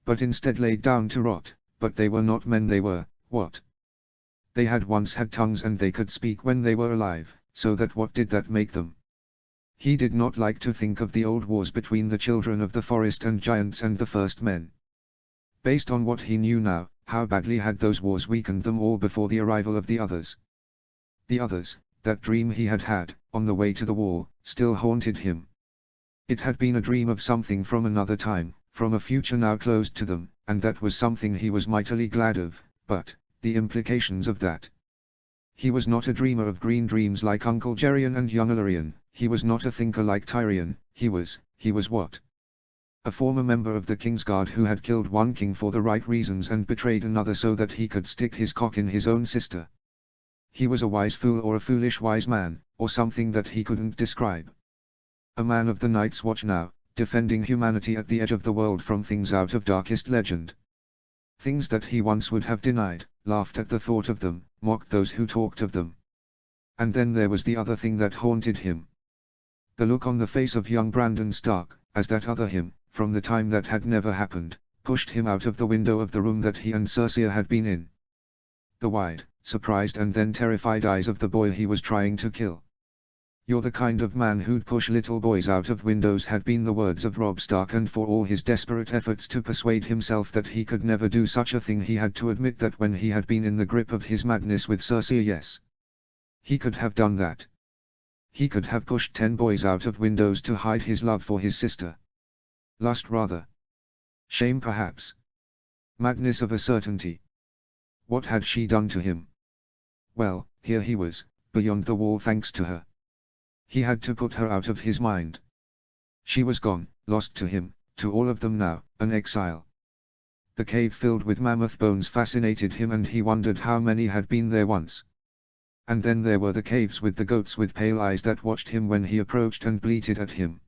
but instead laid down to rot. But they were not men, they were, what? They had once had tongues and they could speak when they were alive, so that what did that make them? He did not like to think of the old wars between the children of the forest and giants and the first men. Based on what he knew now, how badly had those wars weakened them all before the arrival of the others. The others, that dream he had had, on the way to the wall, still haunted him. It had been a dream of something from another time, from a future now closed to them, and that was something he was mightily glad of, but, the implications of that. He was not a dreamer of green dreams like Uncle Geryon and young Ilarion, he was not a thinker like Tyrion, he was what? A former member of the King's Guard who had killed one king for the right reasons and betrayed another so that he could stick his cock in his own sister. He was a wise fool or a foolish wise man, or something that he couldn't describe. A man of the Night's Watch now, defending humanity at the edge of the world from things out of darkest legend. Things that he once would have denied, laughed at the thought of them, mocked those who talked of them. And then there was the other thing that haunted him. The look on the face of young Brandon Stark, as that other him, from the time that had never happened, pushed him out of the window of the room that he and Cersei had been in. The wide, surprised and then terrified eyes of the boy he was trying to kill. "You're the kind of man who'd push little boys out of windows," had been the words of Robb Stark, and for all his desperate efforts to persuade himself that he could never do such a thing, he had to admit that when he had been in the grip of his madness with Cersei, yes, he could have done that. He could have pushed 10 boys out of windows to hide his love for his sister. Lust rather. Shame perhaps. Madness of a certainty. What had she done to him? Well, here he was, beyond the wall thanks to her. He had to put her out of his mind. She was gone, lost to him, to all of them now, an exile. The cave filled with mammoth bones fascinated him, and he wondered how many had been there once. And then there were the caves with the goats with pale eyes that watched him when he approached and bleated at him.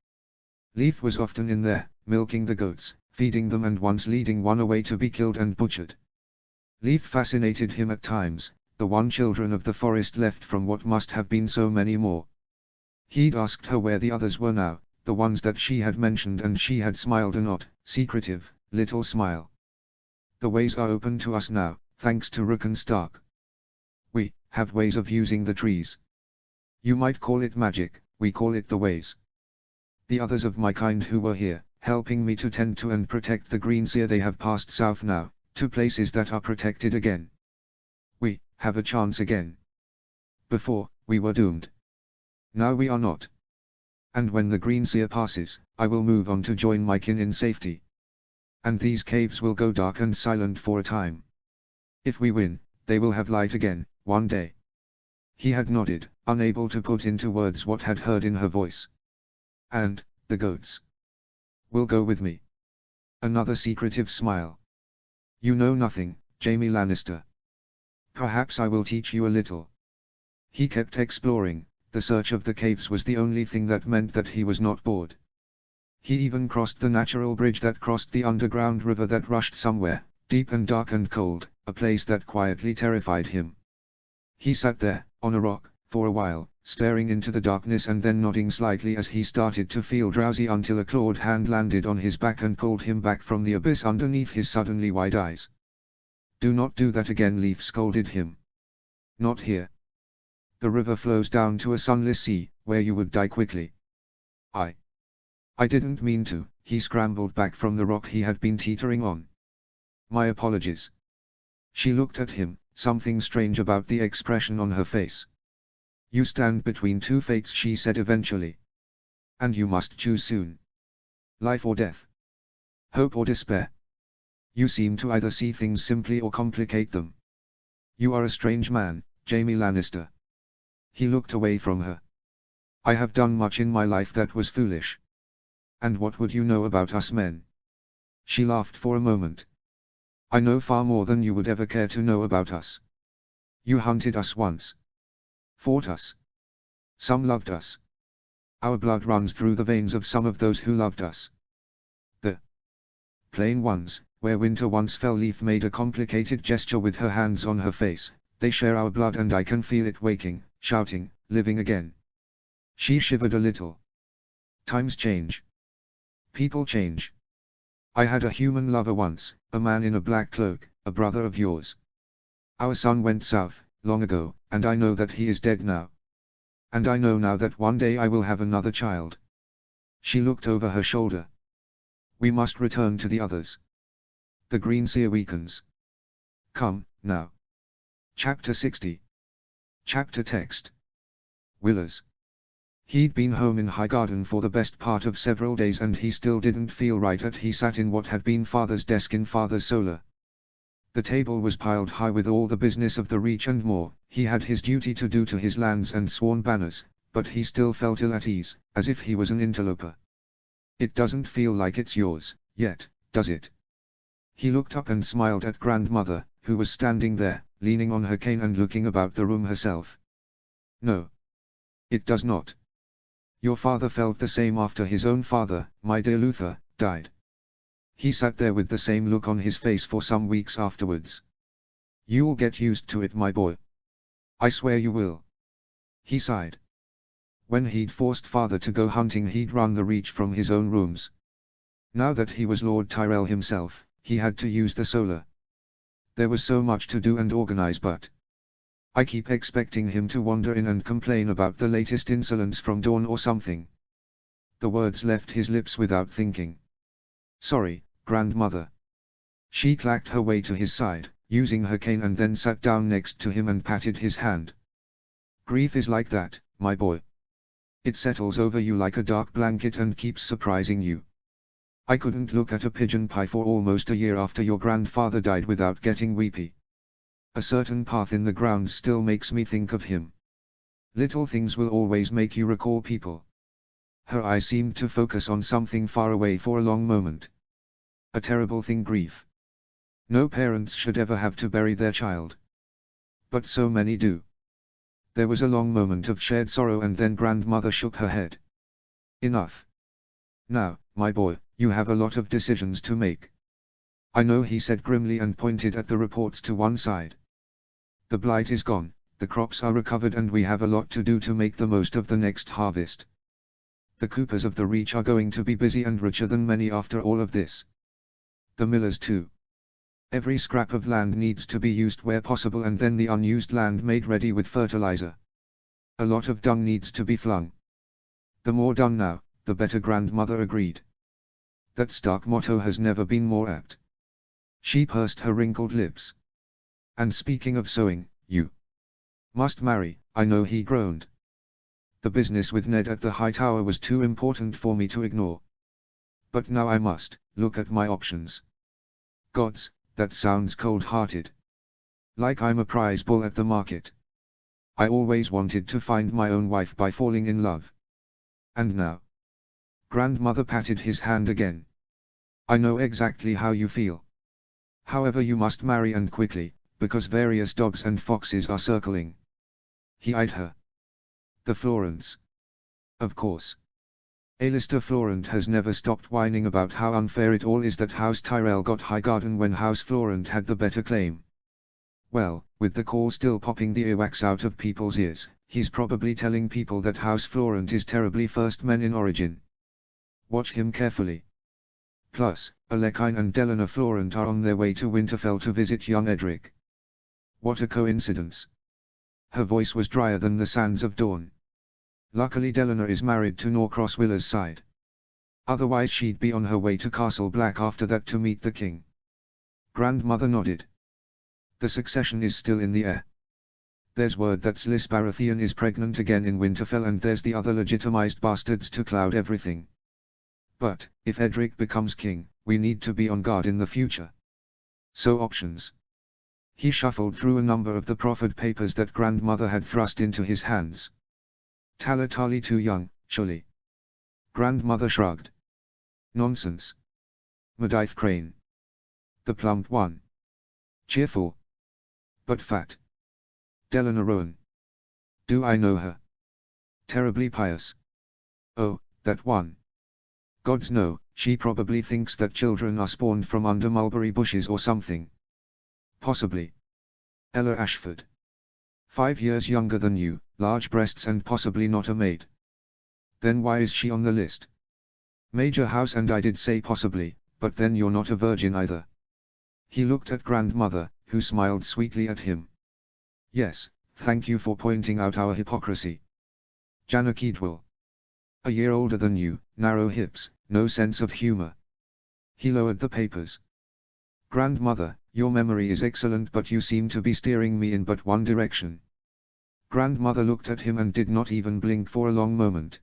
Leif was often in there, milking the goats, feeding them, and once leading one away to be killed and butchered. Leif fascinated him at times, the one children of the forest left from what must have been so many more. He'd asked her where the others were now, the ones that she had mentioned, and she had smiled an odd, secretive, little smile. The ways are open to us now, thanks to Rook and Stark. We have ways of using the trees. You might call it magic, we call it the ways. The others of my kind who were here, helping me to tend to and protect the green seer, they have passed south now, to places that are protected again. We have a chance again. Before, we were doomed. Now we are not. And when the green seer passes, I will move on to join my kin in safety. And these caves will go dark and silent for a time. If we win, they will have light again, one day. He had nodded, unable to put into words what had heard in her voice. And, the goats will go with me. Another secretive smile. You know nothing, Jaime Lannister. Perhaps I will teach you a little. He kept exploring. The search of the caves was the only thing that meant that he was not bored. He even crossed the natural bridge that crossed the underground river that rushed somewhere, deep and dark and cold, a place that quietly terrified him. He sat there, on a rock, for a while, staring into the darkness and then nodding slightly as he started to feel drowsy, until a clawed hand landed on his back and pulled him back from the abyss underneath his suddenly wide eyes. "Do not do that again," Leif scolded him. "Not here. The river flows down to a sunless sea, where you would die quickly." I didn't mean to." He scrambled back from the rock he had been teetering on. "My apologies." She looked at him, something strange about the expression on her face. "You stand between two fates," she said eventually. "And you must choose soon. Life or death. Hope or despair. You seem to either see things simply or complicate them. You are a strange man, Jaime Lannister." He looked away from her. "I have done much in my life that was foolish. And what would you know about us men?" She laughed for a moment. "I know far more than you would ever care to know about us. You hunted us once. Fought us. Some loved us. Our blood runs through the veins of some of those who loved us. The plain ones, where winter once fell." Leaf made a complicated gesture with her hands on her face. "They share our blood, and I can feel it waking, shouting, living again." She shivered a little. "Times change. People change. I had a human lover once, a man in a black cloak, a brother of yours. Our son went south, long ago, and I know that he is dead now. And I know now that one day I will have another child. She looked over her shoulder. We must return to the others. The green seer weakens. Come, now. Chapter 60. Chapter text. Willers. He'd been home in Highgarden for the best part of several days and he still didn't feel right as he sat in what had been Father's desk in Father's solar. The table was piled high with all the business of the Reach and more. He had his duty to do to his lands and sworn banners, but he still felt ill at ease, as if he was an interloper. It doesn't feel like it's yours, yet, does it? He looked up and smiled at grandmother, who was standing there, leaning on her cane and looking about the room herself. No. It does not. Your father felt the same after his own father, my dear Luther, died. He sat there with the same look on his face for some weeks afterwards. You'll get used to it, my boy. I swear you will. He sighed. When he'd forced father to go hunting, he'd run the Reach from his own rooms. Now that he was Lord Tyrell himself, he had to use the solar. There was so much to do and organize, but I keep expecting him to wander in and complain about the latest insolence from Dawn or something. The words left his lips without thinking. Sorry, grandmother. She clacked her way to his side, using her cane, and then sat down next to him and patted his hand. Grief is like that, my boy. It settles over you like a dark blanket and keeps surprising you. I couldn't look at a pigeon pie for almost a year after your grandfather died without getting weepy. A certain path in the ground still makes me think of him. Little things will always make you recall people. Her eyes seemed to focus on something far away for a long moment. A terrible thing, grief. No parents should ever have to bury their child. But so many do. There was a long moment of shared sorrow and then grandmother shook her head. Enough. Now, my boy, you have a lot of decisions to make. I know, he said grimly and pointed at the reports to one side. The blight is gone, the crops are recovered, and we have a lot to do to make the most of the next harvest. The coopers of the Reach are going to be busy and richer than many after all of this. The millers too. Every scrap of land needs to be used where possible, and then the unused land made ready with fertilizer. A lot of dung needs to be flung. The more done now, the better, grandmother agreed. That stark motto has never been more apt. She pursed her wrinkled lips. And speaking of sewing, you must marry, I know, he groaned. The business with Ned at the High Tower was too important for me to ignore. But now I must look at my options. Gods, that sounds cold-hearted. Like I'm a prize bull at the market. I always wanted to find my own wife by falling in love. And now. Grandmother patted his hand again. I know exactly how you feel. However, you must marry, and quickly, because various dogs and foxes are circling. He eyed her. The Florents. Of course. Alistair Florent has never stopped whining about how unfair it all is that House Tyrell got Highgarden when House Florent had the better claim. Well, with the call still popping the earwax out of people's ears, he's probably telling people that House Florent is terribly first men in origin. Watch him carefully. Plus, Alekhine and Delena Florent are on their way to Winterfell to visit young Edric. What a coincidence. Her voice was drier than the sands of dawn. Luckily Delena is married to Norcross Willer's side. Otherwise she'd be on her way to Castle Black after that to meet the king. Grandmother nodded. The succession is still in the air. There's word that Slyss Baratheon is pregnant again in Winterfell, and there's the other legitimized bastards to cloud everything. But, if Edric becomes king, we need to be on guard in the future. So options. He shuffled through a number of the proffered papers that grandmother had thrust into his hands. Talatali too young, surely. Grandmother shrugged. Nonsense. Medithe Crane. The plump one. Cheerful. But fat. Delena Rowan. Do I know her? Terribly pious. Oh, that one. Gods no, she probably thinks that children are spawned from under mulberry bushes or something. Possibly. Ella Ashford. 5 years younger than you, large breasts and possibly not a maid. Then why is she on the list? Major House, and I did say possibly, but then you're not a virgin either. He looked at grandmother, who smiled sweetly at him. Yes, thank you for pointing out our hypocrisy. Janakidwal. A year older than you, narrow hips, no sense of humor. He lowered the papers. Grandmother, your memory is excellent, but you seem to be steering me in but one direction. Grandmother looked at him and did not even blink for a long moment.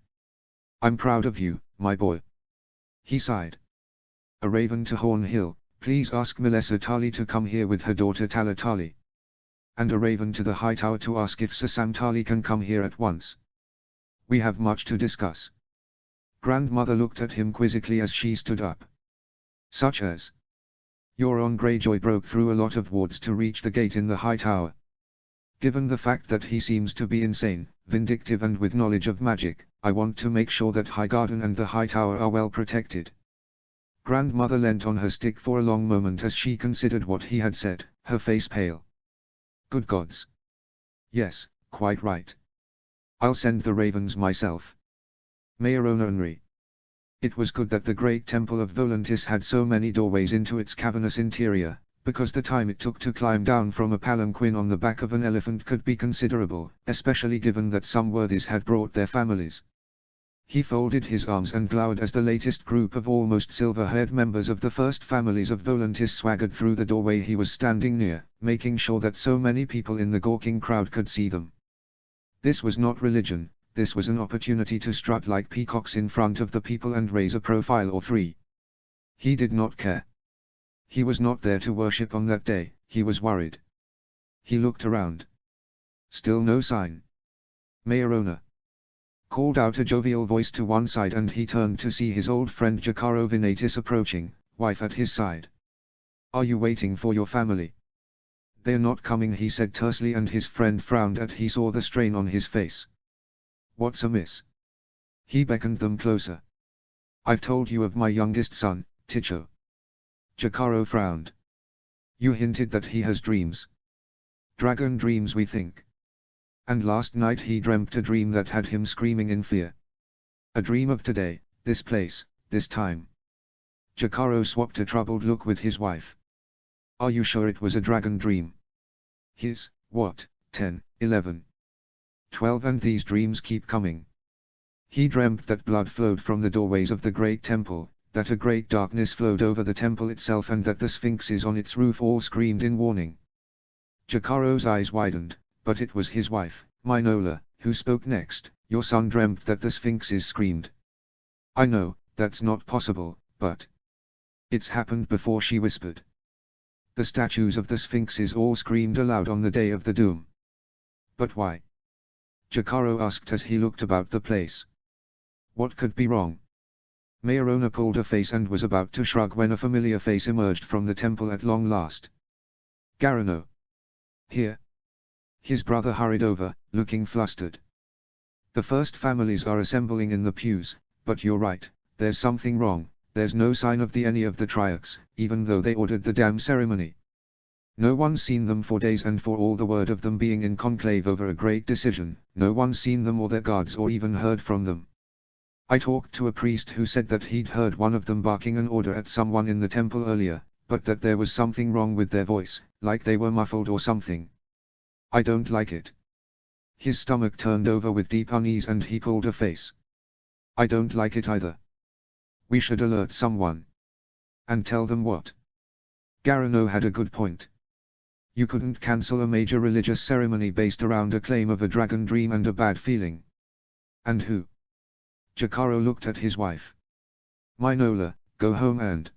I'm proud of you, my boy. He sighed. A raven to Horn Hill, please ask Melissa Tali to come here with her daughter Tala Tali. And a raven to the High Tower to ask if Sasam Tali can come here at once. We have much to discuss. Grandmother looked at him quizzically as she stood up. Such as? Euron Greyjoy broke through a lot of wards to reach the gate in the High Tower. Given the fact that he seems to be insane, vindictive and with knowledge of magic, I want to make sure that Highgarden and the High Tower are well protected. Grandmother leant on her stick for a long moment as she considered what he had said, her face pale. Good gods. Yes, quite right. I'll send the ravens myself. Mayor Ononri. It was good that the great temple of Volantis had so many doorways into its cavernous interior, because the time it took to climb down from a palanquin on the back of an elephant could be considerable, especially given that some worthies had brought their families. He folded his arms and glowered as the latest group of almost silver-haired members of the first families of Volantis swaggered through the doorway he was standing near, making sure that so many people in the gawking crowd could see them. This was not religion, this was an opportunity to strut like peacocks in front of the people and raise a profile or three. He did not care. He was not there to worship on that day, he was worried. He looked around. Still no sign. Mayorona called out a jovial voice to one side, and he turned to see his old friend Jacaro Venatis approaching, wife at his side. Are you waiting for your family? They're not coming, he said tersely, and his friend frowned as he saw the strain on his face. What's amiss? He beckoned them closer. I've told you of my youngest son, Ticho. Jacaro frowned. You hinted that he has dreams. Dragon dreams, we think. And last night he dreamt a dream that had him screaming in fear. A dream of today, this place, this time. Jacaro swapped a troubled look with his wife. Are you sure it was a dragon dream? His, what, 10, 11, 12, and these dreams keep coming. He dreamt that blood flowed from the doorways of the great temple, that a great darkness flowed over the temple itself, and that the sphinxes on its roof all screamed in warning. Jacaro's eyes widened, but it was his wife, Minola, who spoke next. Your son dreamt that the sphinxes screamed. I know, that's not possible, but it's happened before, she whispered. The statues of the sphinxes all screamed aloud on the day of the doom. But why? Jacaro asked as he looked about the place. What could be wrong? Mayorona pulled a face and was about to shrug when a familiar face emerged from the temple at long last. Garano. Here. His brother hurried over, looking flustered. The first families are assembling in the pews, but you're right, there's something wrong. There's no sign of any of the triarchs, even though they ordered the damn ceremony. No one's seen them for days, and for all the word of them being in conclave over a great decision, no one's seen them or their guards or even heard from them. I talked to a priest who said that he'd heard one of them barking an order at someone in the temple earlier, but that there was something wrong with their voice, like they were muffled or something. I don't like it. His stomach turned over with deep unease and he pulled a face. I don't like it either. We should alert someone. And tell them what? Garano had a good point. You couldn't cancel a major religious ceremony based around a claim of a dragon dream and a bad feeling. And who? Jacaro looked at his wife. Minola, go home and...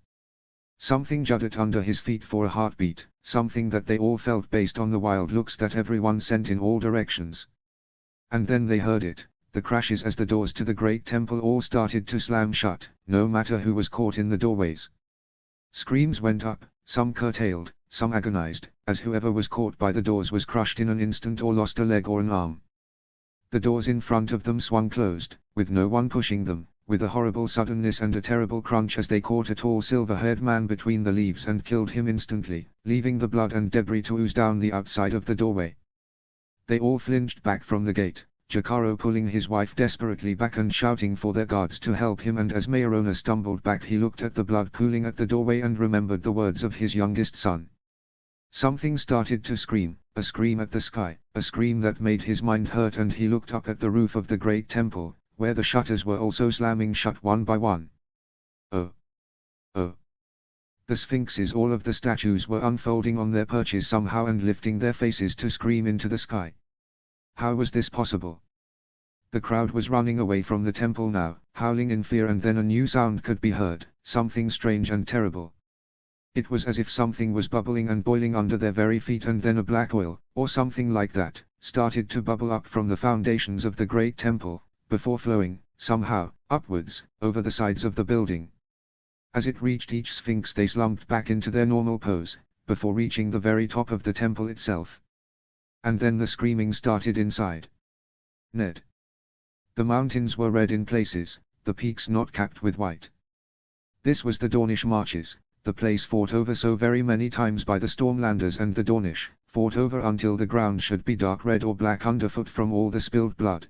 Something juddered under his feet for a heartbeat, something that they all felt based on the wild looks that everyone sent in all directions. And then they heard it. The crashes as the doors to the great temple all started to slam shut, no matter who was caught in the doorways. Screams went up, some curtailed, some agonized, as whoever was caught by the doors was crushed in an instant or lost a leg or an arm. The doors in front of them swung closed, with no one pushing them, with a horrible suddenness and a terrible crunch as they caught a tall silver-haired man between the leaves and killed him instantly, leaving the blood and debris to ooze down the outside of the doorway. They all flinched back from the gate, Jacaro pulling his wife desperately back and shouting for their guards to help him, and as Mayorona stumbled back he looked at the blood pooling at the doorway and remembered the words of his youngest son. Something started to scream, a scream at the sky, a scream that made his mind hurt, and he looked up at the roof of the great temple, where the shutters were also slamming shut one by one. Oh! Oh! The sphinxes, all of the statues, were unfolding on their perches somehow and lifting their faces to scream into the sky. How was this possible? The crowd was running away from the temple now, howling in fear, and then a new sound could be heard, something strange and terrible. It was as if something was bubbling and boiling under their very feet, and then a black oil, or something like that, started to bubble up from the foundations of the great temple, before flowing, somehow, upwards, over the sides of the building. As it reached each sphinx they slumped back into their normal pose, before reaching the very top of the temple itself. And then the screaming started inside. Ned. The mountains were red in places, the peaks not capped with white. This was the Dornish marches, the place fought over so very many times by the Stormlanders and the Dornish, fought over until the ground should be dark red or black underfoot from all the spilled blood.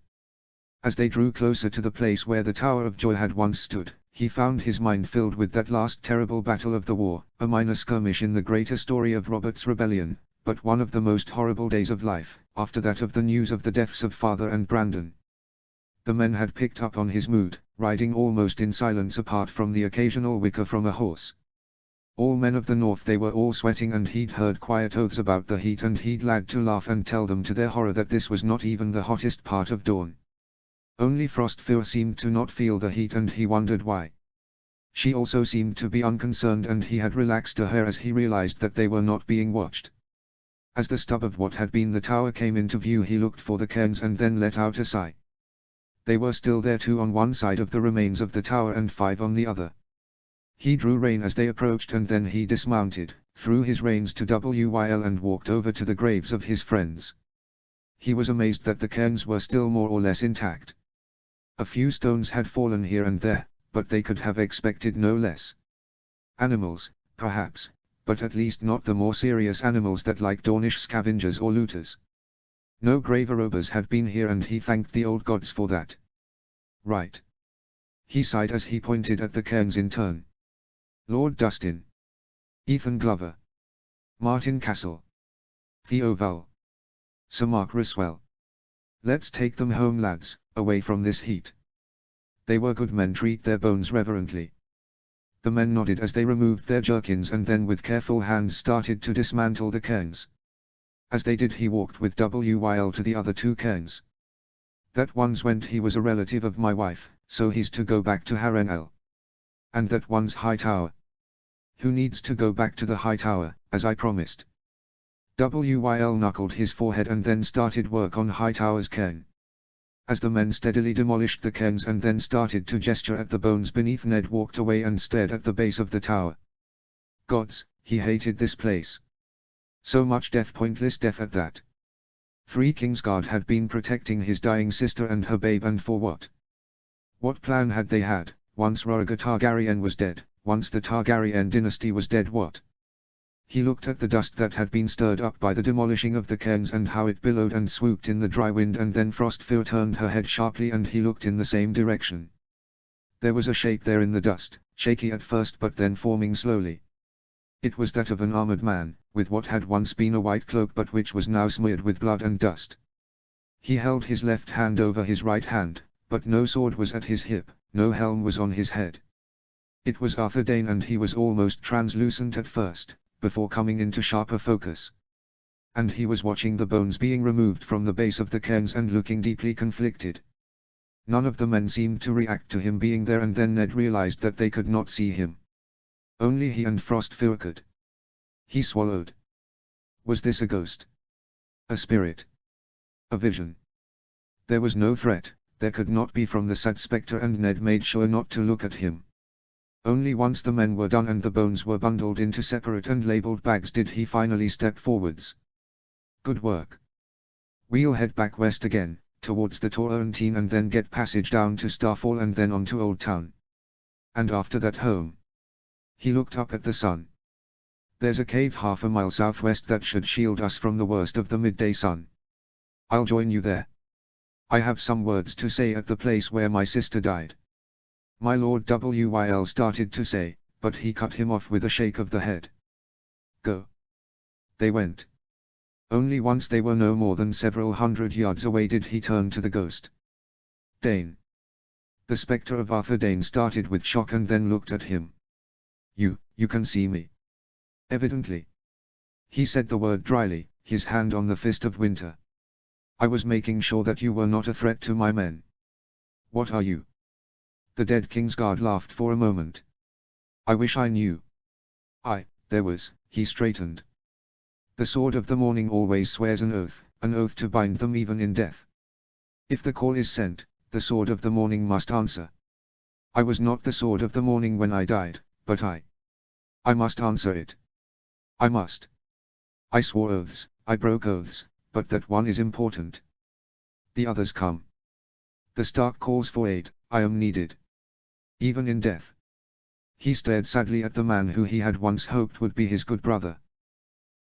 As they drew closer to the place where the Tower of Joy had once stood, he found his mind filled with that last terrible battle of the war, a minor skirmish in the greater story of Robert's rebellion, but one of the most horrible days of life, after that of the news of the deaths of Father and Brandon. The men had picked up on his mood, riding almost in silence apart from the occasional whicker from a horse. All men of the north, they were all sweating, and he'd heard quiet oaths about the heat, and he'd lagged to laugh and tell them to their horror that this was not even the hottest part of dawn. Only Frostfur seemed to not feel the heat, and he wondered why. She also seemed to be unconcerned, and he had relaxed to her as he realized that they were not being watched. As the stub of what had been the tower came into view he looked for the cairns and then let out a sigh. They were still there, 2 on one side of the remains of the tower and 5 on the other. He drew rein as they approached, and then he dismounted, threw his reins to Wyl and walked over to the graves of his friends. He was amazed that the cairns were still more or less intact. A few stones had fallen here and there, but they could have expected no less. Animals, perhaps, but at least not the more serious animals that like Dornish scavengers or looters. No grave robbers had been here, and he thanked the old gods for that. Right. He sighed as he pointed at the cairns in turn. Lord Dustin. Ethan Glover. Martin Castle. Theo Vull. Sir Mark Roswell. Let's take them home, lads, away from this heat. They were good men, treat their bones reverently. The men nodded as they removed their jerkins and then with careful hands started to dismantle the cairns. As they did he walked with Wyl to the other 2 cairns. That one's went, he was a relative of my wife, so he's to go back to Harrenhal. And that one's High Tower. Who needs to go back to the High Tower, as I promised. Wyl knuckled his forehead and then started work on High Tower's cairn. As the men steadily demolished the cairns and then started to gesture at the bones beneath, Ned walked away and stared at the base of the tower. Gods, he hated this place. So much death, pointless death at that. 3 Kingsguard had been protecting his dying sister and her babe, and for what? What plan had they had, once Rhaegar Targaryen was dead, once the Targaryen dynasty was dead? What? He looked at the dust that had been stirred up by the demolishing of the cairns and how it billowed and swooped in the dry wind, and then Frostfur turned her head sharply and he looked in the same direction. There was a shape there in the dust, shaky at first but then forming slowly. It was that of an armored man, with what had once been a white cloak but which was now smeared with blood and dust. He held his left hand over his right hand, but no sword was at his hip, no helm was on his head. It was Arthur Dayne, and he was almost translucent at first, before coming into sharper focus. And he was watching the bones being removed from the base of the cairns and looking deeply conflicted. None of the men seemed to react to him being there, and then Ned realized that they could not see him. Only he and Frostfur could. He swallowed. Was this a ghost? A spirit? A vision? There was no threat, there could not be from the sad spectre, and Ned made sure not to look at him. Only once the men were done and the bones were bundled into separate and labeled bags did he finally step forwards. Good work. We'll head back west again, towards the Torrentine, and then get passage down to Starfall and then on to Old Town. And after that home. He looked up at the sun. There's a cave half a mile southwest that should shield us from the worst of the midday sun. I'll join you there. I have some words to say at the place where my sister died. My Lord Wyl started to say, but he cut him off with a shake of the head. Go. They went. Only once they were no more than several hundred yards away did he turn to the ghost. Dane. The spectre of Arthur Dane started with shock and then looked at him. You can see me. Evidently. He said the word dryly, his hand on the fist of winter. I was making sure that you were not a threat to my men. What are you? The dead king's guard laughed for a moment. I wish I knew. He straightened. The sword of the morning always swears an oath to bind them even in death. If the call is sent, the sword of the morning must answer. I was not the sword of the morning when I died, but I must answer it. I must. I swore oaths, I broke oaths, but that one is important. The others come. The Stark calls for aid, I am needed. Even in death. He stared sadly at the man who he had once hoped would be his good brother.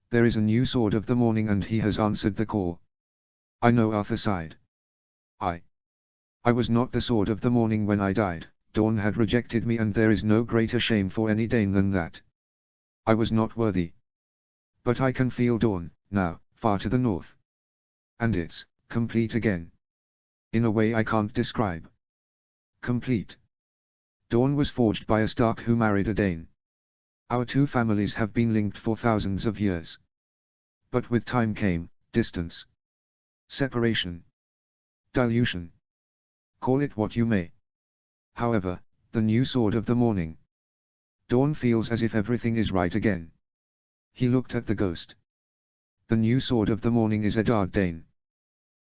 There is a new sword of the morning and he has answered the call. I know. Arthur sighed. I was not the sword of the morning when I died, Dawn had rejected me and there is no greater shame for any Dane than that. I was not worthy. But I can feel Dawn, now, far to the north. And it's complete again. In a way I can't describe. Complete. Dawn was forged by a Stark who married a Dane. Our two families have been linked for thousands of years. But with time came distance, separation, dilution. Call it what you may. However, the new sword of the morning. Dawn feels as if everything is right again. He looked at the ghost. The new sword of the morning is Eddard Dane.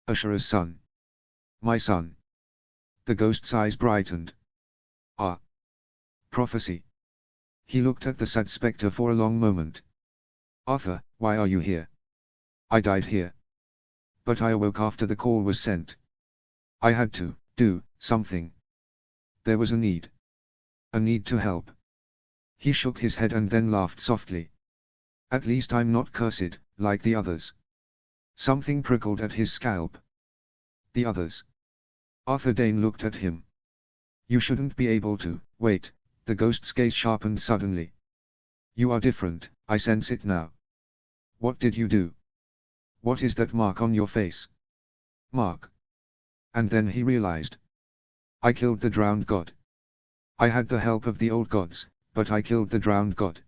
Ashura's son. My son. The ghost's eyes brightened. Ah. Prophecy. He looked at the sad spectre for a long moment. Arthur, why are you here? I died here. But I awoke after the call was sent. I had to do something. There was a need. A need to help. He shook his head and then laughed softly. At least I'm not cursed, like the others. Something prickled at his scalp. The others. Arthur Dane looked at him. You shouldn't be able to, wait, the ghost's gaze sharpened suddenly. You are different, I sense it now. What did you do? What is that mark on your face? Mark. And then he realized. I killed the drowned god. I had the help of the old gods, but I killed the drowned god.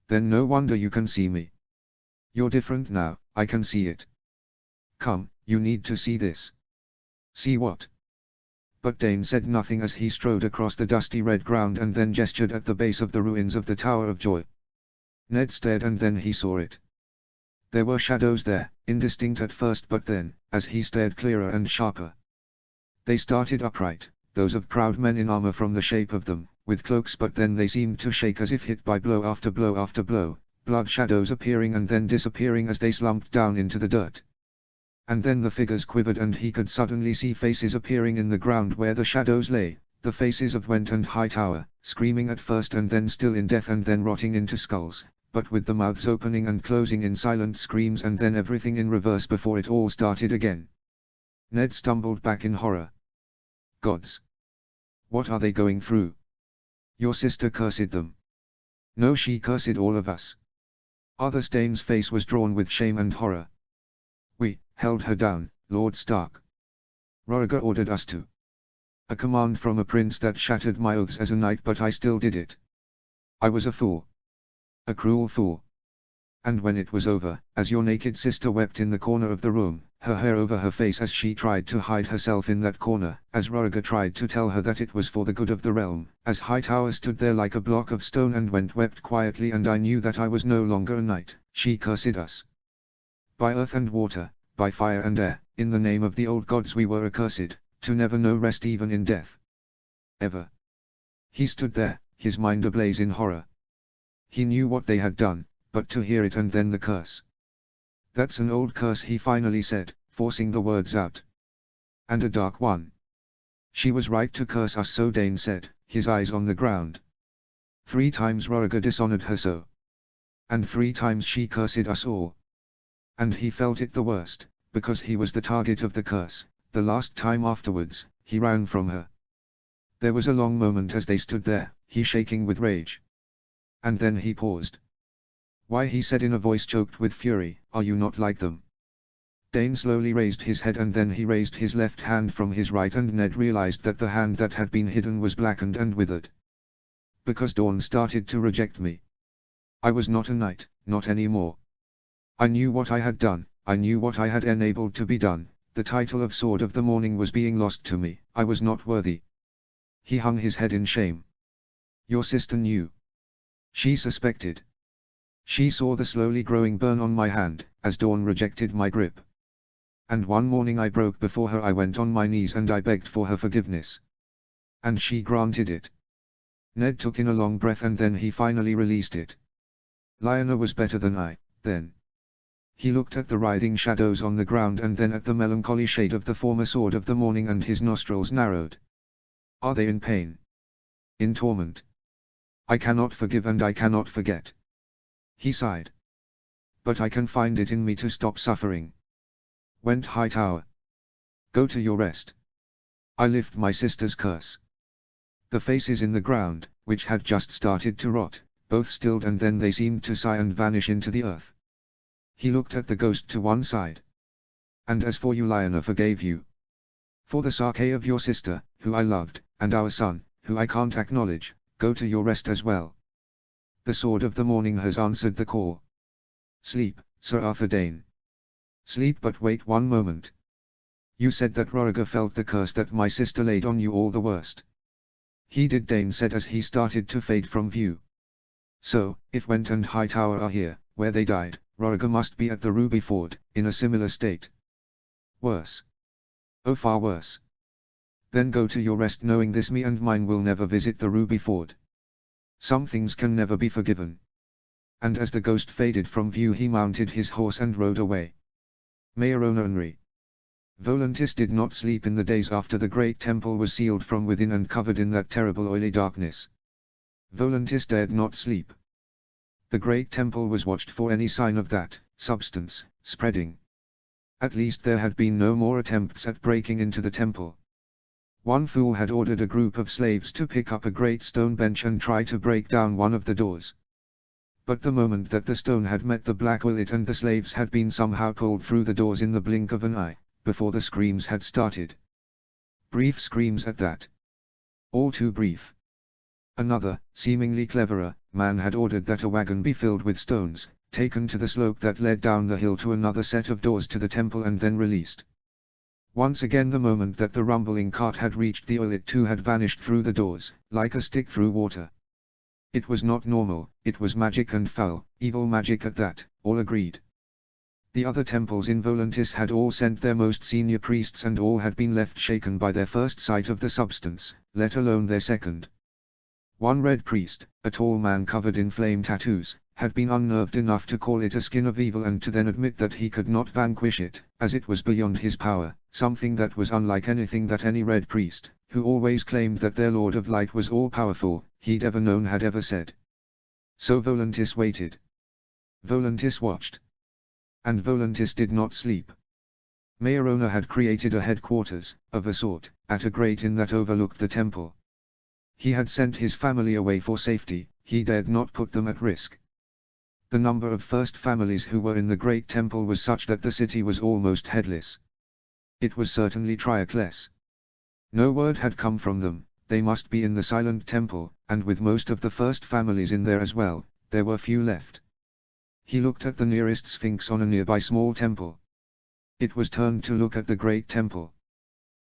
Then no wonder you can see me. You're different now, I can see it. Come, you need to see this. See what? But Dane said nothing as he strode across the dusty red ground and then gestured at the base of the ruins of the Tower of Joy. Ned stared and then he saw it. There were shadows there, indistinct at first but then, as he stared clearer and sharper. They started upright, those of proud men in armor from the shape of them, with cloaks but then they seemed to shake as if hit by blow after blow after blow, blood shadows appearing and then disappearing as they slumped down into the dirt. And then the figures quivered and he could suddenly see faces appearing in the ground where the shadows lay, the faces of Went and Hightower, screaming at first and then still in death and then rotting into skulls, but with the mouths opening and closing in silent screams and then everything in reverse before it all started again. Ned stumbled back in horror. Gods! What are they going through? Your sister cursed them. No, she cursed all of us. Arthur Dane's face was drawn with shame and horror. We held her down, Lord Stark. Roriger ordered us to. A command from a prince that shattered my oaths as a knight, but I still did it. I was a fool. A cruel fool. And when it was over, as your naked sister wept in the corner of the room, her hair over her face as she tried to hide herself in that corner, as Roriger tried to tell her that it was for the good of the realm, as Hightower stood there like a block of stone and wept quietly, and I knew that I was no longer a knight, she cursed us. By earth and water, by fire and air, in the name of the old gods we were accursed, to never know rest even in death. Ever. He stood there, his mind ablaze in horror. He knew what they had done, but to hear it and then the curse. That's an old curse, he finally said, forcing the words out. And a dark one. She was right to curse us, so Dane said, his eyes on the ground. 3 times Roriger dishonored her so. And 3 times she cursed us all. And he felt it the worst, because he was the target of the curse, The last time afterwards, he ran from her. There was a long moment as they stood there, he shaking with rage. And then he paused. "Why," he said in a voice choked with fury, "are you not like them?" Dane slowly raised his head and then he raised his left hand from his right and Ned realized that the hand that had been hidden was blackened and withered. "Because Dawn started to reject me. I was not a knight, not anymore. I knew what I had done, I knew what I had enabled to be done, the title of Sword of the Morning was being lost to me, I was not worthy." He hung his head in shame. "Your sister knew. She suspected. She saw the slowly growing burn on my hand, as Dawn rejected my grip. And one morning I broke before her, I went on my knees and I begged for her forgiveness. And she granted it." Ned took in a long breath and then he finally released it. "Lyanna was better than I, then." He looked at the writhing shadows on the ground and then at the melancholy shade of the former Sword of the Morning and his nostrils narrowed. "Are they in pain? In torment? I cannot forgive and I cannot forget." He sighed. "But I can find it in me to stop suffering." Went Hightower. "Go to your rest. I lift my sister's curse." The faces in the ground, which had just started to rot, both stilled and then they seemed to sigh and vanish into the earth. He looked at the ghost to one side. "And as for you, Lyanna forgave you. For the sake of your sister, who I loved, and our son, who I can't acknowledge, go to your rest as well. The Sword of the Morning has answered the call. Sleep, Sir Arthur Dane. Sleep, but wait one moment. You said that Roriger felt the curse that my sister laid on you all the worst." "He did," Dane said as he started to fade from view. "So, if Went and Hightower are here, where they died, Roriger must be at the Ruby Ford, in a similar state. Worse. Oh, far worse. Then go to your rest knowing this, me and mine will never visit the Ruby Ford. Some things can never be forgiven." And as the ghost faded from view he mounted his horse and rode away. Mayorona Unri. Volantis did not sleep in the days after the great temple was sealed from within and covered in that terrible oily darkness. Volantis dared not sleep. The great temple was watched for any sign of that substance spreading. At least there had been no more attempts at breaking into the temple. One fool had ordered a group of slaves to pick up a great stone bench and try to break down one of the doors. But the moment that the stone had met the black willet and the slaves had been somehow pulled through the doors in the blink of an eye, before the screams had started. Brief screams at that. All too brief. Another, seemingly cleverer, man had ordered that a wagon be filled with stones, taken to the slope that led down the hill to another set of doors to the temple and then released. Once again the moment that the rumbling cart had reached the oil it too had vanished through the doors, like a stick through water. It was not normal, it was magic and foul, evil magic at that, all agreed. The other temples in Volantis had all sent their most senior priests and all had been left shaken by their first sight of the substance, let alone their second. One red priest, a tall man covered in flame tattoos, had been unnerved enough to call it a skin of evil and to then admit that he could not vanquish it, as it was beyond his power, something that was unlike anything that any red priest, who always claimed that their Lord of Light was all-powerful, he'd ever known had ever said. So Volantis waited. Volantis watched. And Volantis did not sleep. Mayorona had created a headquarters, of a sort, at a great inn that overlooked the temple. He had sent his family away for safety, he dared not put them at risk. The number of first families who were in the great temple was such that the city was almost headless. It was certainly Trioclès. No word had come from them, they must be in the silent temple, and with most of the first families in there as well, there were few left. He looked at the nearest sphinx on a nearby small temple. It was turned to look at the great temple.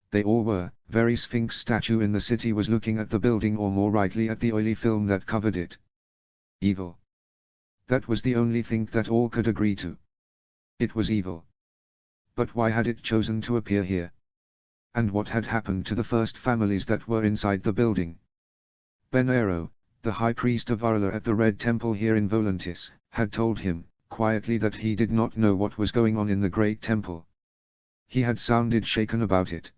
They all were, very sphinx statue in the city was looking at the building or more rightly at the oily film that covered it. Evil. That was the only thing that all could agree to. It was evil. But why had it chosen to appear here? And what had happened to the first families that were inside the building? Benero, the high priest of Arla at the Red Temple here in Volantis, had told him, quietly, that he did not know what was going on in the Great Temple. He had sounded shaken about it.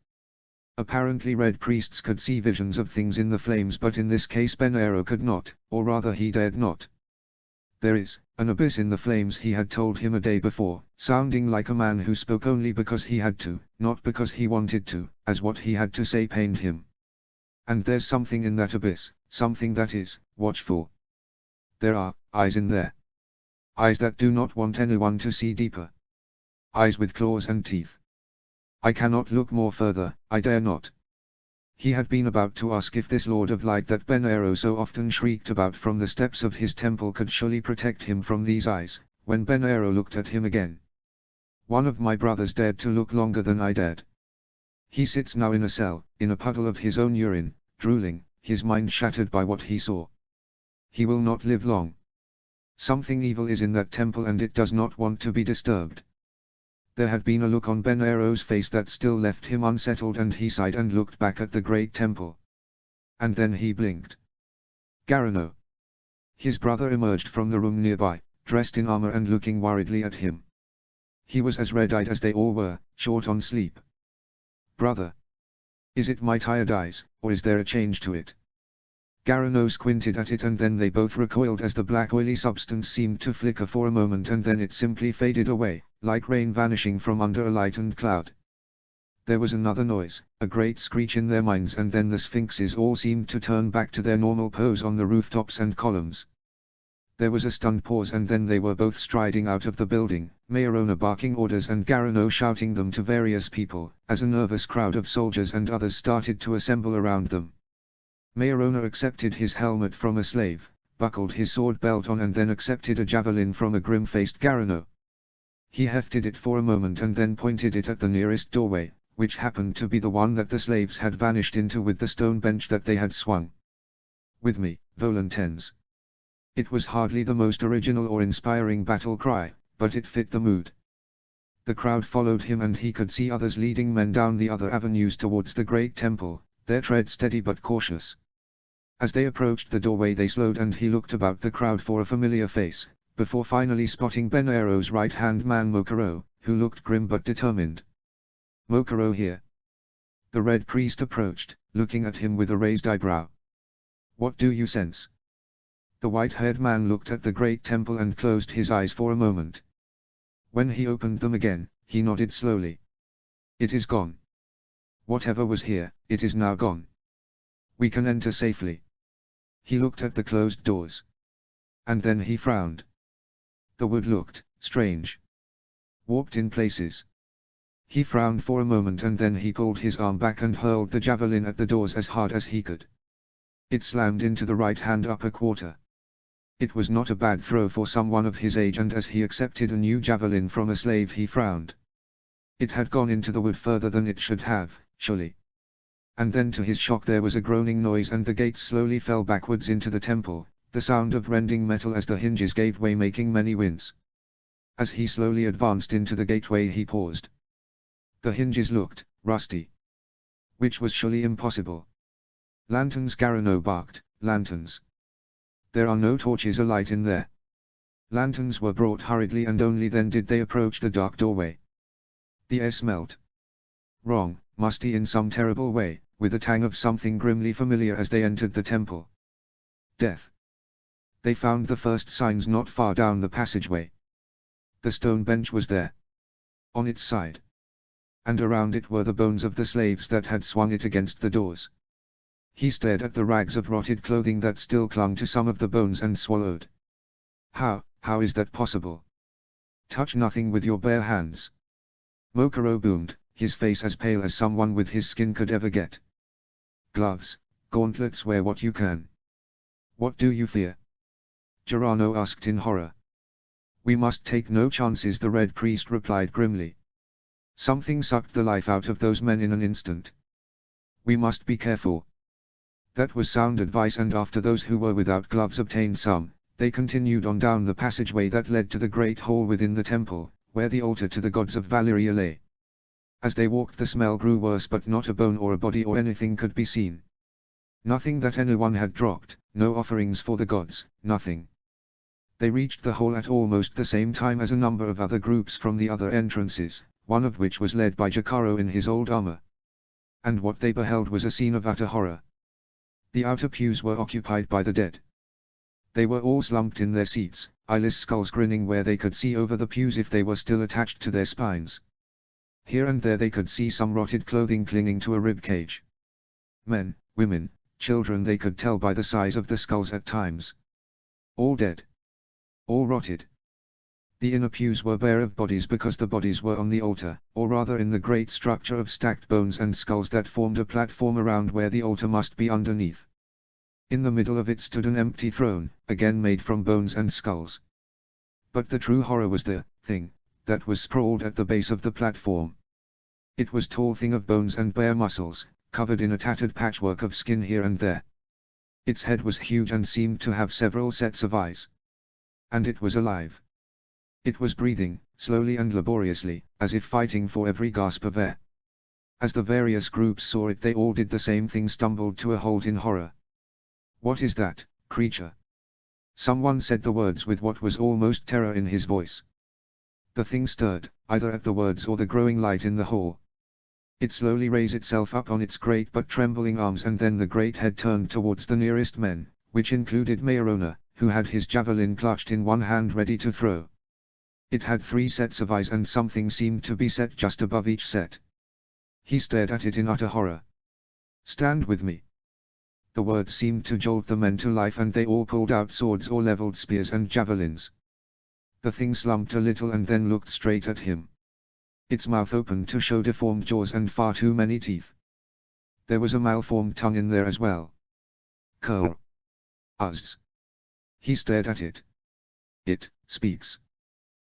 Apparently red priests could see visions of things in the flames, but in this case Benero could not, or rather he dared not. There is an abyss in the flames, he had told him a day before, sounding like a man who spoke only because he had to, not because he wanted to, as what he had to say pained him. And there's something in that abyss, something that is watchful. There are eyes in there. Eyes that do not want anyone to see deeper. Eyes with claws and teeth. I cannot look more further, I dare not. He had been about to ask if this Lord of Light that Benero so often shrieked about from the steps of his temple could surely protect him from these eyes, when Benero looked at him again. One of my brothers dared to look longer than I dared. He sits now in a cell, in a puddle of his own urine, drooling, his mind shattered by what he saw. He will not live long. Something evil is in that temple and it does not want to be disturbed. There had been a look on Benero's face that still left him unsettled, and he sighed and looked back at the great temple. And then he blinked. Garano. His brother emerged from the room nearby, dressed in armor and looking worriedly at him. He was as red-eyed as they all were, short on sleep. Brother. Is it my tired eyes, or is there a change to it? Garano squinted at it and then they both recoiled as the black oily substance seemed to flicker for a moment and then it simply faded away, like rain vanishing from under a lightened cloud. There was another noise, a great screech in their minds, and then the sphinxes all seemed to turn back to their normal pose on the rooftops and columns. There was a stunned pause and then they were both striding out of the building, Mayorona barking orders and Garano shouting them to various people, as a nervous crowd of soldiers and others started to assemble around them. Mayorona accepted his helmet from a slave, buckled his sword belt on and then accepted a javelin from a grim-faced Garano. He hefted it for a moment and then pointed it at the nearest doorway, which happened to be the one that the slaves had vanished into with the stone bench that they had swung. With me, Volantens. It was hardly the most original or inspiring battle cry, but it fit the mood. The crowd followed him and he could see others leading men down the other avenues towards the great temple, their tread steady but cautious. As they approached the doorway they slowed and he looked about the crowd for a familiar face, before finally spotting Benero's right-hand man Mokoro, who looked grim but determined. Mokoro here. The Red Priest approached, looking at him with a raised eyebrow. What do you sense? The white-haired man looked at the great temple and closed his eyes for a moment. When he opened them again, he nodded slowly. It is gone. Whatever was here, it is now gone. We can enter safely. He looked at the closed doors. And then he frowned. The wood looked strange. Warped in places. He frowned for a moment and then he pulled his arm back and hurled the javelin at the doors as hard as he could. It slammed into the right-hand upper quarter. It was not a bad throw for someone of his age, and as he accepted a new javelin from a slave he frowned. It had gone into the wood further than it should have, surely. And then to his shock there was a groaning noise and the gates slowly fell backwards into the temple, the sound of rending metal as the hinges gave way making many winds. As he slowly advanced into the gateway he paused. The hinges looked rusty. Which was surely impossible. Lanterns, Garano barked, lanterns. There are no torches alight in there. Lanterns were brought hurriedly and only then did they approach the dark doorway. The air smelt wrong, musty in some terrible way, with a tang of something grimly familiar as they entered the temple. Death. They found the first signs not far down the passageway. The stone bench was there. On its side. And around it were the bones of the slaves that had swung it against the doors. He stared at the rags of rotted clothing that still clung to some of the bones and swallowed. How is that possible? Touch nothing with your bare hands. Mokoro boomed, his face as pale as someone with his skin could ever get. Gloves, gauntlets, wear what you can. What do you fear? Girano asked in horror. We must take no chances, the Red Priest replied grimly. Something sucked the life out of those men in an instant. We must be careful. That was sound advice, and after those who were without gloves obtained some, they continued on down the passageway that led to the great hall within the temple, where the altar to the gods of Valeria lay. As they walked the smell grew worse, but not a bone or a body or anything could be seen. Nothing that anyone had dropped, no offerings for the gods, nothing. They reached the hall at almost the same time as a number of other groups from the other entrances, one of which was led by Jacaro in his old armor. And what they beheld was a scene of utter horror. The outer pews were occupied by the dead. They were all slumped in their seats, eyeless skulls grinning where they could see over the pews if they were still attached to their spines. Here and there they could see some rotted clothing clinging to a rib cage. Men, women, children they could tell by the size of the skulls at times. All dead. All rotted. The inner pews were bare of bodies because the bodies were on the altar, or rather in the great structure of stacked bones and skulls that formed a platform around where the altar must be underneath. In the middle of it stood an empty throne, again made from bones and skulls. But the true horror was the thing that was sprawled at the base of the platform. It was tall thing of bones and bare muscles, covered in a tattered patchwork of skin here and there. Its head was huge and seemed to have several sets of eyes. And it was alive. It was breathing, slowly and laboriously, as if fighting for every gasp of air. As the various groups saw it they all did the same thing, stumbled to a halt in horror. "What is that creature?" Someone said the words with what was almost terror in his voice. The thing stirred, either at the words or the growing light in the hall. It slowly raised itself up on its great but trembling arms, and then the great head turned towards the nearest men, which included Mayorona, who had his javelin clutched in one hand ready to throw. It had 3 sets of eyes and something seemed to be set just above each set. He stared at it in utter horror. "Stand with me." The words seemed to jolt the men to life and they all pulled out swords or leveled spears and javelins. The thing slumped a little and then looked straight at him. Its mouth opened to show deformed jaws and far too many teeth. There was a malformed tongue in there as well. "Curl. Us." He stared at it. "It speaks."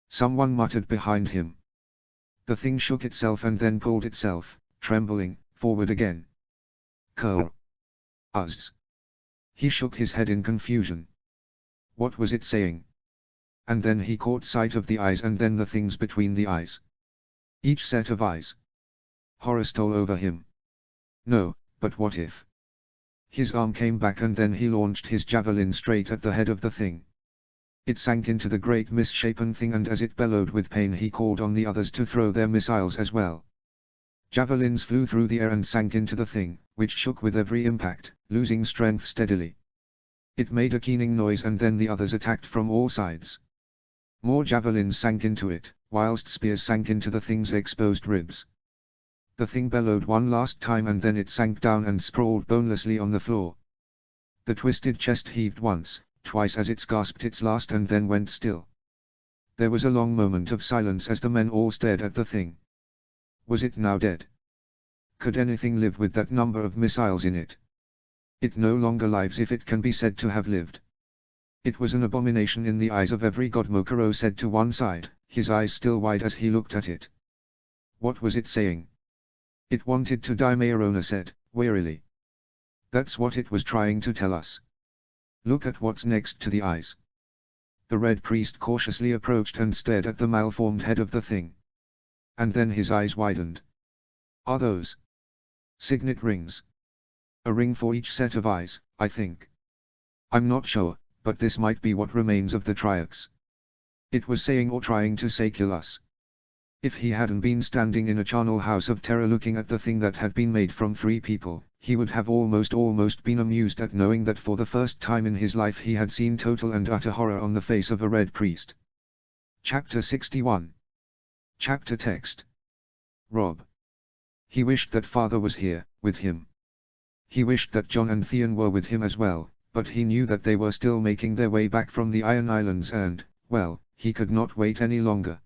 Someone muttered behind him. The thing shook itself and then pulled itself, trembling, forward again. "Curl. Us." He shook his head in confusion. What was it saying? And then he caught sight of the eyes and then the things between the eyes. Each set of eyes. Horror stole over him. No, but what if? His arm came back and then he launched his javelin straight at the head of the thing. It sank into the great misshapen thing and as it bellowed with pain he called on the others to throw their missiles as well. Javelins flew through the air and sank into the thing, which shook with every impact, losing strength steadily. It made a keening noise and then the others attacked from all sides. More javelins sank into it, whilst spears sank into the thing's exposed ribs. The thing bellowed one last time and then it sank down and sprawled bonelessly on the floor. The twisted chest heaved once, twice as it gasped its last and then went still. There was a long moment of silence as the men all stared at the thing. Was it now dead? Could anything live with that number of missiles in it? It no longer lives if it can be said to have lived. It was an abomination in the eyes of every god, Mokoro said to one side, his eyes still wide as he looked at it. What was it saying? It wanted to die, Mayorona said, wearily. That's what it was trying to tell us. Look at what's next to the eyes. The red priest cautiously approached and stared at the malformed head of the thing. And then his eyes widened. Are those signet rings? A ring for each set of eyes, I think. I'm not sure, but this might be what remains of the Triax. It was saying or trying to say kill us. If he hadn't been standing in a charnel house of terror looking at the thing that had been made from 3 people, he would have almost been amused at knowing that for the first time in his life he had seen total and utter horror on the face of a red priest. Chapter 61. Chapter text. Robb. He wished that father was here, with him. He wished that John and Theon were with him as well, but he knew that they were still making their way back from the Iron Islands and, well, he could not wait any longer.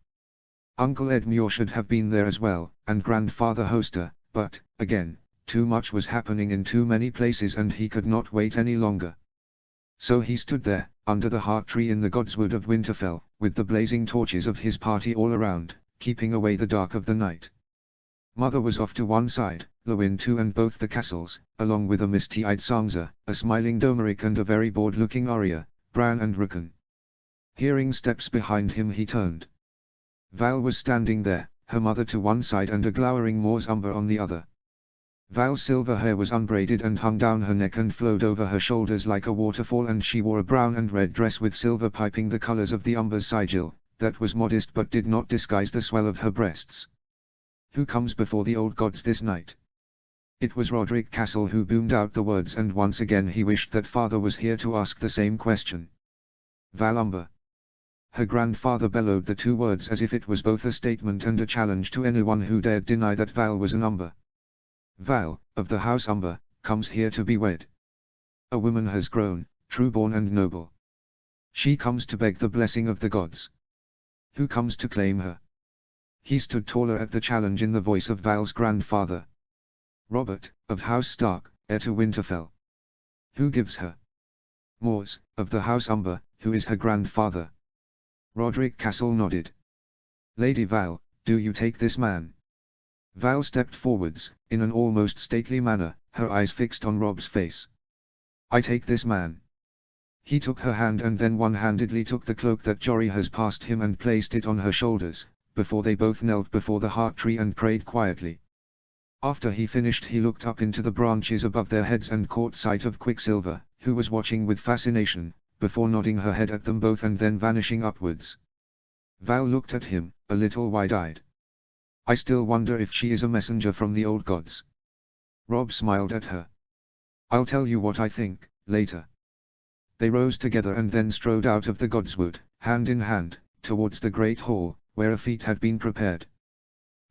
Uncle Edmure should have been there as well, and Grandfather Hoster, but, again, too much was happening in too many places and he could not wait any longer. So he stood there, under the heart tree in the Godswood of Winterfell, with the blazing torches of his party all around, keeping away the dark of the night. Mother was off to one side, Lewin too, and both the castles, along with a misty-eyed Sansa, a smiling Domeric and a very bored-looking Arya, Bran and Rickon. Hearing steps behind him he turned. Val was standing there, her mother to one side and a glowering Moor's Umber on the other. Val's silver hair was unbraided and hung down her neck and flowed over her shoulders like a waterfall, and she wore a brown and red dress with silver piping the colors of the Umber's sigil, that was modest but did not disguise the swell of her breasts. Who comes before the old gods this night? It was Roderick Castle who boomed out the words, and once again he wished that father was here to ask the same question. Val Umber. her grandfather bellowed the two words as if it was both a statement and a challenge to anyone who dared deny that Val was an Umber. Val, of the House Umber, comes here to be wed. A woman has grown, true-born and noble. She comes to beg the blessing of the gods. Who comes to claim her? He stood taller at the challenge in the voice of Val's grandfather. Robert, of House Stark, heir to Winterfell. Who gives her? Mors, of the House Umber, who is her grandfather. Roderick Castle nodded. Lady Val, do you take this man? Val stepped forwards, in an almost stately manner, her eyes fixed on Robb's face. I take this man. He took her hand and then one-handedly took the cloak that Jory has passed him and placed it on her shoulders, before they both knelt before the heart tree and prayed quietly. After he finished he looked up into the branches above their heads and caught sight of Quicksilver, who was watching with fascination, before nodding her head at them both and then vanishing upwards. Val looked at him, a little wide-eyed. I still wonder if she is a messenger from the old gods. Robb smiled at her. I'll tell you what I think, later. They rose together and then strode out of the godswood, hand in hand, towards the great hall, where a feast had been prepared.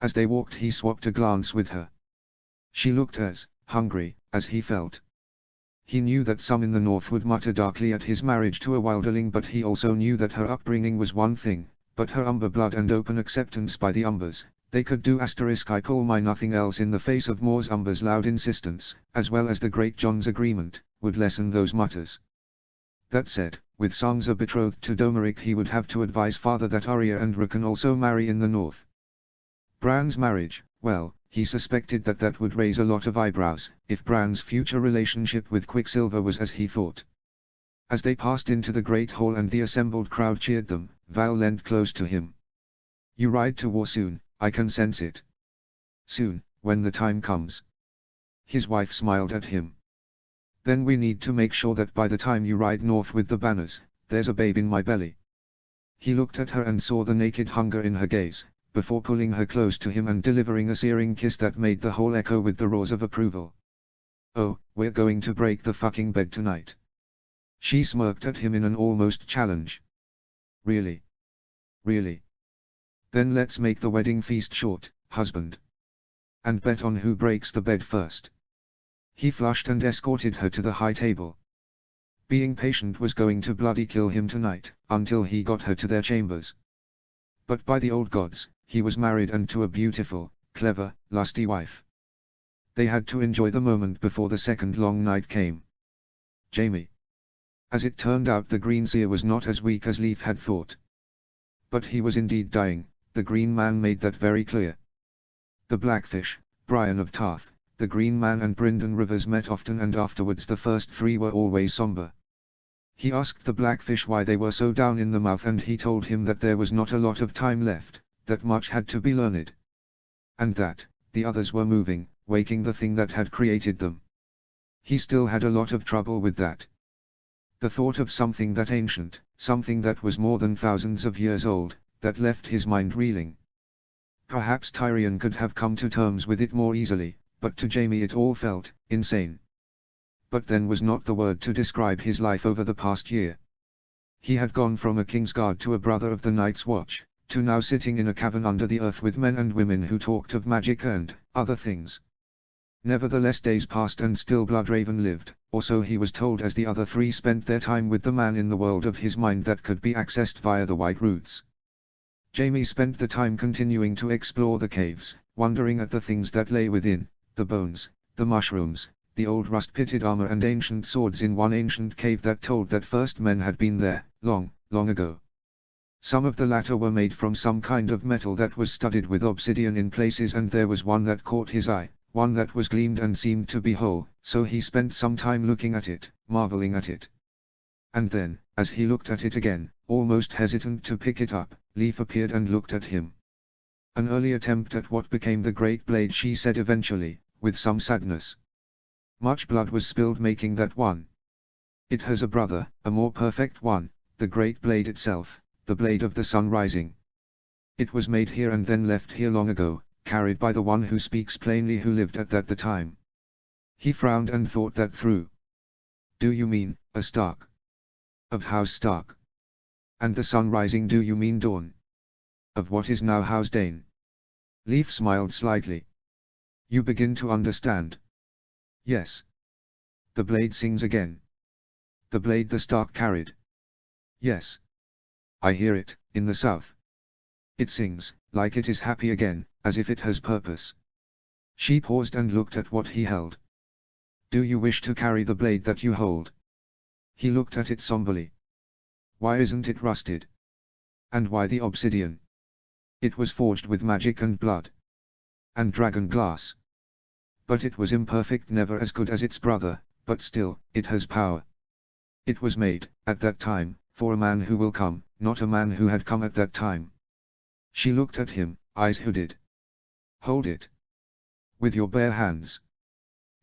As they walked he swapped a glance with her. She looked as hungry as he felt. He knew that some in the north would mutter darkly at his marriage to a wilderling, but he also knew that her upbringing was one thing, but her Umber blood and open acceptance by the Umbers, they could do I call my nothing else in the face of Mors Umber's loud insistence, as well as the Great John's agreement, would lessen those mutters. That said, with Sansa betrothed to Domeric he would have to advise father that Arya and Rickon also marry in the north. Bran's marriage, well, he suspected that that would raise a lot of eyebrows, if Bran's future relationship with Quicksilver was as he thought. As they passed into the great hall and the assembled crowd cheered them, Val leant close to him. You ride to war soon, I can sense it. Soon, when the time comes. His wife smiled at him. Then we need to make sure that by the time you ride north with the banners, there's a babe in my belly. He looked at her and saw the naked hunger in her gaze, before pulling her close to him and delivering a searing kiss that made the hall echo with the roars of approval. Oh, we're going to break the fucking bed tonight. She smirked at him in an almost challenge. Really? Really? Then let's make the wedding feast short, husband. And bet on who breaks the bed first. He flushed and escorted her to the high table. Being patient was going to bloody kill him tonight, until he got her to their chambers. But by the old gods, he was married and to a beautiful, clever, lusty wife. They had to enjoy the moment before the second long night came. Jaime. As it turned out, the Green Seer was not as weak as Leaf had thought. But he was indeed dying, the Green Man made that very clear. The Blackfish, Brian of Tarth, the Green Man and Brynden Rivers met often, and afterwards the first three were always somber. He asked the Blackfish why they were so down in the mouth, and he told him that there was not a lot of time left, that much had to be learned. And that, the others were moving, waking the thing that had created them. He still had a lot of trouble with that. The thought of something that ancient, something that was more than thousands of years old, that left his mind reeling. Perhaps Tyrion could have come to terms with it more easily, but to Jaime it all felt insane. But then was not the word to describe his life over the past year. He had gone from a Kingsguard to a brother of the Night's Watch, to now sitting in a cavern under the earth with men and women who talked of magic and other things. Nevertheless, days passed and still Bloodraven lived, or so he was told, as the other three spent their time with the man in the world of his mind that could be accessed via the White Roots. Jaime spent the time continuing to explore the caves, wondering at the things that lay within, the bones, the mushrooms, the old rust-pitted armor and ancient swords in one ancient cave that told that first men had been there, long, long ago. Some of the latter were made from some kind of metal that was studded with obsidian in places, and there was one that caught his eye, one that was gleamed and seemed to be whole, so he spent some time looking at it, marveling at it. And then, as he looked at it again, almost hesitant to pick it up, Leaf appeared and looked at him. An early attempt at what became the Great Blade, she said eventually, with some sadness. Much blood was spilled making that one. It has a brother, a more perfect one, the Great Blade itself, the Blade of the Sun Rising. It was made here and then left here long ago, carried by the one who speaks plainly, who lived at that the time. He frowned and thought that through. Do you mean, a Stark? Of House Stark? And the sun rising, do you mean dawn? Of what is now Housdane? Leaf smiled slightly. You begin to understand. Yes. The blade sings again. The blade the Stark carried. Yes. I hear it, in the south. It sings, like it is happy again, as if it has purpose. She paused and looked at what he held. Do you wish to carry the blade that you hold? He looked at it somberly. Why isn't it rusted? And why the obsidian? It was forged with magic and blood. And dragon glass. But it was imperfect, never as good as its brother, but still, it has power. It was made, at that time, for a man who will come, not a man who had come at that time. She looked at him, eyes hooded. Hold it. With your bare hands.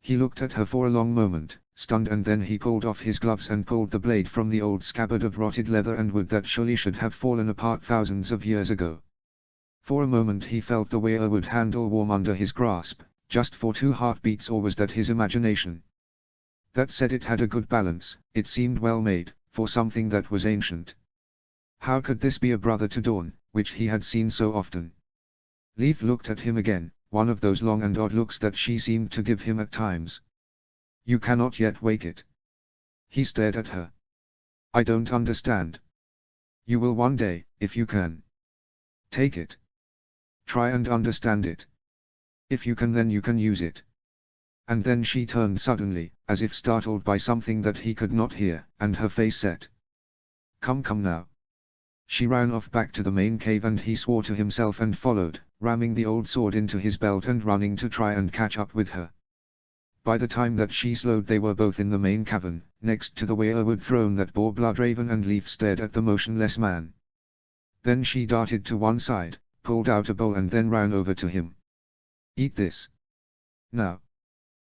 He looked at her for a long moment, stunned, and then he pulled off his gloves and pulled the blade from the old scabbard of rotted leather and wood that surely should have fallen apart thousands of years ago. For a moment he felt the weirwood handle warm under his grasp, just for 2 heartbeats, or was that his imagination? That said, it had a good balance, it seemed well made, for something that was ancient. How could this be a brother to Dawn, which he had seen so often? Leaf looked at him again, one of those long and odd looks that she seemed to give him at times. You cannot yet wake it. He stared at her. I don't understand. You will one day, if you can. Take it. Try and understand it. If you can, then you can use it. And then she turned suddenly, as if startled by something that he could not hear, and her face set. Come now. She ran off back to the main cave, and he swore to himself and followed, ramming the old sword into his belt and running to try and catch up with her. By the time that she slowed, they were both in the main cavern, next to the weirwood throne that bore Bloodraven, and Leaf stared at the motionless man. Then she darted to one side, pulled out a bowl, and then ran over to him. Eat this. Now.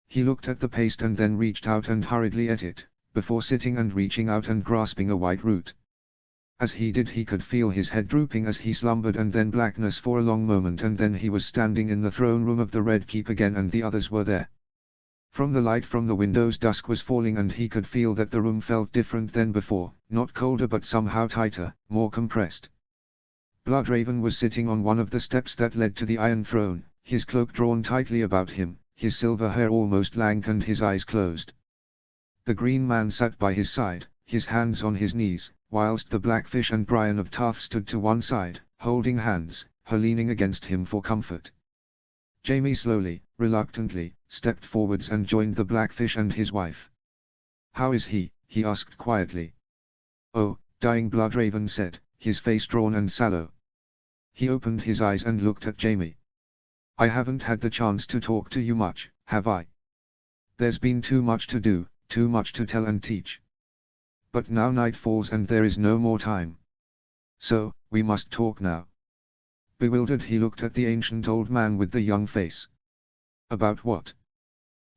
He looked at the paste and then reached out and hurriedly ate it, before sitting and reaching out and grasping a white root. As he did, he could feel his head drooping as he slumbered, and then blackness for a long moment, and then he was standing in the throne room of the Red Keep again, and the others were there. From the light from the windows, dusk was falling, and he could feel that the room felt different than before, not colder but somehow tighter, more compressed. Bloodraven was sitting on one of the steps that led to the Iron Throne, his cloak drawn tightly about him, his silver hair almost lank and his eyes closed. The Green Man sat by his side, his hands on his knees, whilst the Blackfish and Brian of Tarth stood to one side, holding hands, her leaning against him for comfort. Jaime slowly, reluctantly, stepped forwards and joined the Blackfish and his wife. How is he? He asked quietly. Oh, dying, Bloodraven said, his face drawn and sallow. He opened his eyes and looked at Jaime. I haven't had the chance to talk to you much, have I? There's been too much to do, too much to tell and teach. But now night falls and there is no more time. So, we must talk now. Bewildered, he looked at the ancient old man with the young face. About what?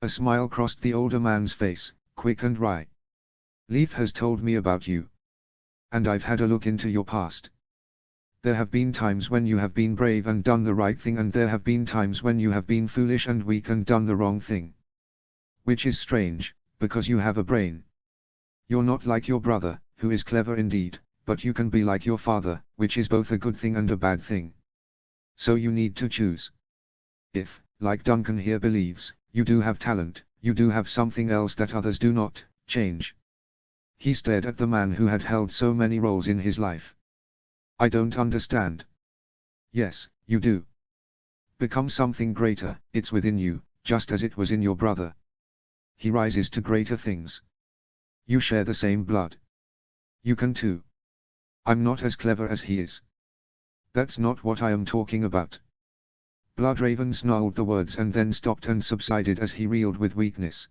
A smile crossed the older man's face, quick and wry. Leaf has told me about you. And I've had a look into your past. There have been times when you have been brave and done the right thing, and there have been times when you have been foolish and weak and done the wrong thing. Which is strange, because you have a brain. You're not like your brother, who is clever indeed, but you can be like your father, which is both a good thing and a bad thing. So you need to choose. If, like Duncan here believes, you do have talent, you do have something else that others do not, change. He stared at the man who had held so many roles in his life. I don't understand. Yes, you do. Become something greater, it's within you, just as it was in your brother. He rises to greater things. You share the same blood. You can too. I'm not as clever as he is. That's not what I am talking about. Bloodraven snarled the words and then stopped and subsided as he reeled with weakness.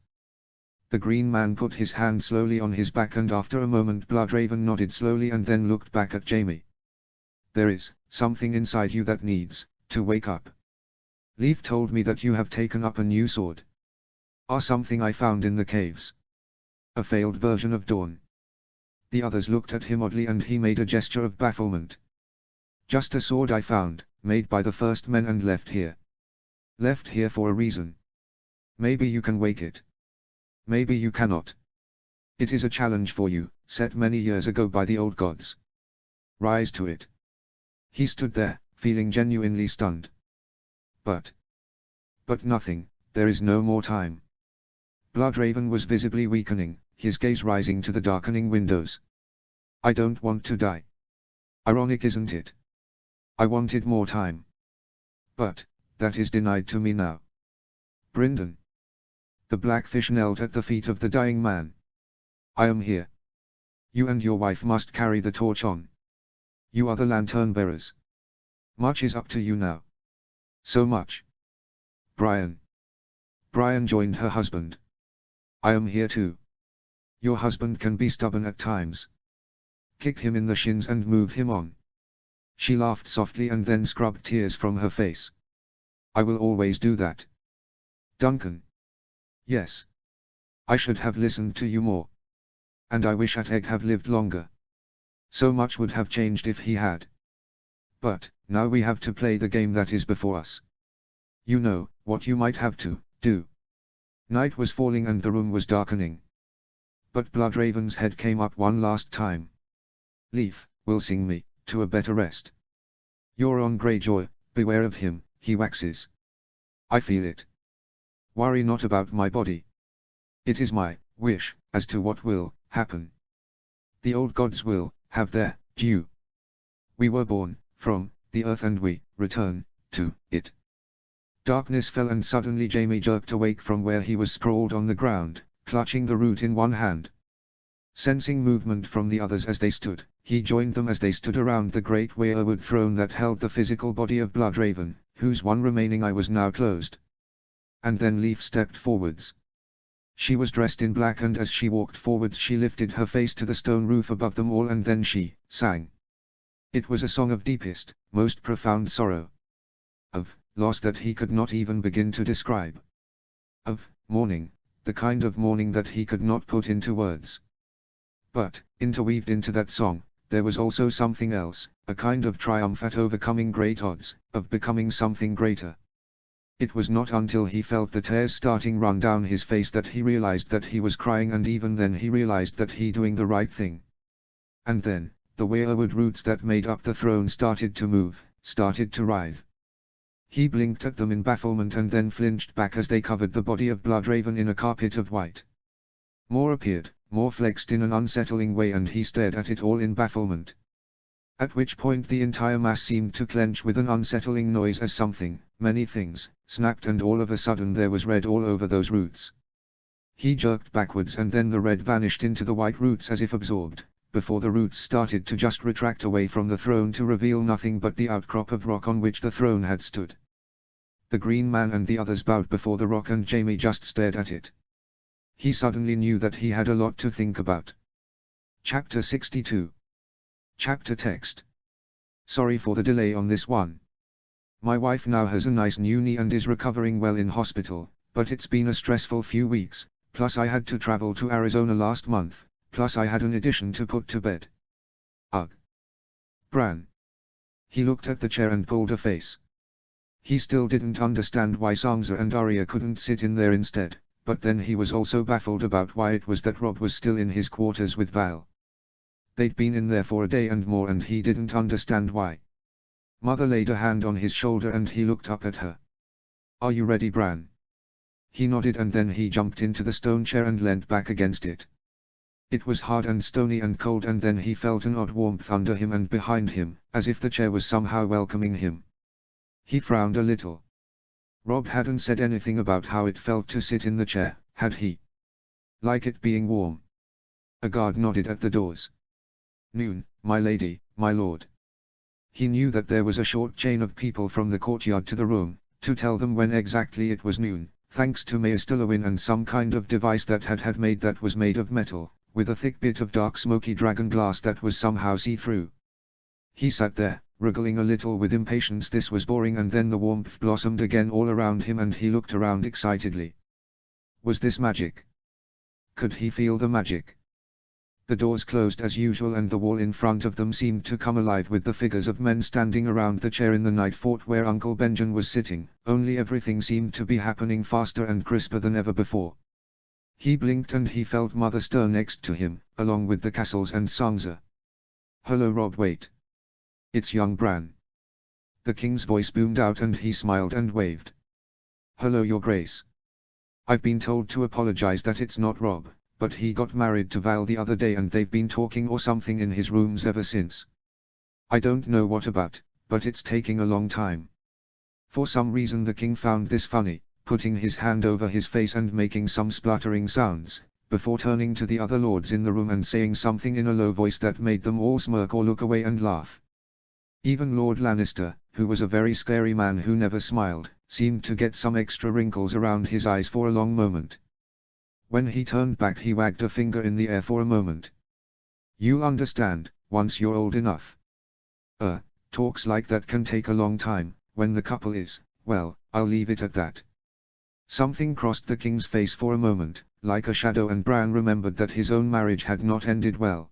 The Green Man put his hand slowly on his back, and after a moment Bloodraven nodded slowly and then looked back at Jaime. There is something inside you that needs to wake up. Leaf told me that you have taken up a new sword. Something I found in the caves. A failed version of Dawn. The others looked at him oddly and he made a gesture of bafflement. Just a sword I found, made by the first men and left here. Left here for a reason. Maybe you can wake it. Maybe you cannot. It is a challenge for you, set many years ago by the old gods. rise to it. He stood there, feeling genuinely stunned. But nothing, there is no more time. Bloodraven was visibly weakening, his gaze rising to the darkening windows. I don't want to die. Ironic, isn't it? I wanted more time. But that is denied to me now. Brynden. The Blackfish knelt at the feet of the dying man. I am here. You and your wife must carry the torch on. You are the lantern bearers. Much is up to you now. So much. Brian. Brian joined her husband. I am here too. Your husband can be stubborn at times. Kick him in the shins and move him on. She laughed softly and then scrubbed tears from her face. I will always do that. Duncan. Yes. I should have listened to you more. And I wish Ateg have lived longer. So much would have changed if he had. But, now we have to play the game that is before us. You know, what you might have to do. Night was falling and the room was darkening. But Bloodraven's head came up one last time. Leaf will sing me to a better rest. Euron Greyjoy, beware of him, he waxes. I feel it. Worry not about my body. It is my wish as to what will happen. The old gods will have their due. We were born from the earth and we return to it. Darkness fell and suddenly Jaime jerked awake from where he was sprawled on the ground, clutching the root in one hand. Sensing movement from the others as they stood, he joined them as they stood around the great weirwood throne that held the physical body of Bloodraven, whose one remaining eye was now closed. And then Leaf stepped forwards. She was dressed in black and as she walked forwards she lifted her face to the stone roof above them all and then she sang. It was a song of deepest, most profound sorrow. Of loss that he could not even begin to describe. Of mourning, the kind of mourning that he could not put into words. But, interweaved into that song, there was also something else, a kind of triumph at overcoming great odds, of becoming something greater. It was not until he felt the tears starting run down his face that he realized that he was crying, and even then he realized that he doing the right thing. And then, the weirwood roots that made up the throne started to move, started to writhe. He blinked at them in bafflement and then flinched back as they covered the body of Bloodraven in a carpet of white. More appeared, more flexed in an unsettling way, and he stared at it all in bafflement. At which point the entire mass seemed to clench with an unsettling noise as something, many things, snapped, and all of a sudden there was red all over those roots. He jerked backwards and then the red vanished into the white roots as if absorbed, before the roots started to just retract away from the throne to reveal nothing but the outcrop of rock on which the throne had stood. The Green Man and the others bowed before the rock and Jaime just stared at it. He suddenly knew that he had a lot to think about. Chapter 62. Chapter text. Sorry for the delay on this one. My wife now has a nice new knee and is recovering well in hospital, but it's been a stressful few weeks, plus I had to travel to Arizona last month, plus I had an addition to put to bed. Ugh. Bran. He looked at the chair and pulled a face. He still didn't understand why Sansa and Arya couldn't sit in there instead, but then he was also baffled about why it was that Robb was still in his quarters with Val. They'd been in there for a day and more and he didn't understand why. Mother laid a hand on his shoulder and he looked up at her. Are you ready, Bran? He nodded and then he jumped into the stone chair and leant back against it. It was hard and stony and cold, and then he felt an odd warmth under him and behind him, as if the chair was somehow welcoming him. He frowned a little. Robb hadn't said anything about how it felt to sit in the chair, had he? Like it being warm. A guard nodded at the doors. Noon, my lady, my lord. He knew that there was a short chain of people from the courtyard to the room, to tell them when exactly it was noon, thanks to Mayor Stillowin and some kind of device that had made that was made of metal, with a thick bit of dark smoky dragon glass that was somehow see-through. He sat there, wriggling a little with impatience. This was boring, and then the warmth blossomed again all around him and he looked around excitedly. Was this magic? Could he feel the magic? The doors closed as usual and the wall in front of them seemed to come alive with the figures of men standing around the chair in the night fort where Uncle Benjen was sitting, only everything seemed to be happening faster and crisper than ever before. He blinked and he felt Mother stir next to him, along with the castles and Sansa. Hello Robb, wait. It's young Bran. The king's voice boomed out and he smiled and waved. Hello, your grace. I've been told to apologize that it's not Robb, but he got married to Val the other day and they've been talking or something in his rooms ever since. I don't know what about, but it's taking a long time. For some reason the king found this funny, putting his hand over his face and making some spluttering sounds, before turning to the other lords in the room and saying something in a low voice that made them all smirk or look away and laugh. Even Lord Lannister, who was a very scary man who never smiled, seemed to get some extra wrinkles around his eyes for a long moment. When he turned back he wagged a finger in the air for a moment. You'll understand, once you're old enough. Talks like that can take a long time, when the couple is, well, I'll leave it at that. Something crossed the king's face for a moment, like a shadow, and Bran remembered that his own marriage had not ended well.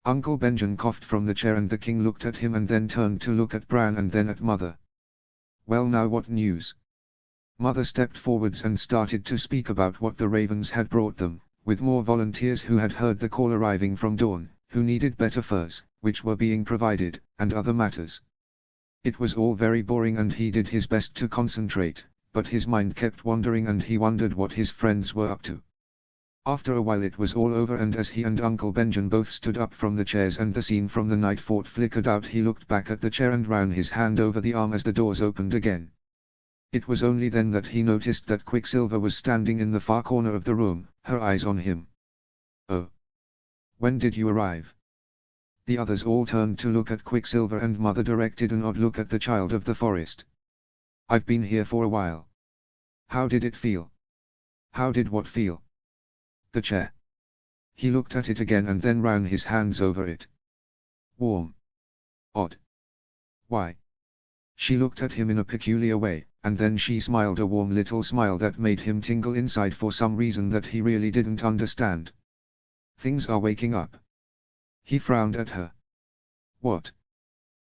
Uncle Benjen coughed from the chair and the king looked at him and then turned to look at Bran and then at Mother. Well, now what news? Mother stepped forwards and started to speak about what the ravens had brought them, with more volunteers who had heard the call arriving from Dawn, who needed better furs, which were being provided, and other matters. It was all very boring and he did his best to concentrate, but his mind kept wandering and he wondered what his friends were up to. After a while it was all over, and as he and Uncle Benjen both stood up from the chairs and the scene from the night fort flickered out, he looked back at the chair and ran his hand over the arm as the doors opened again. It was only then that he noticed that Quicksilver was standing in the far corner of the room, her eyes on him. Oh. When did you arrive? The others all turned to look at Quicksilver and Mother directed an odd look at the child of the forest. I've been here for a while. How did it feel? How did what feel? The chair. He looked at it again and then ran his hands over it. Warm. Odd. Why? She looked at him in a peculiar way, and then she smiled a warm little smile that made him tingle inside for some reason that he really didn't understand. Things are waking up. He frowned at her. What?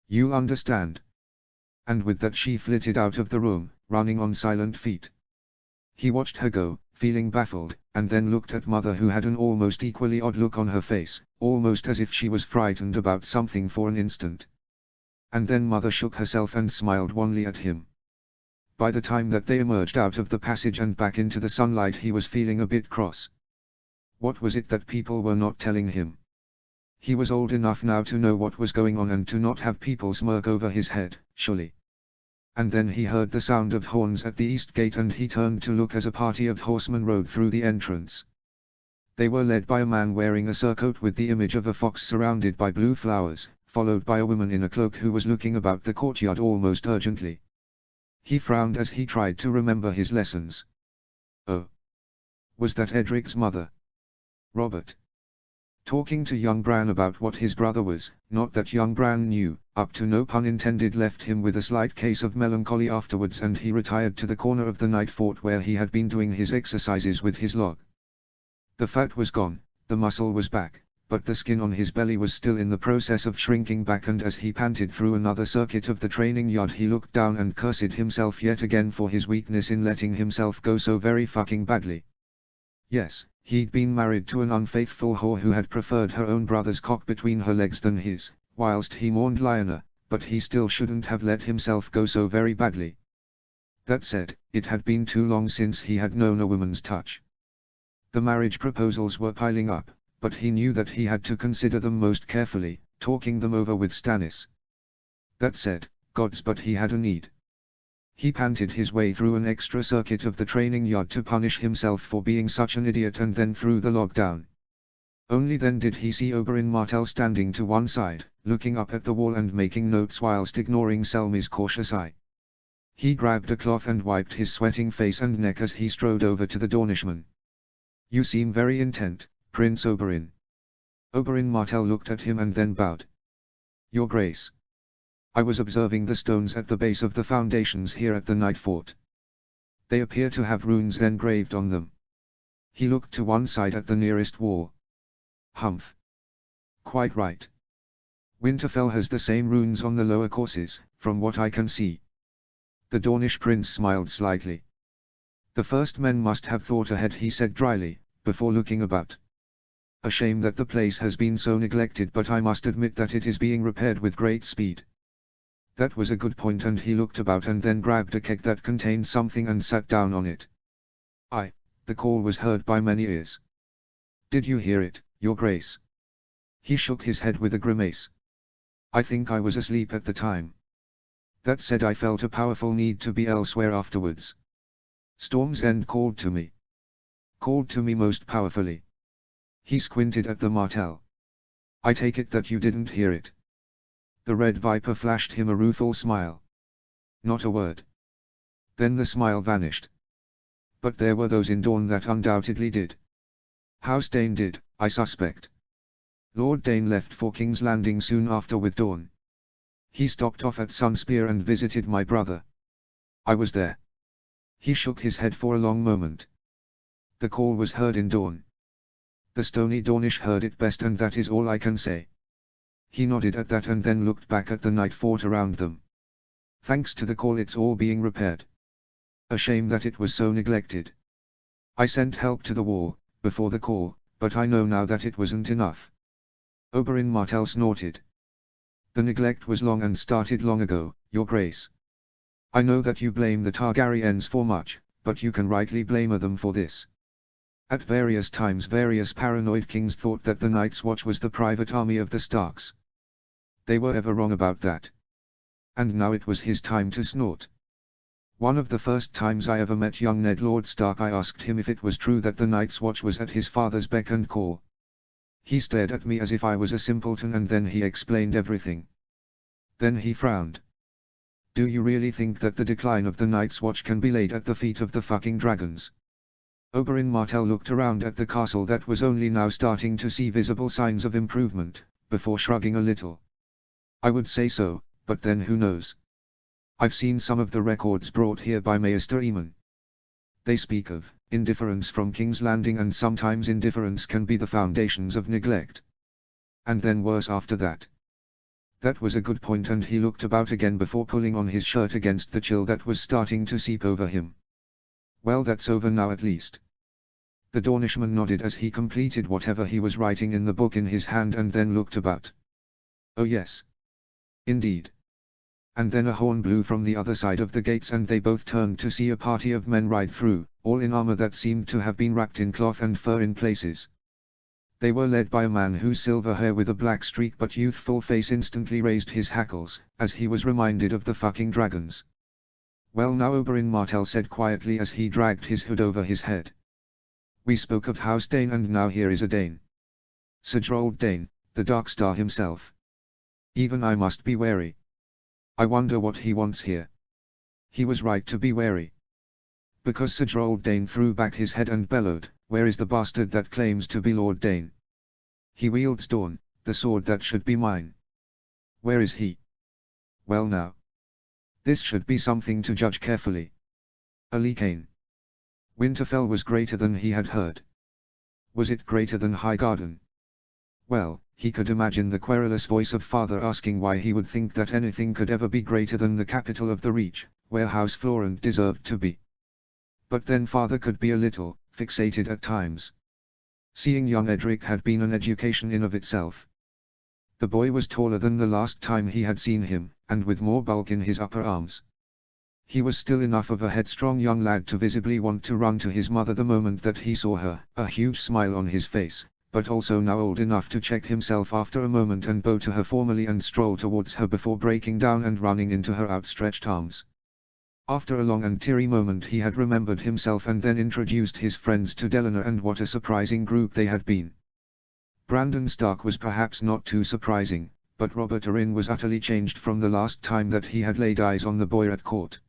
You'll understand. And with that she flitted out of the room, running on silent feet. He watched her go, feeling baffled, and then looked at Mother, who had an almost equally odd look on her face, almost as if she was frightened about something for an instant. And then Mother shook herself and smiled wanly at him. By the time that they emerged out of the passage and back into the sunlight he was feeling a bit cross. What was it that people were not telling him? He was old enough now to know what was going on and to not have people smirk over his head, surely. And then he heard the sound of horns at the east gate and he turned to look as a party of horsemen rode through the entrance. They were led by a man wearing a surcoat with the image of a fox surrounded by blue flowers, followed by a woman in a cloak who was looking about the courtyard almost urgently. He frowned as he tried to remember his lessons. Oh. Was that Edric's mother? Robert. Talking to young Bran about what his brother was, not that young Bran knew, up to no pun intended, left him with a slight case of melancholy afterwards, and he retired to the corner of the night fort where he had been doing his exercises with his log. The fat was gone, the muscle was back, but the skin on his belly was still in the process of shrinking back, and as he panted through another circuit of the training yard he looked down and cursed himself yet again for his weakness in letting himself go so very fucking badly. Yes, he'd been married to an unfaithful whore who had preferred her own brother's cock between her legs than his, whilst he mourned Lyanna, but he still shouldn't have let himself go so very badly. That said, it had been too long since he had known a woman's touch. The marriage proposals were piling up, but he knew that he had to consider them most carefully, talking them over with Stannis. That said, gods, but he had a need. He panted his way through an extra circuit of the training yard to punish himself for being such an idiot and then threw the log down. Only then did he see Oberyn Martell standing to one side, looking up at the wall and making notes whilst ignoring Selmy's cautious eye. He grabbed a cloth and wiped his sweating face and neck as he strode over to the Dornishman. You seem very intent, Prince Oberyn. Oberyn Martell looked at him and then bowed. Your Grace. I was observing the stones at the base of the foundations here at the night fort. They appear to have runes engraved on them. He looked to one side at the nearest wall. Humph. Quite right. Winterfell has the same runes on the lower courses, from what I can see. The Dornish prince smiled slightly. The first men must have thought ahead, he said dryly, before looking about. A shame that the place has been so neglected, but I must admit that it is being repaired with great speed. That was a good point, and he looked about and then grabbed a keg that contained something and sat down on it. The call was heard by many ears. Did you hear it, Your Grace? He shook his head with a grimace. I think I was asleep at the time. That said, I felt a powerful need to be elsewhere afterwards. Storm's End called to me. Called to me most powerfully. He squinted at the martel. I take it that you didn't hear it. The Red Viper flashed him a rueful smile. Not a word. Then the smile vanished. But there were those in Dawn that undoubtedly did. House Dane did, I suspect. Lord Dane left for King's Landing soon after with Dawn. He stopped off at Sunspear and visited my brother. I was there. He shook his head for a long moment. The call was heard in Dawn. The stony Dawnish heard it best, and that is all I can say. He nodded at that and then looked back at the night fort around them. Thanks to the call, it's all being repaired. A shame that it was so neglected. I sent help to the wall, before the call, but I know now that it wasn't enough. Oberyn Martell snorted. The neglect was long and started long ago, Your Grace. I know that you blame the Targaryens for much, but you can rightly blame them for this. At various times various paranoid kings thought that the Night's Watch was the private army of the Starks. They were ever wrong about that. And now it was his time to snort. One of the first times I ever met young Ned Lord Stark, I asked him if it was true that the Night's Watch was at his father's beck and call. He stared at me as if I was a simpleton, and then he explained everything. Then he frowned. Do you really think that the decline of the Night's Watch can be laid at the feet of the fucking dragons? Oberyn Martell looked around at the castle that was only now starting to see visible signs of improvement, before shrugging a little. I would say so, but then who knows? I've seen some of the records brought here by Maester Aemon. They speak of indifference from King's Landing, and sometimes indifference can be the foundations of neglect. And then worse after that. That was a good point, and he looked about again before pulling on his shirt against the chill that was starting to seep over him. Well, that's over now at least. The Dornishman nodded as he completed whatever he was writing in the book in his hand and then looked about. Oh yes. Indeed. And then a horn blew from the other side of the gates, and they both turned to see a party of men ride through, all in armor that seemed to have been wrapped in cloth and fur in places. They were led by a man whose silver hair with a black streak but youthful face instantly raised his hackles, as he was reminded of the fucking dragons. Well now, Oberyn Martell said quietly as he dragged his hood over his head. We spoke of House Dane, and now here is a Dane. Sir Gerald Dane, the Darkstar himself. Even I must be wary. I wonder what he wants here. He was right to be wary. Because Sir Gerald Dane threw back his head and bellowed, where is the bastard that claims to be Lord Dane? He wields Dawn, the sword that should be mine. Where is he? Well now. This should be something to judge carefully. A Lycain. Winterfell was greater than he had heard. Was it greater than Highgarden? Well, he could imagine the querulous voice of father asking why he would think that anything could ever be greater than the capital of the Reach, where House Florent deserved to be. But then father could be a little fixated at times. Seeing young Edric had been an education in of itself. The boy was taller than the last time he had seen him, and with more bulk in his upper arms. He was still enough of a headstrong young lad to visibly want to run to his mother the moment that he saw her, a huge smile on his face, but also now old enough to check himself after a moment and bow to her formally and stroll towards her before breaking down and running into her outstretched arms. After a long and teary moment he had remembered himself and then introduced his friends to Delanar, and what a surprising group they had been. Brandon Stark was perhaps not too surprising, but Robert Arryn was utterly changed from the last time that he had laid eyes on the boy at court.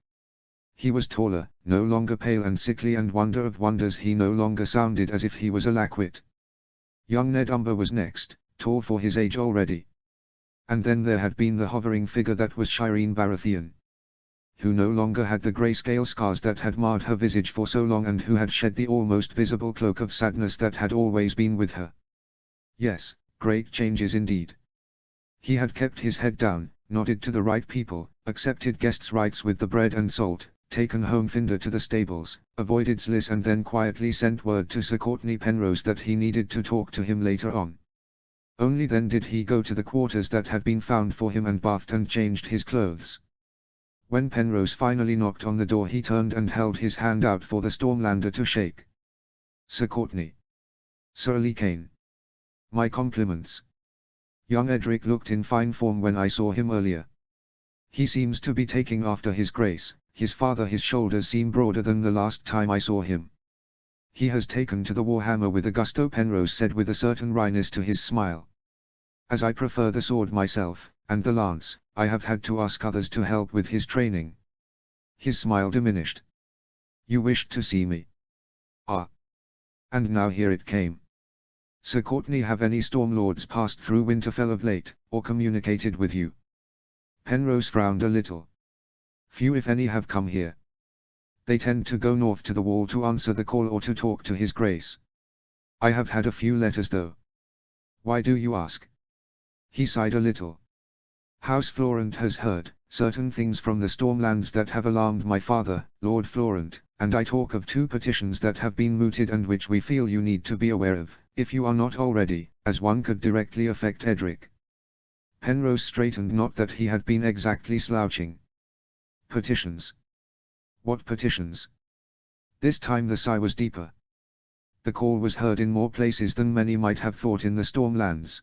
He was taller, no longer pale and sickly, and wonder of wonders, he no longer sounded as if he was a lackwit. Young Ned Umber was next, tall for his age already. And then there had been the hovering figure that was Shireen Baratheon, who no longer had the grayscale scars that had marred her visage for so long, and who had shed the almost visible cloak of sadness that had always been with her. Yes, great changes indeed. He had kept his head down, nodded to the right people, accepted guests' rights with the bread and salt, taken home Finder to the stables, avoided Sliss and then quietly sent word to Sir Courtney Penrose that he needed to talk to him later on. Only then did he go to the quarters that had been found for him and bathed and changed his clothes. When Penrose finally knocked on the door he turned and held his hand out for the Stormlander to shake. "Sir Courtney. Sir Lee Kane. My compliments. Young Edric looked in fine form when I saw him earlier. He seems to be taking after his grace, his father. His shoulders seem broader than the last time I saw him. He has taken to the warhammer with a gusto," Penrose said with a certain wryness to his smile. "As I prefer the sword myself, and the lance, I have had to ask others to help with his training." His smile diminished. "You wished to see me. Ah. And now here it came. Sir Courtney, have any Stormlords passed through Winterfell of late, or communicated with you?" Penrose frowned a little. "Few if any have come here. They tend to go north to the Wall to answer the call or to talk to His Grace. I have had a few letters though." "Why do you ask?" He sighed a little. "House Florent has heard certain things from the Stormlands that have alarmed my father, Lord Florent, and I talk of 2 petitions that have been mooted and which we feel you need to be aware of, if you are not already, as one could directly affect Edric." Penrose straightened, not that he had been exactly slouching. "Petitions? What petitions?" This time the sigh was deeper. The call was heard in more places than many might have thought in the Stormlands.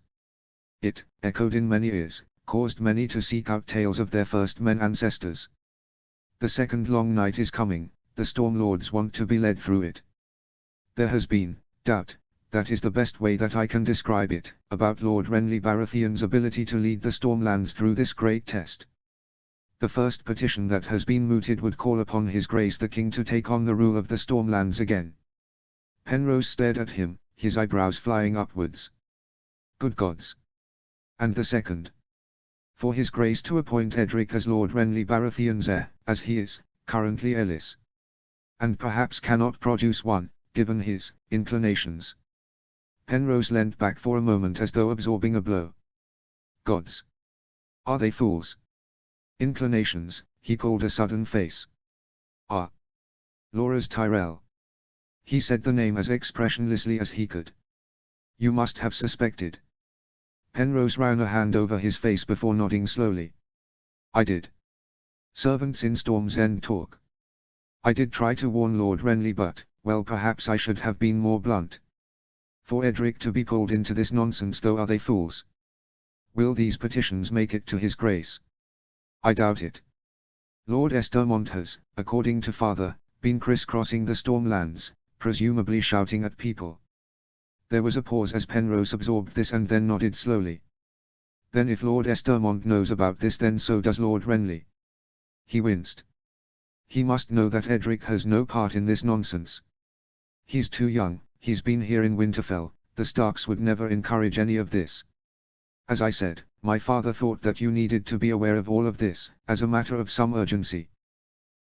It, echoed in many ears, caused many to seek out tales of their first men ancestors. The second long night is coming, the Stormlords want to be led through it. There has been doubt, that is the best way that I can describe it, about Lord Renly Baratheon's ability to lead the Stormlands through this great test. The first petition that has been mooted would call upon His Grace the King to take on the rule of the Stormlands again." Penrose stared at him, his eyebrows flying upwards. "Good gods! And the second?" "For His Grace to appoint Edric as Lord Renly Baratheon's heir, as he is, currently heirless. And perhaps cannot produce one, given his inclinations." Penrose leant back for a moment as though absorbing a blow. "Gods! Are they fools? Inclinations," he pulled a sudden face. "Ah. Loras Tyrell." He said the name as expressionlessly as he could. "You must have suspected." Penrose ran a hand over his face before nodding slowly. "I did. Servants in Storm's End talk. I did try to warn Lord Renly, but, well, perhaps I should have been more blunt. For Edric to be pulled into this nonsense, though, are they fools? Will these petitions make it to His Grace? I doubt it. Lord Estermont has, according to father, been crisscrossing the Stormlands, presumably shouting at people." There was a pause as Penrose absorbed this and then nodded slowly. "Then if Lord Estermont knows about this, then so does Lord Renly." He winced. "He must know that Edric has no part in this nonsense. He's too young, he's been here in Winterfell, the Starks would never encourage any of this. As I said, my father thought that you needed to be aware of all of this, as a matter of some urgency.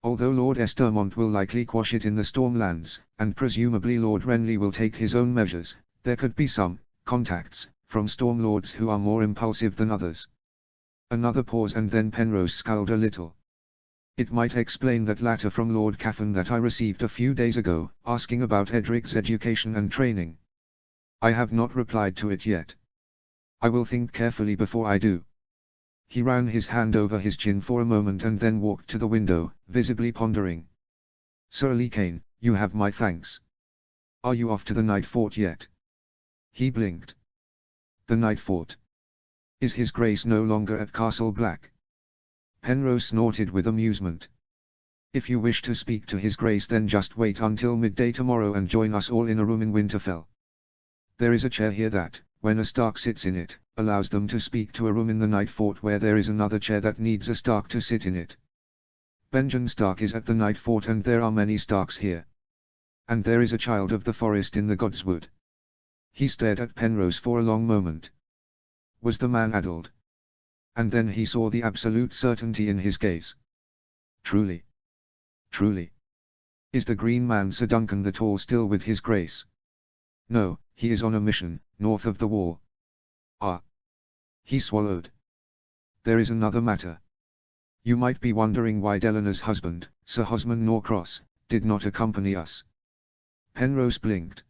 Although Lord Estermont will likely quash it in the Stormlands, and presumably Lord Renly will take his own measures, there could be some contacts from Stormlords who are more impulsive than others." Another pause and then Penrose scowled a little. "It might explain that letter from Lord Caffin that I received a few days ago, asking about Edric's education and training. I have not replied to it yet. I will think carefully before I do." He ran his hand over his chin for a moment and then walked to the window, visibly pondering. "Sir Lee Kane, you have my thanks. Are you off to the Night Fort yet?" He blinked. "The Night Fort? Is His Grace no longer at Castle Black?" Penrose snorted with amusement. "If you wish to speak to His Grace, then just wait until midday tomorrow and join us all in a room in Winterfell. There is a chair here that, when a Stark sits in it, allows them to speak to a room in the Night Fort where there is another chair that needs a Stark to sit in it. Benjen Stark is at the Night Fort and there are many Starks here. And there is a Child of the Forest in the Godswood." He stared at Penrose for a long moment. Was the man addled? And then he saw the absolute certainty in his gaze. "Truly? Truly? Is the Green Man Sir Duncan the Tall still with His Grace?" "No, he is on a mission, north of the Wall." "Ah." He swallowed. "There is another matter. You might be wondering why Delena's husband, Sir Hosmond Norcross, did not accompany us. Penrose blinked.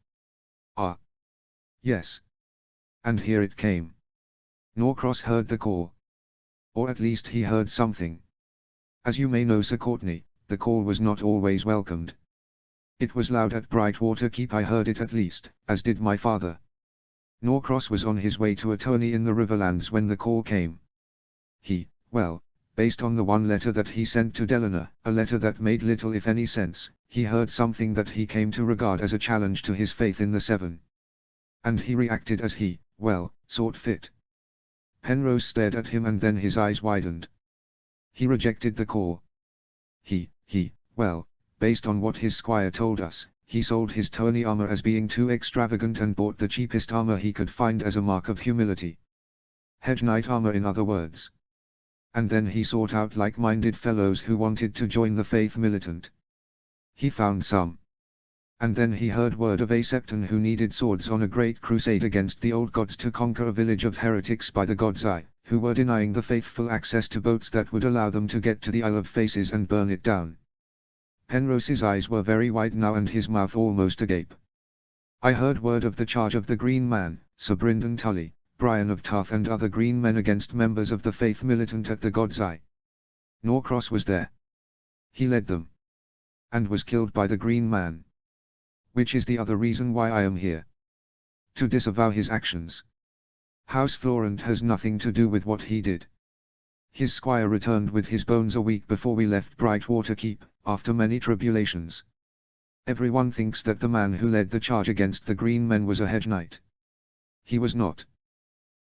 Ah. Yes. And here it came. Norcross heard the call. Or at least he heard something. As you may know, Sir Courtney, the call was not always welcomed. It was loud at Brightwater Keep. I heard it at least, as did my father. Norcross was on his way to attorney in the Riverlands when the call came. Well, based on the one letter that he sent to Delena, a letter that made little if any sense, he heard something that he came to regard as a challenge to his faith in the Seven. And he reacted as he, sought fit. Penrose stared at him and then his eyes widened. He rejected the call. Based on what his squire told us, he sold his tourney armor as being too extravagant and bought the cheapest armor he could find as a mark of humility. Hedge knight armor, in other words. And then he sought out like-minded fellows who wanted to join the faith militant. He found some. And then he heard word of a septon who needed swords on a great crusade against the old gods to conquer a village of heretics by the God's Eye, who were denying the faithful access to boats that would allow them to get to the Isle of Faces and burn it down. Penrose's eyes were very wide now and his mouth almost agape. I heard word of the charge of the Green Man, Sir Bryndon Tully, Brian of Tarth and other green men against members of the faith militant at the God's Eye. Norcross was there. He led them. And was killed by the Green Man. Which is the other reason why I am here. To disavow his actions. House Florent has nothing to do with what he did. His squire returned with his bones a week before we left Brightwater Keep, after many tribulations. Everyone thinks that the man who led the charge against the Green Men was a hedge knight. He was not.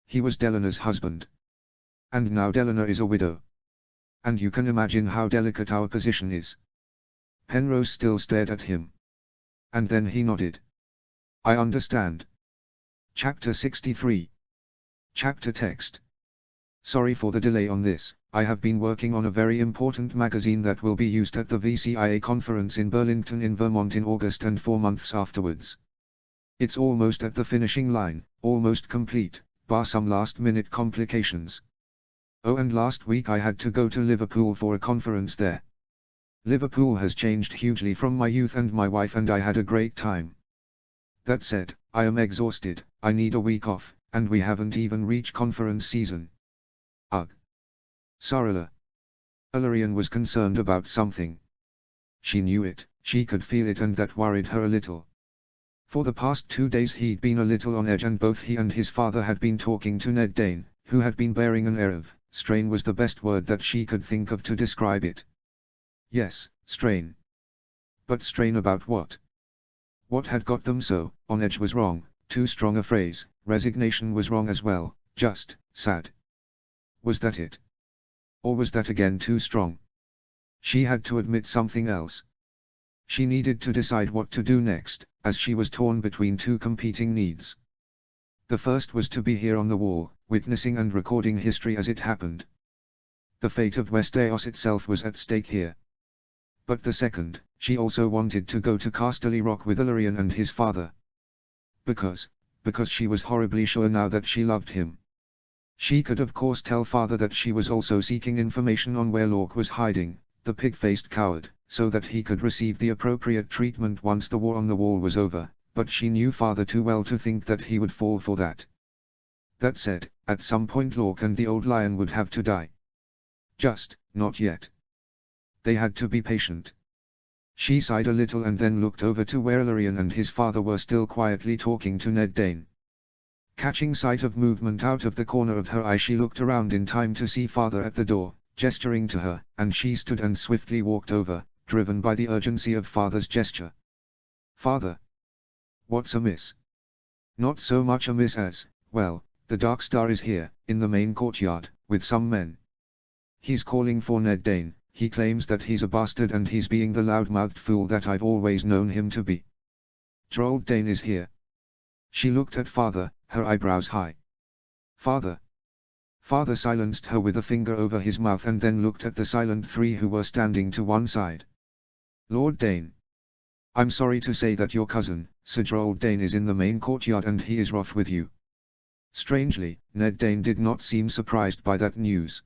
He was Delena's husband. And now Delena is a widow. And you can imagine how delicate our position is. Penrose still stared at him. And then he nodded. I understand. Chapter 63. Chapter text. Sorry for the delay on this, I have been working on a very important magazine that will be used at the VCIA conference in Burlington in Vermont in August and 4 months afterwards. It's almost at the finishing line, almost complete, bar some last-minute complications. Oh, and last week I had to go to Liverpool for a conference there. Liverpool has changed hugely from my youth and my wife and I had a great time. That said, I am exhausted, I need a week off, and we haven't even reached conference season. Ugh. Sarala. Illyrian was concerned about something. She knew it, she could feel it, and that worried her a little. For the past 2 days he'd been a little on edge and both he and his father had been talking to Ned Dane, who had been bearing an air of, strain was the best word that she could think of to describe it. Yes, strain. But strain about what? What had got them so on edge was wrong, too strong a phrase, resignation was wrong as well, just, sad. Was that it? Or was that again too strong? She had to admit something else. She needed to decide what to do next, as she was torn between two competing needs. The first was to be here on the wall, witnessing and recording history as it happened. The fate of Westeros itself was at stake here. But the second, she also wanted to go to Casterly Rock with Illyrian and his father. Because she was horribly sure now that she loved him. She could of course tell father that she was also seeking information on where Lork was hiding, the pig-faced coward, so that he could receive the appropriate treatment once the war on the wall was over, but she knew father too well to think that he would fall for that. That said, at some point Lork and the old lion would have to die. Just, not yet. They had to be patient. She sighed a little and then looked over to where Illyrian and his father were still quietly talking to Ned Dane. Catching sight of movement out of the corner of her eye, she looked around in time to see father at the door, gesturing to her, and she stood and swiftly walked over, driven by the urgency of father's gesture. Father? What's amiss? Not so much amiss as, well, the Dark Star is here, in the main courtyard, with some men. He's calling for Ned Dane. He claims that he's a bastard and he's being the loud-mouthed fool that I've always known him to be. Gerald Dane is here. She looked at father, her eyebrows high. Father. Father silenced her with a finger over his mouth and then looked at the silent three who were standing to one side. Lord Dane. I'm sorry to say that your cousin, Sir Gerald Dane, is in the main courtyard and he is wroth with you. Strangely, Ned Dane did not seem surprised by that news.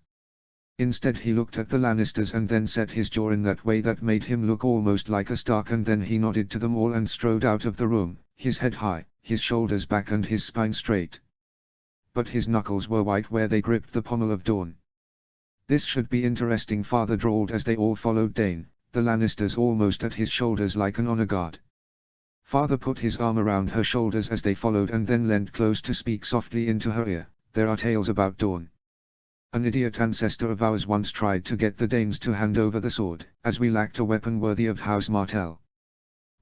Instead he looked at the Lannisters and then set his jaw in that way that made him look almost like a Stark, and then he nodded to them all and strode out of the room, his head high, his shoulders back and his spine straight. But his knuckles were white where they gripped the pommel of Dawn. "This should be interesting," Father drawled as they all followed Dane, the Lannisters almost at his shoulders like an honor guard. Father put his arm around her shoulders as they followed and then leant close to speak softly into her ear. "There are tales about Dawn. An idiot ancestor of ours once tried to get the Danes to hand over the sword, as we lacked a weapon worthy of House Martell.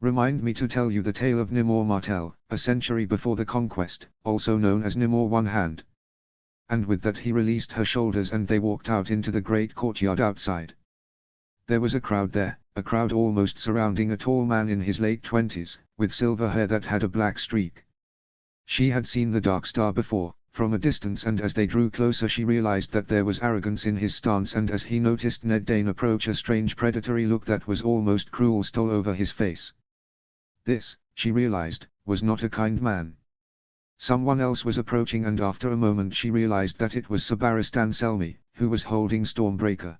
Remind me to tell you the tale of Nimor Martell, a century before the conquest, also known as Nimor One Hand." And with that he released her shoulders and they walked out into the great courtyard outside. There was a crowd there, a crowd almost surrounding a tall man in his late 20s, with silver hair that had a black streak. She had seen the Dark Star before, from a distance, and as they drew closer she realized that there was arrogance in his stance, and as he noticed Ned Dane approach, a strange predatory look that was almost cruel stole over his face. This, she realized, was not a kind man. Someone else was approaching, and after a moment she realized that it was Sir Barristan Selmy, who was holding Stormbreaker.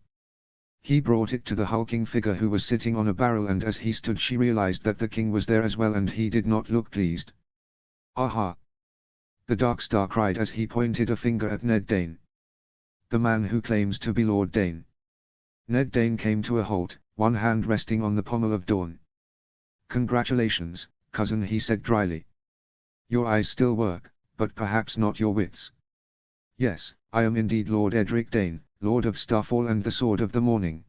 He brought it to the hulking figure who was sitting on a barrel, and as he stood she realized that the king was there as well, and he did not look pleased. "Aha!" the Dark Star cried as he pointed a finger at Ned Dane. "The man who claims to be Lord Dane." Ned Dane came to a halt, one hand resting on the pommel of Dawn. "Congratulations, cousin," he said dryly. "Your eyes still work, but perhaps not your wits." "Yes, I am indeed Lord Edric Dane, Lord of Starfall and the Sword of the Morning."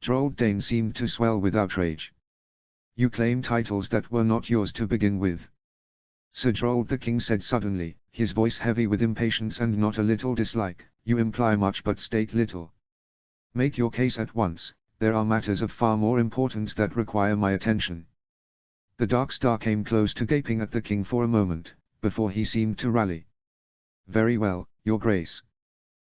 Drold Dane seemed to swell with outrage. "You claim titles that were not yours to begin with." "Sir Drold," the king said suddenly, his voice heavy with impatience and not a little dislike, "you imply much but state little. Make your case at once, there are matters of far more importance that require my attention." The Dark Star came close to gaping at the king for a moment, before he seemed to rally. "Very well, your grace.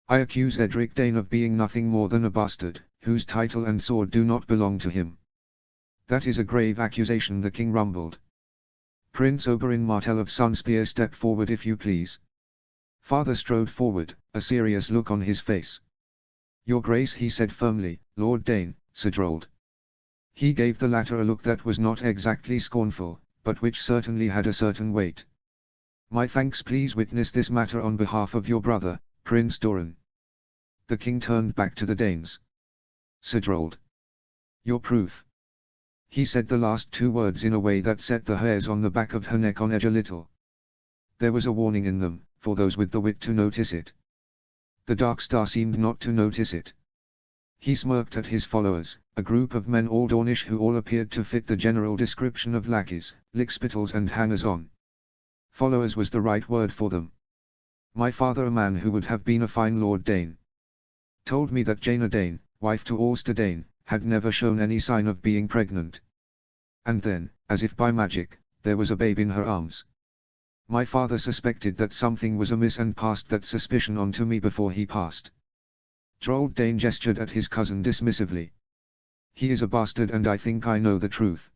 I accuse Edric Dane of being nothing more than a bastard, whose title and sword do not belong to him." "That is a grave accusation," the king rumbled. "Prince Oberyn Martell of Sunspear, step forward if you please." Father strode forward, a serious look on his face. "Your grace," he said firmly, "Lord Dane, Sir Drold." He gave the latter a look that was not exactly scornful, but which certainly had a certain weight. "My thanks. Please witness this matter on behalf of your brother, Prince Doran." The king turned back to the Danes. "Sir Drold. Your proof." He said the last two words in a way that set the hairs on the back of her neck on edge a little. There was a warning in them, for those with the wit to notice it. The Dark Star seemed not to notice it. He smirked at his followers, a group of men all Dornish who all appeared to fit the general description of lackeys, lickspittles and hangers-on. Followers was the right word for them. "My father, a man who would have been a fine Lord Dane, told me that Jaina Dane, wife to Alster Dane, had never shown any sign of being pregnant. And then, as if by magic, there was a babe in her arms. My father suspected that something was amiss and passed that suspicion on to me before he passed." Drold Dane gestured at his cousin dismissively. "He is a bastard, and I think I know the truth.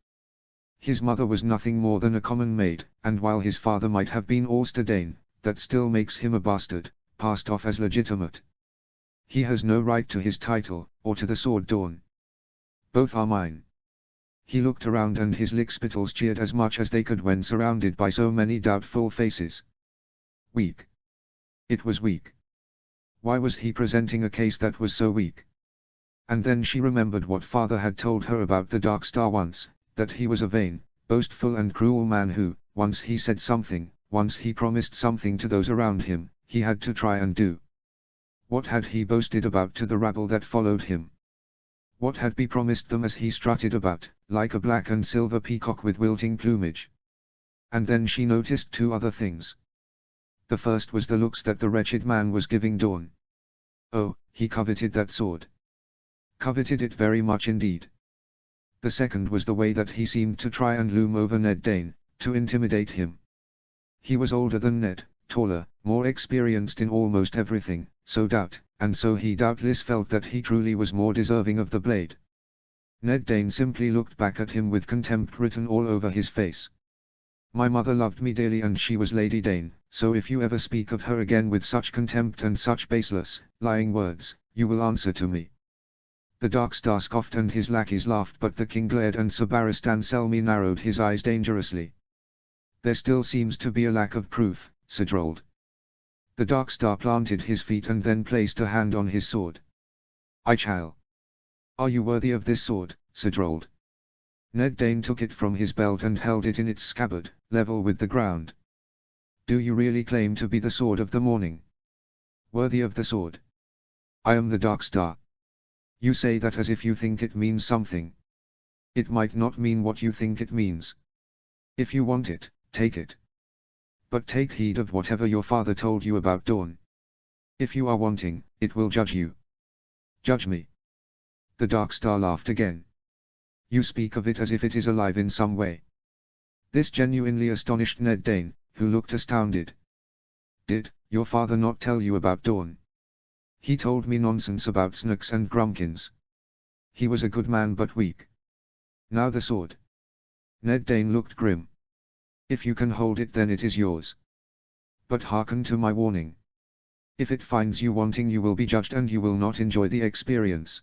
His mother was nothing more than a common maid, and while his father might have been Alster Dane, that still makes him a bastard, passed off as legitimate. He has no right to his title, or to the sword Dawn. Both are mine." He looked around and his lickspittles cheered as much as they could when surrounded by so many doubtful faces. Weak. It was weak. Why was he presenting a case that was so weak? And then she remembered what father had told her about the Dark Star once, that he was a vain, boastful and cruel man who, once he said something, once he promised something to those around him, he had to try and do. What had he boasted about to the rabble that followed him? What had he promised them as he strutted about, like a black and silver peacock with wilting plumage? And then she noticed two other things. The first was the looks that the wretched man was giving Dawn. Oh, he coveted that sword. Coveted it very much indeed. The second was the way that he seemed to try and loom over Ned Dane, to intimidate him. He was older than Ned, taller, more experienced in almost everything, and so he doubtless felt that he truly was more deserving of the blade. Ned Dane simply looked back at him with contempt written all over his face. "My mother loved me dearly, and she was Lady Dane, so if you ever speak of her again with such contempt and such baseless, lying words, You will answer to me. The Dark Star scoffed and his lackeys laughed, but the king glared and Sir Barristan Selmy narrowed his eyes dangerously. There still seems to be a lack of proof, Sir Drold. The Dark Star planted his feet and then placed a hand on his sword. I shall. Are you worthy of this sword, Sir Drold? Ned Dane took it from his belt and held it in its scabbard, level with the ground. Do you really claim to be the sword of the morning? Worthy of the sword? I am the Dark Star. You say that as if you think it means something. It might not mean what you think it means. If you want it, take it. But take heed of whatever your father told you about Dawn. If you are wanting, it will judge you. Judge me. The Dark Star laughed again. You speak of it as if it is alive in some way. This genuinely astonished Ned Dane, who looked astounded. Did your father not tell you about Dawn? He told me nonsense about snooks and grumpkins. He was a good man but weak. Now the sword. Ned Dane looked grim. If you can hold it, then it is yours. But hearken to my warning. If it finds you wanting, you will be judged and you will not enjoy the experience.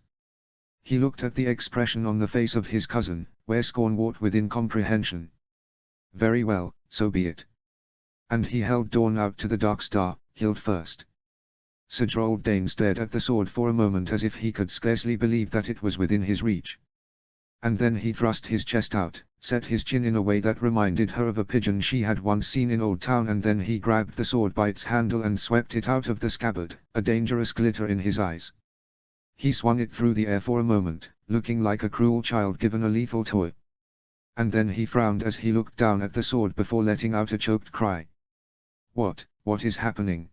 He looked at the expression on the face of his cousin, where scorn wrought with incomprehension. Very well, so be it. And he held Dawn out to the Dark Star, hilt first. Sir Drold Dane stared at the sword for a moment as if he could scarcely believe that it was within his reach. And then he thrust his chest out, set his chin in a way that reminded her of a pigeon she had once seen in Old Town, and then he grabbed the sword by its handle and swept it out of the scabbard, a dangerous glitter in his eyes. He swung it through the air for a moment, looking like a cruel child given a lethal toy. And then he frowned as he looked down at the sword before letting out a choked cry. What is happening?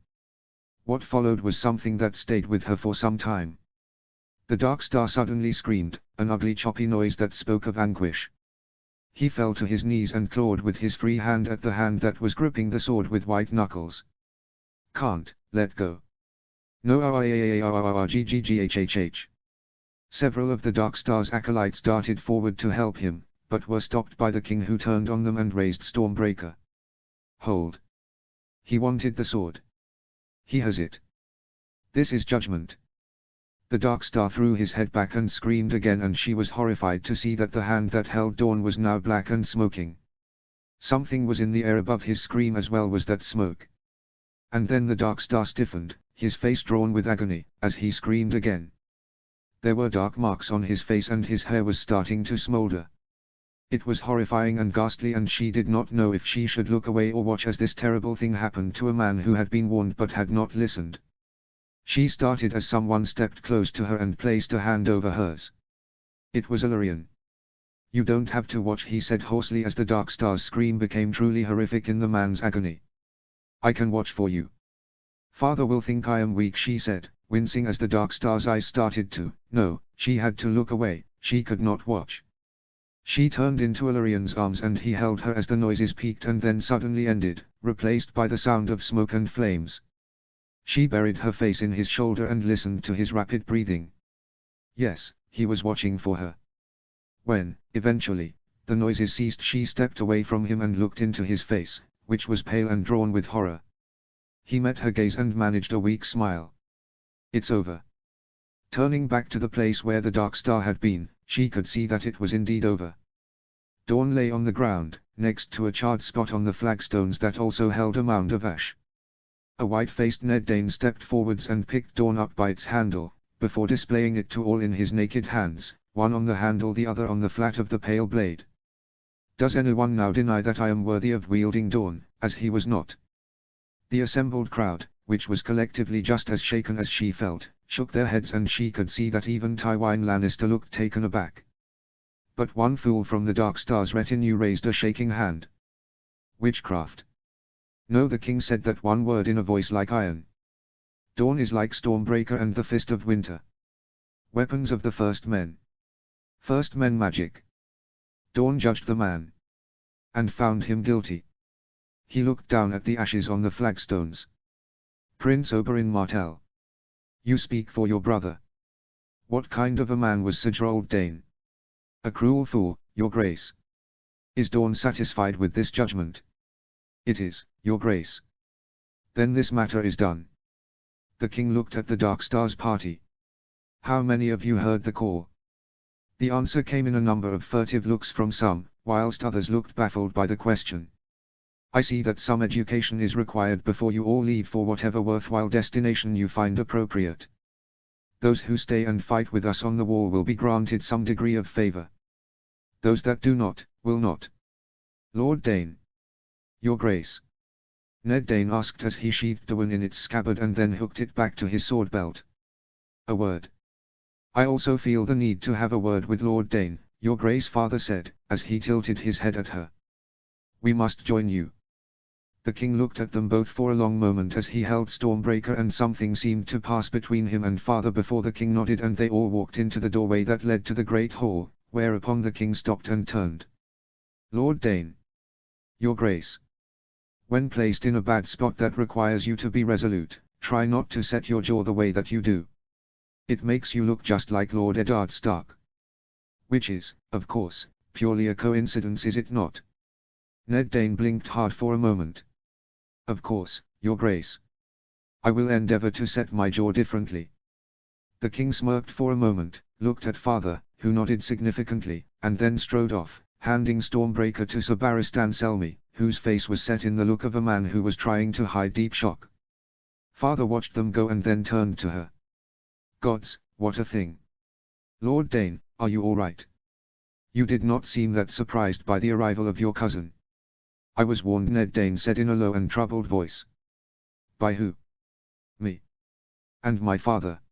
What followed was something that stayed with her for some time. The Dark Star suddenly screamed, an ugly choppy noise that spoke of anguish. He fell to his knees and clawed with his free hand at the hand that was gripping the sword with white knuckles. Can't let go. No. Several of the Dark Star's acolytes darted forward to help him, but were stopped by the king, who turned on them and raised Stormbreaker. Hold. He wanted the sword. He has it. This is judgment. The Dark Star threw his head back and screamed again, and she was horrified to see that the hand that held Dawn was now black and smoking. Something was in the air above his scream as well was that smoke. And then the Dark Star stiffened, his face drawn with agony, as he screamed again. There were dark marks on his face and his hair was starting to smolder. It was horrifying and ghastly, and she did not know if she should look away or watch as this terrible thing happened to a man who had been warned but had not listened. She started as someone stepped close to her and placed a hand over hers. It was Illyrian. You don't have to watch, he said hoarsely as the Dark Star's scream became truly horrific in the man's agony. I can watch for you. Father will think I am weak, she said, wincing as the Dark Star's eyes started to. No, she had to look away, she could not watch. She turned into Illyrian's arms and he held her as the noises peaked and then suddenly ended, replaced by the sound of smoke and flames. She buried her face in his shoulder and listened to his rapid breathing. Yes, he was watching for her. When, eventually, the noises ceased, she stepped away from him and looked into his face, which was pale and drawn with horror. He met her gaze and managed a weak smile. It's over. Turning back to the place where the Dark Star had been, she could see that it was indeed over. Dawn lay on the ground, next to a charred spot on the flagstones that also held a mound of ash. A white-faced Ned Dane stepped forwards and picked Dawn up by its handle, before displaying it to all in his naked hands, one on the handle, the other on the flat of the pale blade. Does anyone now deny that I am worthy of wielding Dawn, as he was not? The assembled crowd, which was collectively just as shaken as she felt, shook their heads, and she could see that even Tywin Lannister looked taken aback. But one fool from the Dark Star's retinue raised a shaking hand. Witchcraft. No, the king said that one word in a voice like iron. Dawn is like Stormbreaker and the Fist of Winter. Weapons of the First Men. First Men magic. Dawn judged the man. And found him guilty. He looked down at the ashes on the flagstones. Prince Oberyn Martell. You speak for your brother. What kind of a man was Sir Drold Dane? A cruel fool, your grace. Is Dawn satisfied with this judgment? It is, your grace. Then this matter is done. The king looked at the Dark Star's party. How many of you heard the call? The answer came in a number of furtive looks from some, whilst others looked baffled by the question. I see that some education is required before you all leave for whatever worthwhile destination you find appropriate. Those who stay and fight with us on the wall will be granted some degree of favor. Those that do not, will not. Lord Dane. Your Grace. Ned Dane asked as he sheathed the one in its scabbard and then hooked it back to his sword belt. A word. I also feel the need to have a word with Lord Dane, your Grace, father said, as he tilted his head at her. We must join you. The king looked at them both for a long moment as he held Stormbreaker, and something seemed to pass between him and father before the king nodded and they all walked into the doorway that led to the great hall, whereupon the king stopped and turned. Lord Dane. Your Grace. When placed in a bad spot that requires you to be resolute, try not to set your jaw the way that you do. It makes you look just like Lord Eddard Stark. Which is, of course, purely a coincidence, is it not? Ned Dane blinked hard for a moment. Of course, your Grace. I will endeavor to set my jaw differently. The king smirked for a moment, looked at father, who nodded significantly, and then strode off, handing Stormbreaker to Sir Barristan Selmy, whose face was set in the look of a man who was trying to hide deep shock. Father watched them go and then turned to her. Gods, what a thing. Lord Dane, are you all right? You did not seem that surprised by the arrival of your cousin. I was warned, Ned Dane said in a low and troubled voice. By who? Me. And my father.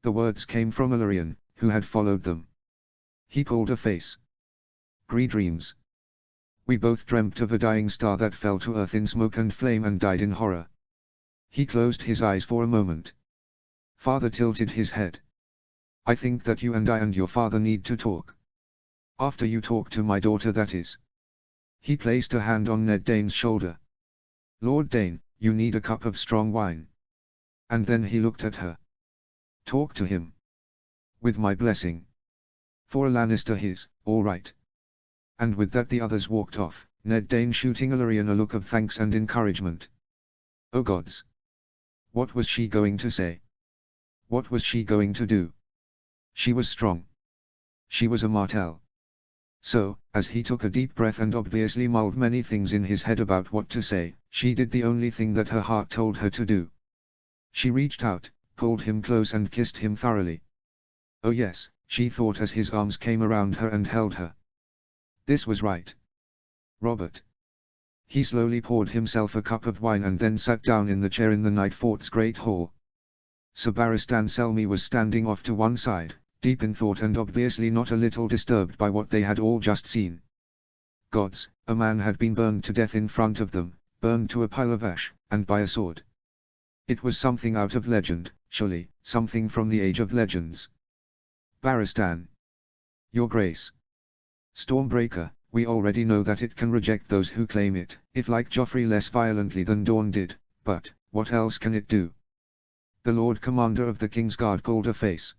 The words came from Illyrian, who had followed them. He pulled a face. Gree dreams. We both dreamt of a dying star that fell to earth in smoke and flame and died in horror. He closed his eyes for a moment. Father tilted his head. I think that you and I and your father need to talk. After you talk to my daughter, that is. He placed a hand on Ned Dane's shoulder. Lord Dane, you need a cup of strong wine. And then he looked at her. Talk to him. With my blessing. For a Lannister, his, all right. And with that the others walked off, Ned Dane shooting Illyrian a look of thanks and encouragement. Oh gods! What was she going to say? What was she going to do? She was strong. She was a Martell. So, as he took a deep breath and obviously mulled many things in his head about what to say, she did the only thing that her heart told her to do. She reached out, pulled him close and kissed him thoroughly. Oh yes, she thought as his arms came around her and held her. This was right. Robert. He slowly poured himself a cup of wine and then sat down in the chair in the Night Fort's great hall. Sir Barristan Selmy was standing off to one side, deep in thought and obviously not a little disturbed by what they had all just seen. Gods, a man had been burned to death in front of them, burned to a pile of ash, and by a sword. It was something out of legend, surely, something from the age of legends. Barristan. Your Grace. Stormbreaker, we already know that it can reject those who claim it, if like Joffrey less violently than Dawn did, but, what else can it do? The Lord Commander of the King's Guard pulled a face.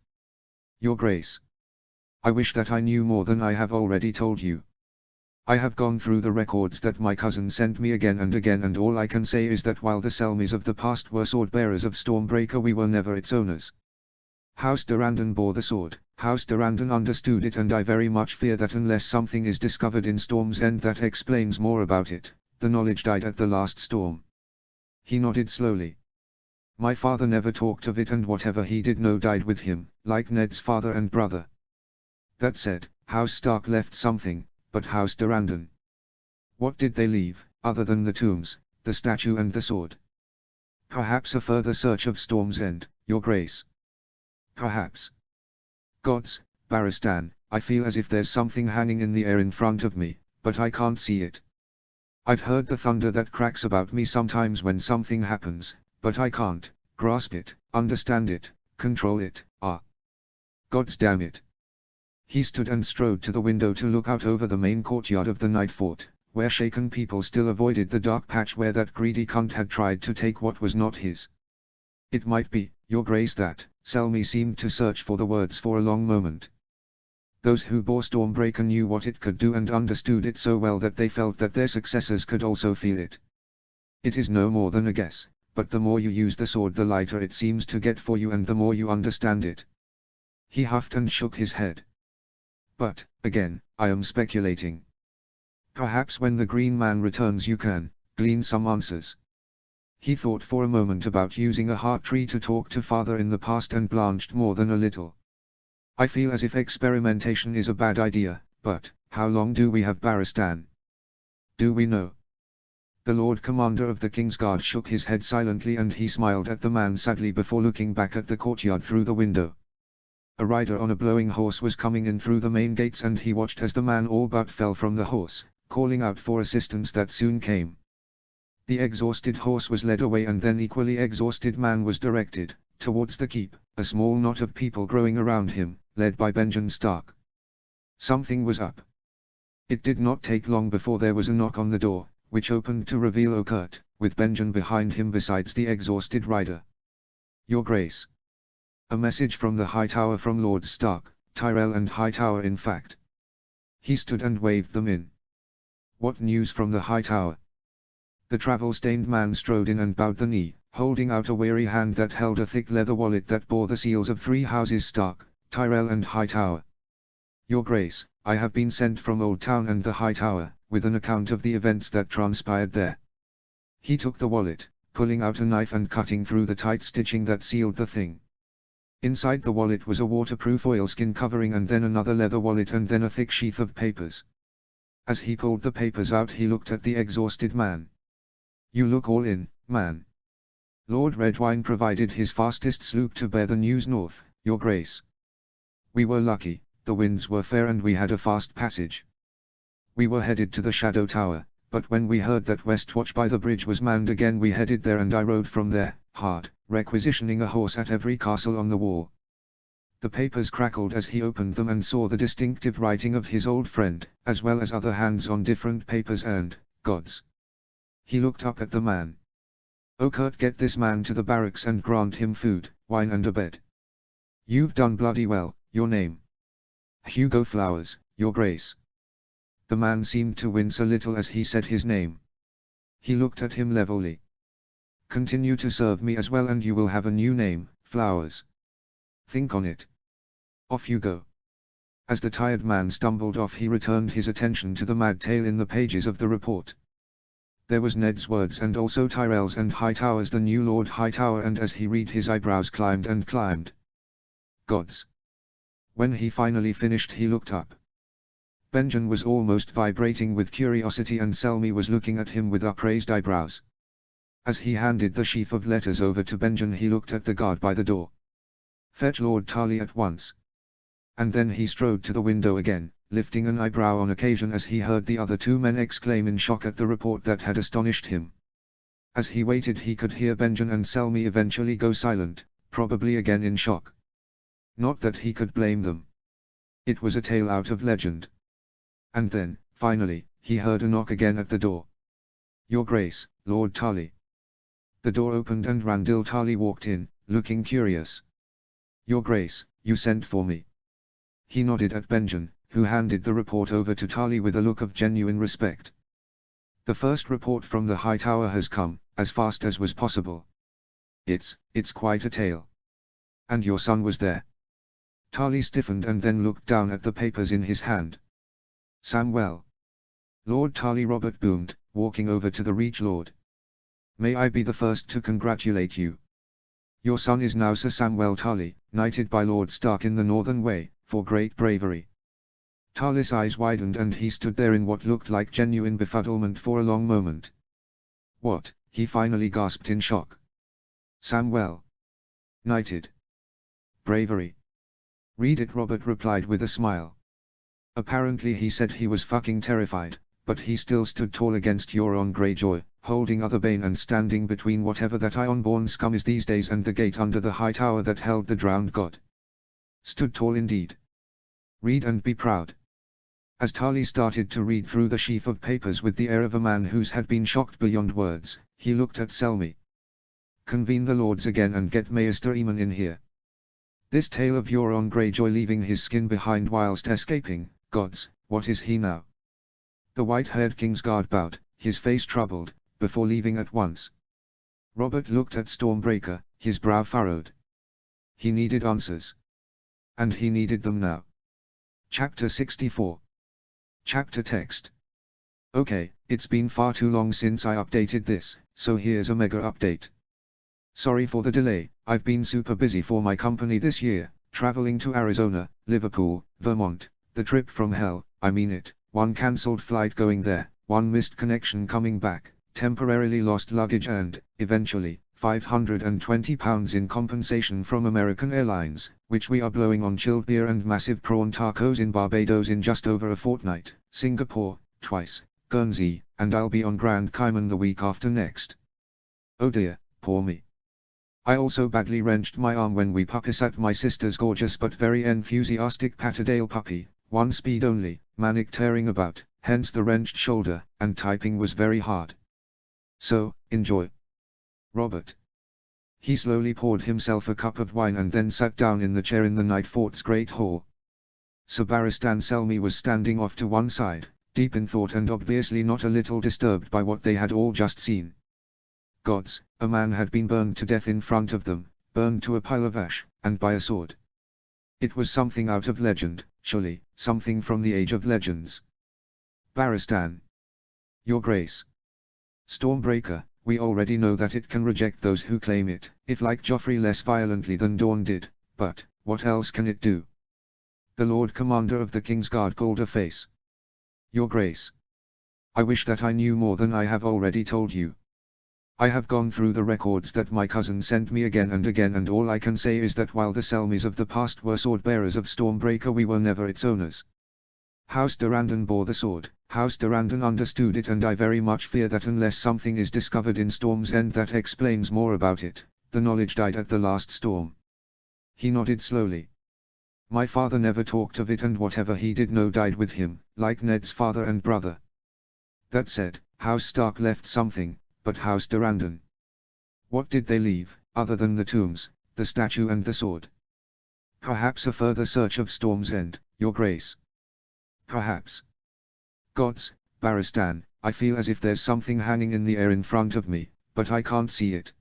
Your Grace. I wish that I knew more than I have already told you. I have gone through the records that my cousin sent me again and again, and all I can say is that while the Selmys of the past were sword-bearers of Stormbreaker, we were never its owners. House Durrandon bore the sword, House Durrandon understood it, and I very much fear that unless something is discovered in Storm's End that explains more about it, the knowledge died at the last storm. He nodded slowly. My father never talked of it, and whatever he did know died with him, like Ned's father and brother. That said, House Stark left something, but House Durrandon. What did they leave, other than the tombs, the statue and the sword? Perhaps a further search of Storm's End, Your Grace. Perhaps. Gods, Barristan, I feel as if there's something hanging in the air in front of me, but I can't see it. I've heard the thunder that cracks about me sometimes when something happens, but I can't grasp it, understand it, control it. Gods damn it. He stood and strode to the window to look out over the main courtyard of the Night Fort, where shaken people still avoided the dark patch where that greedy cunt had tried to take what was not his. It might be, Your Grace, that Selmy seemed to search for the words for a long moment. Those who bore Stormbreaker knew what it could do and understood it so well that they felt that their successors could also feel it. It is no more than a guess, but the more you use the sword the lighter it seems to get for you and the more you understand it. He huffed and shook his head. But, again, I am speculating. Perhaps when the Green Man returns you can glean some answers. He thought for a moment about using a heart tree to talk to father in the past and blanched more than a little. I feel as if experimentation is a bad idea, but, how long do we have Baristan? Do we know? The Lord Commander of the King's Guard shook his head silently and he smiled at the man sadly before looking back at the courtyard through the window. A rider on a blowing horse was coming in through the main gates and he watched as the man all but fell from the horse, calling out for assistance that soon came. The exhausted horse was led away and then equally exhausted man was directed, towards the keep, a small knot of people growing around him, led by Benjamin Stark. Something was up. It did not take long before there was a knock on the door, which opened to reveal Oakurt, with Benjamin behind him besides the exhausted rider. Your Grace. A message from the High Tower from Lords Stark, Tyrell and Hightower in fact. He stood and waved them in. What news from the High Tower? The travel-stained man strode in and bowed the knee, holding out a weary hand that held a thick leather wallet that bore the seals of 3 houses Stark, Tyrell and Hightower. Your Grace, I have been sent from Old Town and the High Tower, with an account of the events that transpired there. He took the wallet, pulling out a knife and cutting through the tight stitching that sealed the thing. Inside the wallet was a waterproof oilskin covering and then another leather wallet and then a thick sheath of papers. As he pulled the papers out he looked at the exhausted man. You look all in, man. Lord Redwine provided his fastest sloop to bear the news north, Your Grace. We were lucky, the winds were fair and we had a fast passage. We were headed to the Shadow Tower, but when we heard that Westwatch by the bridge was manned again we headed there and I rode from there, hard, requisitioning a horse at every castle on the wall. The papers crackled as he opened them and saw the distinctive writing of his old friend, as well as other hands on different papers and, gods. He looked up at the man. Oakurt, get this man to the barracks and grant him food, wine and a bed. You've done bloody well, your name? Hugo Flowers, Your Grace. The man seemed to wince a little as he said his name. He looked at him levelly. Continue to serve me as well and you will have a new name, Flowers. Think on it. Off you go. As the tired man stumbled off he returned his attention to the mad tale in the pages of the report. There was Ned's words and also Tyrell's and Hightower's, the new Lord Hightower, and as he read his eyebrows climbed and climbed. Gods. When he finally finished he looked up. Benjamin was almost vibrating with curiosity and Selmy was looking at him with upraised eyebrows. As he handed the sheaf of letters over to Benjamin he looked at the guard by the door. Fetch Lord Tarley at once. And then he strode to the window again, lifting an eyebrow on occasion as he heard the other 2 men exclaim in shock at the report that had astonished him. As he waited he could hear Benjamin and Selmy eventually go silent, probably again in shock. Not that he could blame them. It was a tale out of legend. And then, finally, he heard a knock again at the door. Your Grace, Lord Tarley. The door opened and Randall Tarley walked in, looking curious. Your Grace, you sent for me. He nodded at Benjamin, who handed the report over to Tarley with a look of genuine respect. The first report from the High Tower has come, as fast as was possible. It's quite a tale. And your son was there. Tarley stiffened and then looked down at the papers in his hand. Samwell. Lord Tarley Robert boomed, walking over to the Reach Lord. May I be the first to congratulate you. Your son is now Sir Samwell Tarley, knighted by Lord Stark in the Northern Way, for great bravery. Tarley's eyes widened and he stood there in what looked like genuine befuddlement for a long moment. What? He finally gasped in shock. Samwell. Knighted. Bravery. Read it, Robert replied with a smile. Apparently he said he was fucking terrified, but he still stood tall against Euron Greyjoy, holding other Bane and standing between whatever that Ironborn scum is these days and the gate under the High Tower that held the drowned god. Stood tall indeed. Read and be proud. As Tarley started to read through the sheaf of papers with the air of a man who's had been shocked beyond words, he looked at Selmy. Convene the lords again and get Maester Aemon in here. This tale of Euron Greyjoy leaving his skin behind whilst escaping, gods, what is he now? The white-haired Kingsguard bowed, his face troubled, before leaving at once. Robert looked at Stormbreaker, his brow furrowed. He needed answers. and he needed them now. Chapter 64. Chapter text. Okay, it's been far too long since I updated this, so here's a mega update. Sorry for the delay, I've been super busy for my company this year, traveling to Arizona, Liverpool, Vermont, the trip from hell, I mean it, one cancelled flight going there, one missed connection coming back, temporarily lost luggage and, eventually, £520 in compensation from American Airlines, which we are blowing on chilled beer and massive prawn tacos in Barbados in just over a fortnight, Singapore, twice, Guernsey, and I'll be on Grand Cayman the week after next. Oh dear, poor me. I also badly wrenched my arm when we puppy sat my sister's gorgeous but very enthusiastic Patterdale puppy, 1 speed only, manic tearing about, hence the wrenched shoulder, and typing was very hard. So, enjoy. Robert. He slowly poured himself a cup of wine and then sat down in the chair in the night fort's great hall. Sir Barristan Selmy was standing off to one side, deep in thought and obviously not a little disturbed by what they had all just seen. Gods, a man had been burned to death in front of them, burned to a pile of ash, and by a sword. It was something out of legend, surely, something from the age of legends. Barristan. Your Grace. Stormbreaker, we already know that it can reject those who claim it, if like Joffrey less violently than Dawn did, but, what else can it do? The Lord Commander of the King's Guard pulled a face. Your Grace. I wish that I knew more than I have already told you. I have gone through the records that my cousin sent me again, and all I can say is that while the Selmys of the past were sword-bearers of Stormbreaker, we were never its owners. House Durrandon bore the sword, House Durrandon understood it, and I very much fear that unless something is discovered in Storm's End that explains more about it, the knowledge died at the last storm. He nodded slowly. My father never talked of it, and whatever he did know died with him, like Ned's father and brother. That said, House Stark left something, but House Durrandon. What did they leave, other than the tombs, the statue and the sword? Perhaps a further search of Storm's End, Your Grace. Perhaps. Gods, Barristan, I feel as if there's something hanging in the air in front of me, but I can't see it.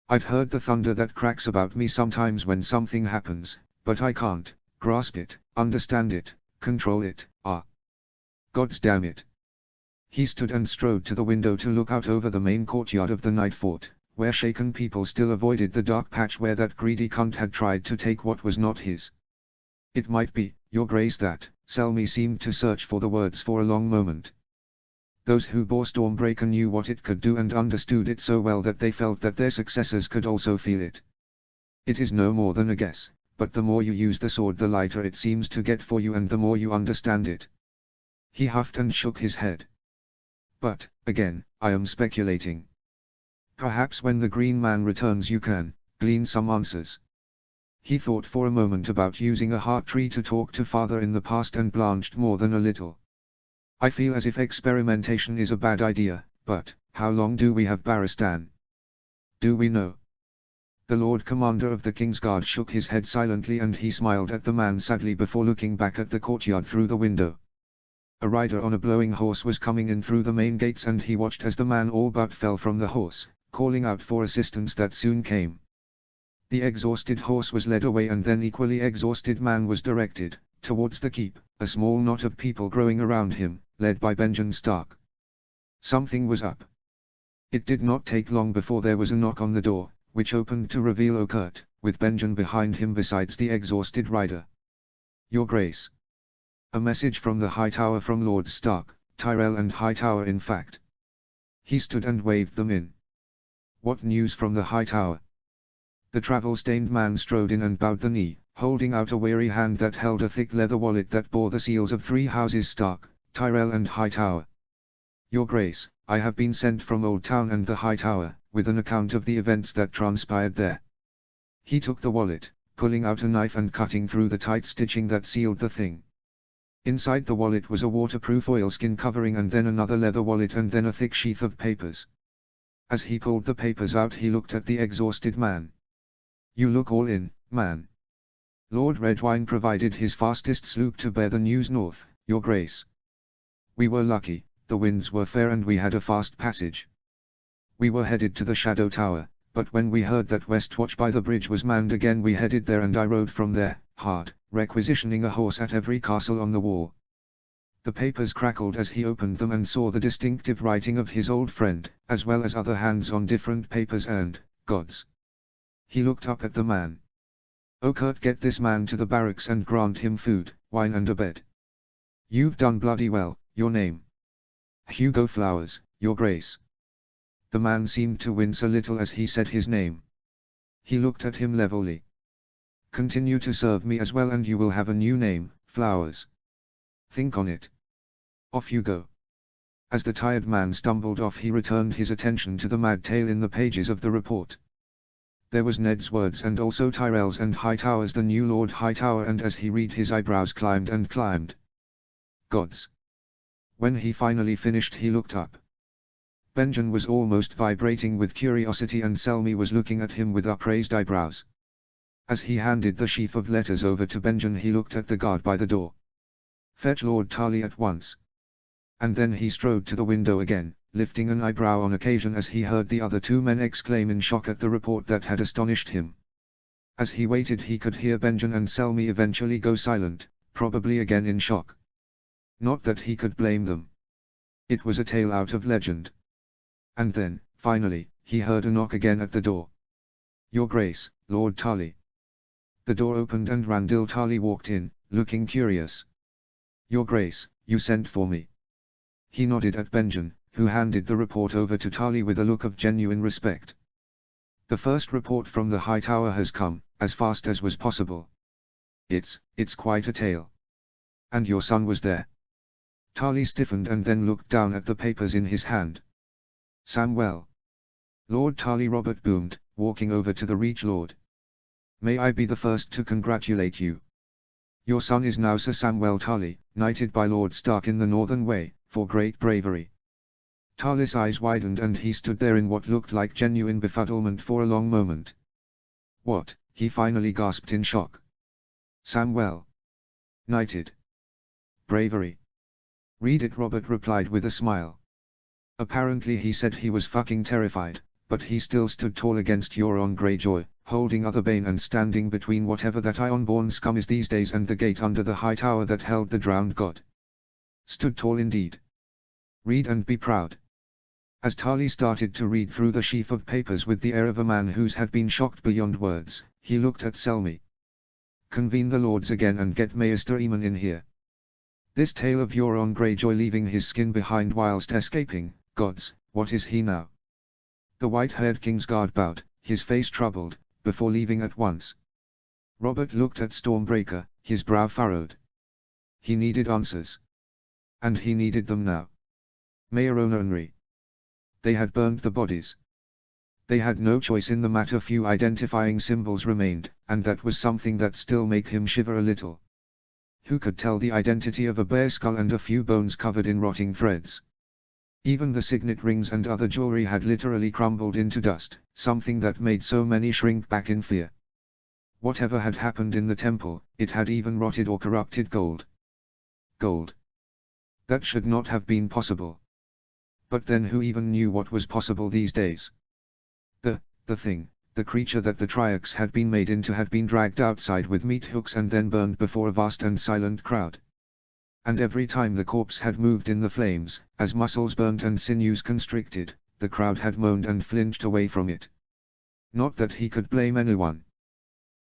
I've heard the thunder that cracks about me sometimes when something happens, but I can't grasp it, understand it, control it. Gods damn it. He stood and strode to the window to look out over the main courtyard of the night fort, where shaken people still avoided the dark patch where that greedy cunt had tried to take what was not his. It might be, Your Grace, that Selmy seemed to search for the words for a long moment. Those who bore Stormbreaker knew what it could do and understood it so well that they felt that their successors could also feel it. It is no more than a guess, but the more you use the sword the lighter it seems to get for you and the more you understand it. He huffed and shook his head. But, again, I am speculating. Perhaps when the Green Man returns you can glean some answers. He thought for a moment about using a heart tree to talk to Father in the past and blanched more than a little. I feel as if experimentation is a bad idea, but, how long do we have, Barristan? Do we know? The Lord Commander of the King's Guard shook his head silently and he smiled at the man sadly before looking back at the courtyard through the window. A rider on a blowing horse was coming in through the main gates and he watched as the man all but fell from the horse, calling out for assistance that soon came. The exhausted horse was led away and then equally exhausted man was directed towards the keep, a small knot of people growing around him, led by Benjen Stark. Something was up. It did not take long before there was a knock on the door, which opened to reveal Oakurt, with Benjen behind him besides the exhausted rider. Your Grace. A message from the High Tower from Lords Stark, Tyrell and Hightower in fact. He stood and waved them in. What news from the High Tower? The travel-stained man strode in and bowed the knee, holding out a weary hand that held a thick leather wallet that bore the seals of 3 houses Stark, Tyrell and Hightower. Your Grace, I have been sent from Old Town and the High Tower, with an account of the events that transpired there. He took the wallet, pulling out a knife and cutting through the tight stitching that sealed the thing. Inside the wallet was a waterproof oilskin covering and then another leather wallet and then a thick sheath of papers. As he pulled the papers out he looked at the exhausted man. You look all in, man. Lord Redwine provided his fastest sloop to bear the news north, Your Grace. We were lucky, the winds were fair and we had a fast passage. We were headed to the Shadow Tower, but when we heard that Westwatch by the bridge was manned again we headed there and I rode from there, hard, requisitioning a horse at every castle on the wall. The papers crackled as he opened them and saw the distinctive writing of his old friend, as well as other hands on different papers and, gods. He looked up at the man. "Oh Kurt, get this man to the barracks and grant him food, wine and a bed. You've done bloody well, your name?" "Hugo Flowers, your grace." The man seemed to wince a little as he said his name. He looked at him levelly. "Continue to serve me as well and you will have a new name, Flowers. Think on it. Off you go." As the tired man stumbled off he returned his attention to the mad tale in the pages of the report. There was Ned's words and also Tyrell's and Hightower's, the new Lord Hightower, and as he read his eyebrows climbed and climbed. Gods. When he finally finished he looked up. Benjen was almost vibrating with curiosity and Selmy was looking at him with upraised eyebrows. As he handed the sheaf of letters over to Benjen he looked at the guard by the door. "Fetch Lord Tully at once." And then he strode to the window again, lifting an eyebrow on occasion as he heard the other two men exclaim in shock at the report that had astonished him. As he waited he could hear Benjen and Selmy eventually go silent, probably again in shock. Not that he could blame them. It was a tale out of legend. And then, finally, he heard a knock again at the door. "Your Grace, Lord Tully." The door opened and Randall Tully walked in, looking curious. "Your Grace, you sent for me." He nodded at Benjen, who handed the report over to Tully with a look of genuine respect. "The first report from the Hightower has come, as fast as was possible. It's quite a tale. And your son was there?" Tully stiffened and then looked down at the papers in his hand. "Samwell." Lord Tully Robert boomed, walking over to the Reach Lord. "May I be the first to congratulate you. Your son is now Sir Samwell Tully, knighted by Lord Stark in the Northern Way, for great bravery." Tully's eyes widened and he stood there in what looked like genuine befuddlement for a long moment. "What?" he finally gasped in shock. "Samwell. Knighted. Bravery." "Read it," Robert replied with a smile. Apparently he said he was fucking terrified, but he still stood tall against Euron Greyjoy, holding Otherbane and standing between whatever that Ironborn scum is these days and the gate under the high tower that held the drowned god. Stood tall indeed. "Read and be proud." As Tully started to read through the sheaf of papers with the air of a man who's had been shocked beyond words, he looked at Selmy. "Convene the lords again and get Maester Aemon in here. This tale of Euron Greyjoy leaving his skin behind whilst escaping, gods, what is he now?" The white-haired Kingsguard bowed, his face troubled, before leaving at once. Robert looked at Stormbreaker, his brow furrowed. He needed answers. And he needed them now. Mayorona Henry. They had burned the bodies. They had no choice in the matter. Few identifying symbols remained, and that was something that still made him shiver a little. Who could tell the identity of a bear skull and a few bones covered in rotting threads? Even the signet rings and other jewelry had literally crumbled into dust, something that made so many shrink back in fear. Whatever had happened in the temple, it had even rotted or corrupted gold. Gold. That should not have been possible. But then who even knew what was possible these days? The thing, the creature that the Triax had been made into had been dragged outside with meat hooks and then burned before a vast and silent crowd. And every time the corpse had moved in the flames, as muscles burnt and sinews constricted, the crowd had moaned and flinched away from it. Not that he could blame anyone.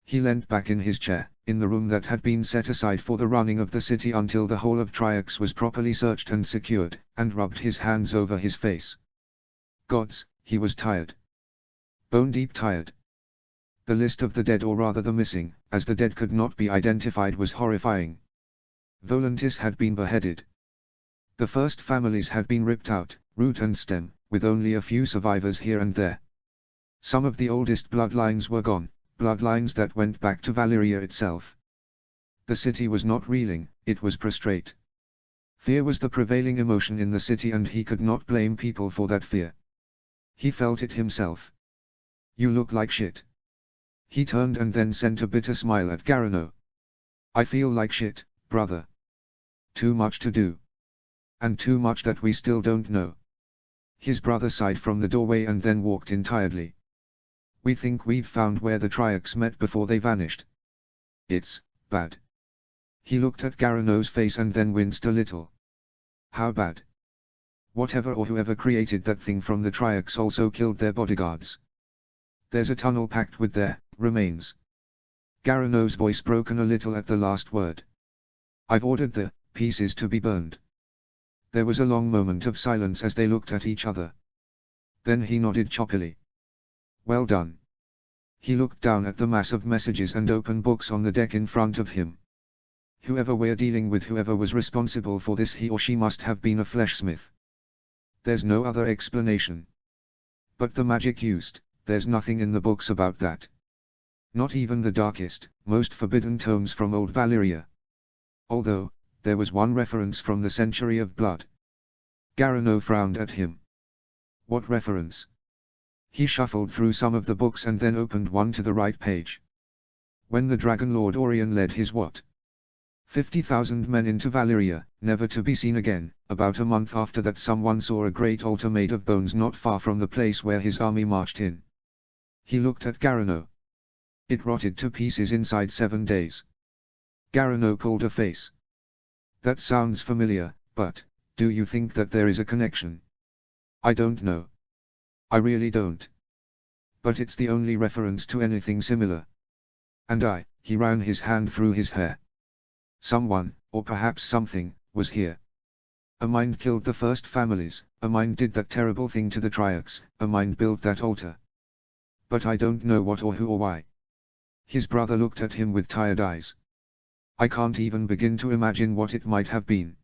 He leant back in his chair, in the room that had been set aside for the running of the city until the whole of Triax was properly searched and secured, and rubbed his hands over his face. Gods, he was tired. Bone-deep tired. The list of the dead, or rather the missing, as the dead could not be identified, was horrifying. Volantis had been beheaded. The first families had been ripped out, root and stem, with only a few survivors here and there. Some of the oldest bloodlines were gone, bloodlines that went back to Valyria itself. The city was not reeling, it was prostrate. Fear was the prevailing emotion in the city, and he could not blame people for that fear. He felt it himself. "You look like shit." He turned and then sent a bitter smile at Garano. "I feel like shit, brother. Too much to do. And too much that we still don't know." His brother sighed from the doorway and then walked in tiredly. We think we've found where the Triacs met before they vanished. It's bad. He looked at Garano's face and then winced a little. How bad? Whatever or whoever created that thing from the Triacs also killed their bodyguards. There's a tunnel packed with their remains. Garano's voice broken a little at the last word. I've ordered the pieces to be burned. There was a long moment of silence as they looked at each other. Then he nodded choppily. Well done. He looked down at the mass of messages and open books on the deck in front of him. Whoever we're dealing with, whoever was responsible for this, he or she must have been a fleshsmith. There's no other explanation. But the magic used, there's nothing in the books about that. Not even the darkest, most forbidden tomes from old Valyria. Although, there was one reference from the Century of Blood. Garano frowned at him. What reference? He shuffled through some of the books and then opened one to the right page. When the Dragon Lord Orion led his 50,000 men into Valyria, never to be seen again, about a month after that someone saw a great altar made of bones not far from the place where his army marched in. He looked at Garano. It rotted to pieces inside 7 days. Garano pulled a face. That sounds familiar, but, do you think that there is a connection? I don't know. I really don't. But it's the only reference to anything similar. And he ran his hand through his hair. Someone, or perhaps something, was here. A mind killed the first families, a mind did that terrible thing to the Triacs, a mind built that altar. But I don't know what or who or why. His brother looked at him with tired eyes. I can't even begin to imagine what it might have been.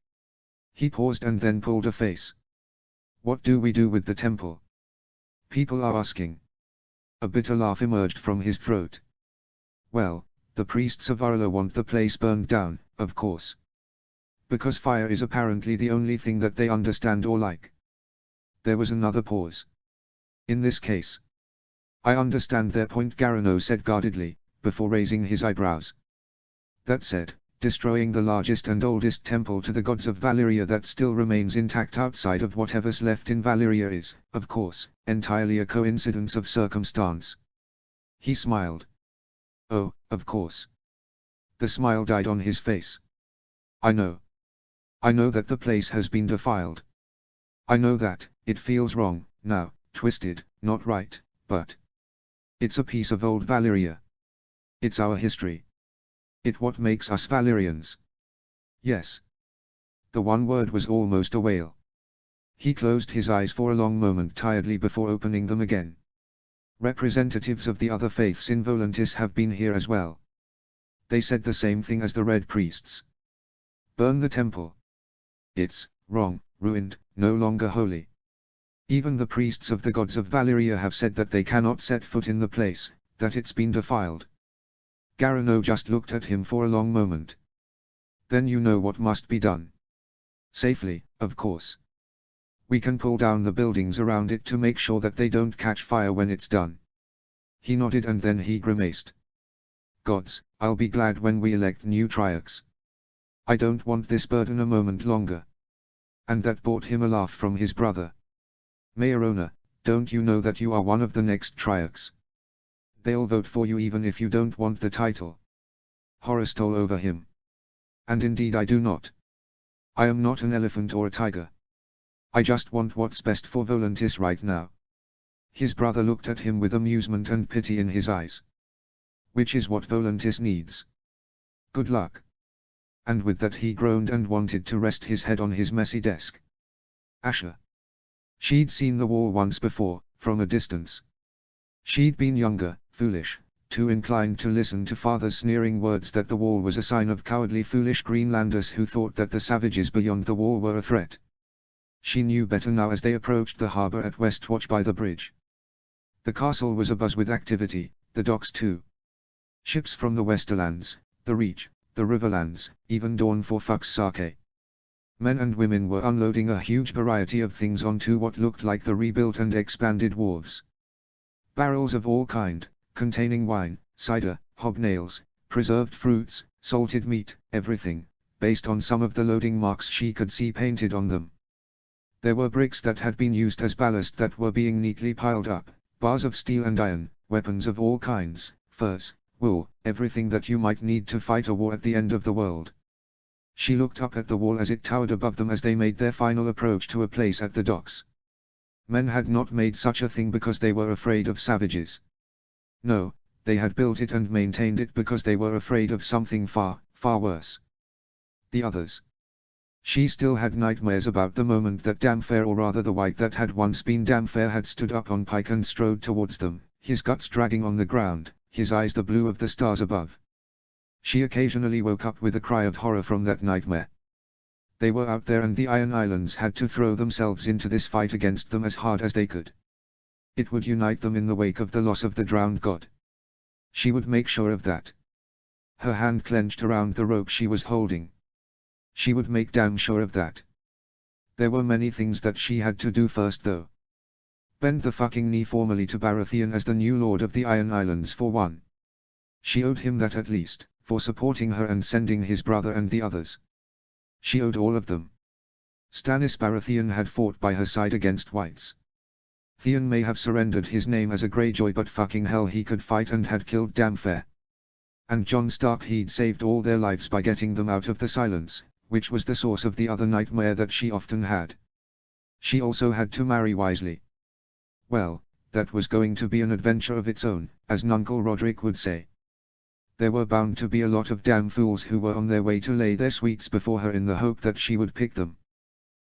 He paused and then pulled a face. What do we do with the temple? People are asking. A bitter laugh emerged from his throat. Well, the priests of Arla want the place burned down, of course. Because fire is apparently the only thing that they understand or like. There was another pause. In this case. I understand their point, Garano said guardedly, before raising his eyebrows. That said, destroying the largest and oldest temple to the gods of Valyria that still remains intact outside of whatever's left in Valyria is, of course, entirely a coincidence of circumstance. He smiled. Oh, of course. The smile died on his face. I know. I know that the place has been defiled. I know that it feels wrong, now, twisted, not right, but it's a piece of old Valyria. It's our history. It's what makes us Valyrians. Yes. The one word was almost a wail. He closed his eyes for a long moment tiredly before opening them again. Representatives of the other faiths in Volantis have been here as well. They said the same thing as the Red Priests. Burn the temple. It's wrong, ruined, no longer holy. Even the priests of the gods of Valyria have said that they cannot set foot in the place, that it's been defiled. Garano just looked at him for a long moment. Then you know what must be done. Safely, of course. We can pull down the buildings around it to make sure that they don't catch fire when it's done. He nodded and then he grimaced. Gods, I'll be glad when we elect new Triacs. I don't want this burden a moment longer. And that brought him a laugh from his brother. Mayorona, don't you know that you are one of the next Triacs? They'll vote for you even if you don't want the title. Horror stole over him. And indeed I do not. I am not an elephant or a tiger. I just want what's best for Volantis right now. His brother looked at him with amusement and pity in his eyes. Which is what Volantis needs. Good luck. And with that he groaned and wanted to rest his head on his messy desk. Asher. She'd seen the wall once before, from a distance. She'd been younger, foolish, too inclined to listen to father's sneering words that the wall was a sign of cowardly foolish Greenlanders who thought that the savages beyond the wall were a threat. She knew better now as they approached the harbor at Westwatch by the bridge. The castle was abuzz with activity, the docks too. Ships from the Westerlands, the Reach, the Riverlands, even Dawn for fuck's sake. Men and women were unloading a huge variety of things onto what looked like the rebuilt and expanded wharves. Barrels of all kind, containing wine, cider, hobnails, preserved fruits, salted meat, everything, based on some of the loading marks she could see painted on them. There were bricks that had been used as ballast that were being neatly piled up, bars of steel and iron, weapons of all kinds, furs, wool, everything that you might need to fight a war at the end of the world. She looked up at the wall as it towered above them as they made their final approach to a place at the docks. Men had not made such a thing because they were afraid of savages. No, they had built it and maintained it because they were afraid of something far, far worse. The others. She still had nightmares about the moment that Damfair, or rather the wight that had once been Damfair, had stood up on pike and strode towards them, his guts dragging on the ground, his eyes the blue of the stars above. She occasionally woke up with a cry of horror from that nightmare. They were out there and the Iron Islands had to throw themselves into this fight against them as hard as they could. It would unite them in the wake of the loss of the drowned god. She would make sure of that. Her hand clenched around the rope she was holding. She would make damn sure of that. There were many things that she had to do first though. Bend the fucking knee formally to Baratheon as the new lord of the Iron Islands for one. She owed him that at least, for supporting her and sending his brother and the others. She owed all of them. Stannis Baratheon had fought by her side against whites. Theon may have surrendered his name as a Greyjoy, but fucking hell, he could fight and had killed Damfair. And Jon Stark, he'd saved all their lives by getting them out of the Silence, which was the source of the other nightmare that she often had. She also had to marry wisely. Well, that was going to be an adventure of its own, as Nuncle Roderick would say. There were bound to be a lot of damn fools who were on their way to lay their sweets before her in the hope that she would pick them.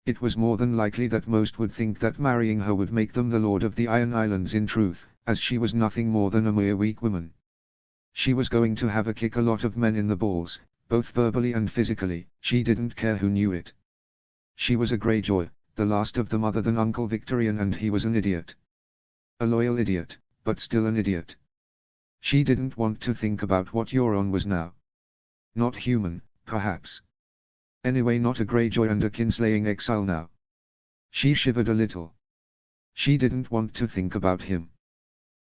It was more than likely that most would think that marrying her would make them the lord of the Iron Islands in truth, as she was nothing more than a mere weak woman. She was going to have a kick a lot of men in the balls, both verbally and physically. She didn't care who knew it. She was a Greyjoy, the last of them other than Uncle Victorian, and he was an idiot. A loyal idiot, but still an idiot. She didn't want to think about what Euron was now. Not human, perhaps. Anyway, not a Greyjoy and a kinslaying exile now. She shivered a little. She didn't want to think about him.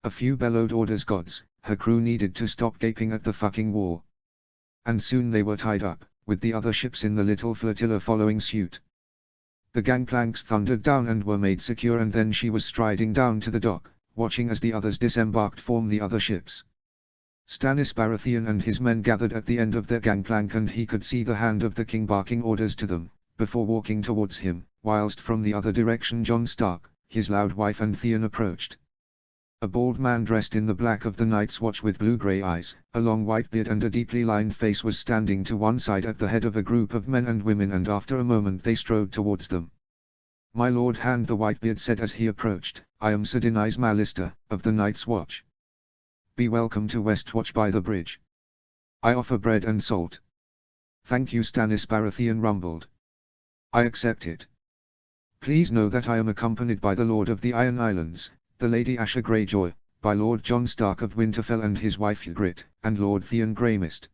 A few bellowed orders, gods, her crew needed to stop gaping at the fucking wall. And soon they were tied up, with the other ships in the little flotilla following suit. The gangplanks thundered down and were made secure, and then she was striding down to the dock, watching as the others disembarked from the other ships. Stannis Baratheon and his men gathered at the end of their gangplank, and he could see the hand of the king barking orders to them, before walking towards him, whilst from the other direction Jon Stark, his loud wife and Theon approached. A bald man dressed in the black of the Night's Watch with blue-grey eyes, a long white beard and a deeply lined face was standing to one side at the head of a group of men and women, and after a moment they strode towards them. "My lord hand," the Whitebeard said as he approached, "I am Sir Denys Mallister, of the Night's Watch. Be welcome to Westwatch by the bridge. I offer bread and salt." "Thank you," Stannis Baratheon rumbled. "I accept it. Please know that I am accompanied by the Lord of the Iron Islands, the Lady Asha Greyjoy, by Lord Jon Stark of Winterfell and his wife Ygritte, and Lord Theon Greymist."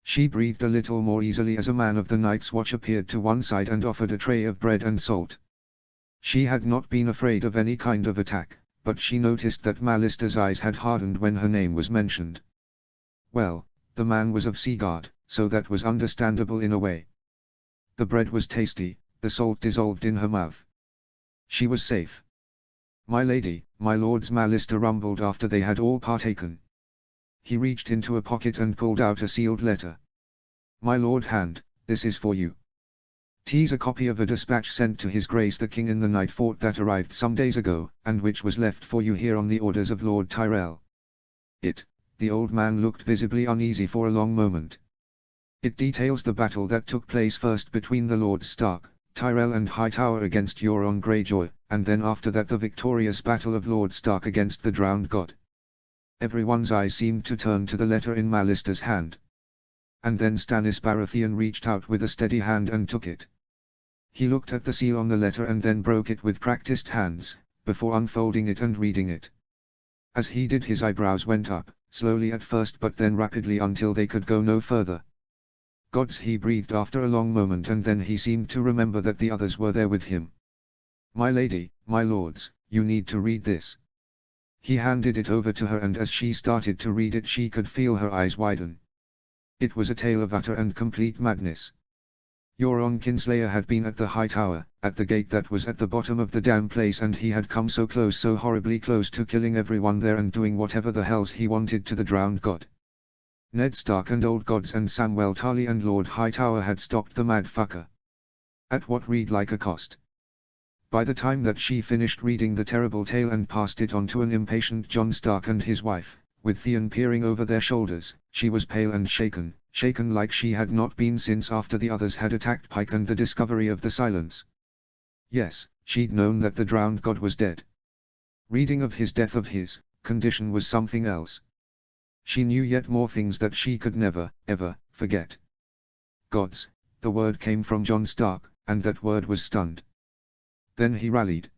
She breathed a little more easily as a man of the Night's Watch appeared to one side and offered a tray of bread and salt. She had not been afraid of any kind of attack, but she noticed that Mallister's eyes had hardened when her name was mentioned. Well, the man was of Seaguard, so that was understandable in a way. The bread was tasty, the salt dissolved in her mouth. She was safe. "My lady, my lords," Mallister rumbled after they had all partaken. He reached into a pocket and pulled out a sealed letter. "My lord hand, this is for you. 'Tis a copy of a dispatch sent to His Grace the King in the Night Fort that arrived some days ago, and which was left for you here on the orders of Lord Tyrell. The old man looked visibly uneasy for a long moment. "It details the battle that took place first between the Lords Stark, Tyrell and Hightower against Euron Greyjoy, and then after that the victorious battle of Lord Stark against the drowned god." Everyone's eyes seemed to turn to the letter in Mallister's hand. And then Stannis Baratheon reached out with a steady hand and took it. He looked at the seal on the letter and then broke it with practiced hands, before unfolding it and reading it. As he did, his eyebrows went up, slowly at first but then rapidly until they could go no further. "Gods," he breathed after a long moment, and then he seemed to remember that the others were there with him. "My lady, my lords, you need to read this." He handed it over to her, and as she started to read it she could feel her eyes widen. It was a tale of utter and complete madness. Euron Kinslayer had been at the High Tower, at the gate that was at the bottom of the damn place, and he had come so close, so horribly close to killing everyone there and doing whatever the hells he wanted to the drowned god. Ned Stark and Old Gods and Samwell Tarly and Lord Hightower had stopped the mad fucker. At what read like a cost. By the time that she finished reading the terrible tale and passed it on to an impatient Jon Stark and his wife, with Theon peering over their shoulders, she was pale and shaken like she had not been since after the others had attacked Pike and the discovery of the silence. Yes, she'd known that the drowned god was dead. Reading of his death, of his condition, was something else. She knew yet more things that she could never, ever, forget. Gods, the word came from Jon Stark, and that word was stunned. Then he rallied.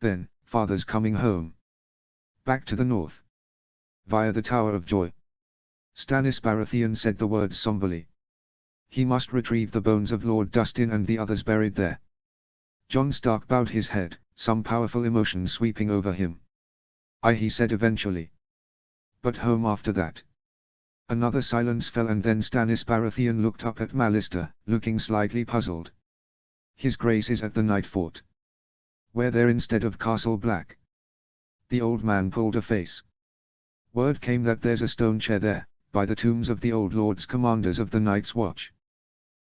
Then, father's coming home. Back to the north. Via the Tower of Joy. Stannis Baratheon said the words somberly. He must retrieve the bones of Lord Dustin and the others buried there. Jon Stark bowed his head, some powerful emotion sweeping over him. Aye, he said eventually. But home after that. Another silence fell, and then Stannis Baratheon looked up at Mallister, looking slightly puzzled. His Grace is at the Night Fort. Where there instead of Castle Black? The old man pulled a face. Word came that there's a stone chair there, by the tombs of the old lords commanders of the Night's Watch.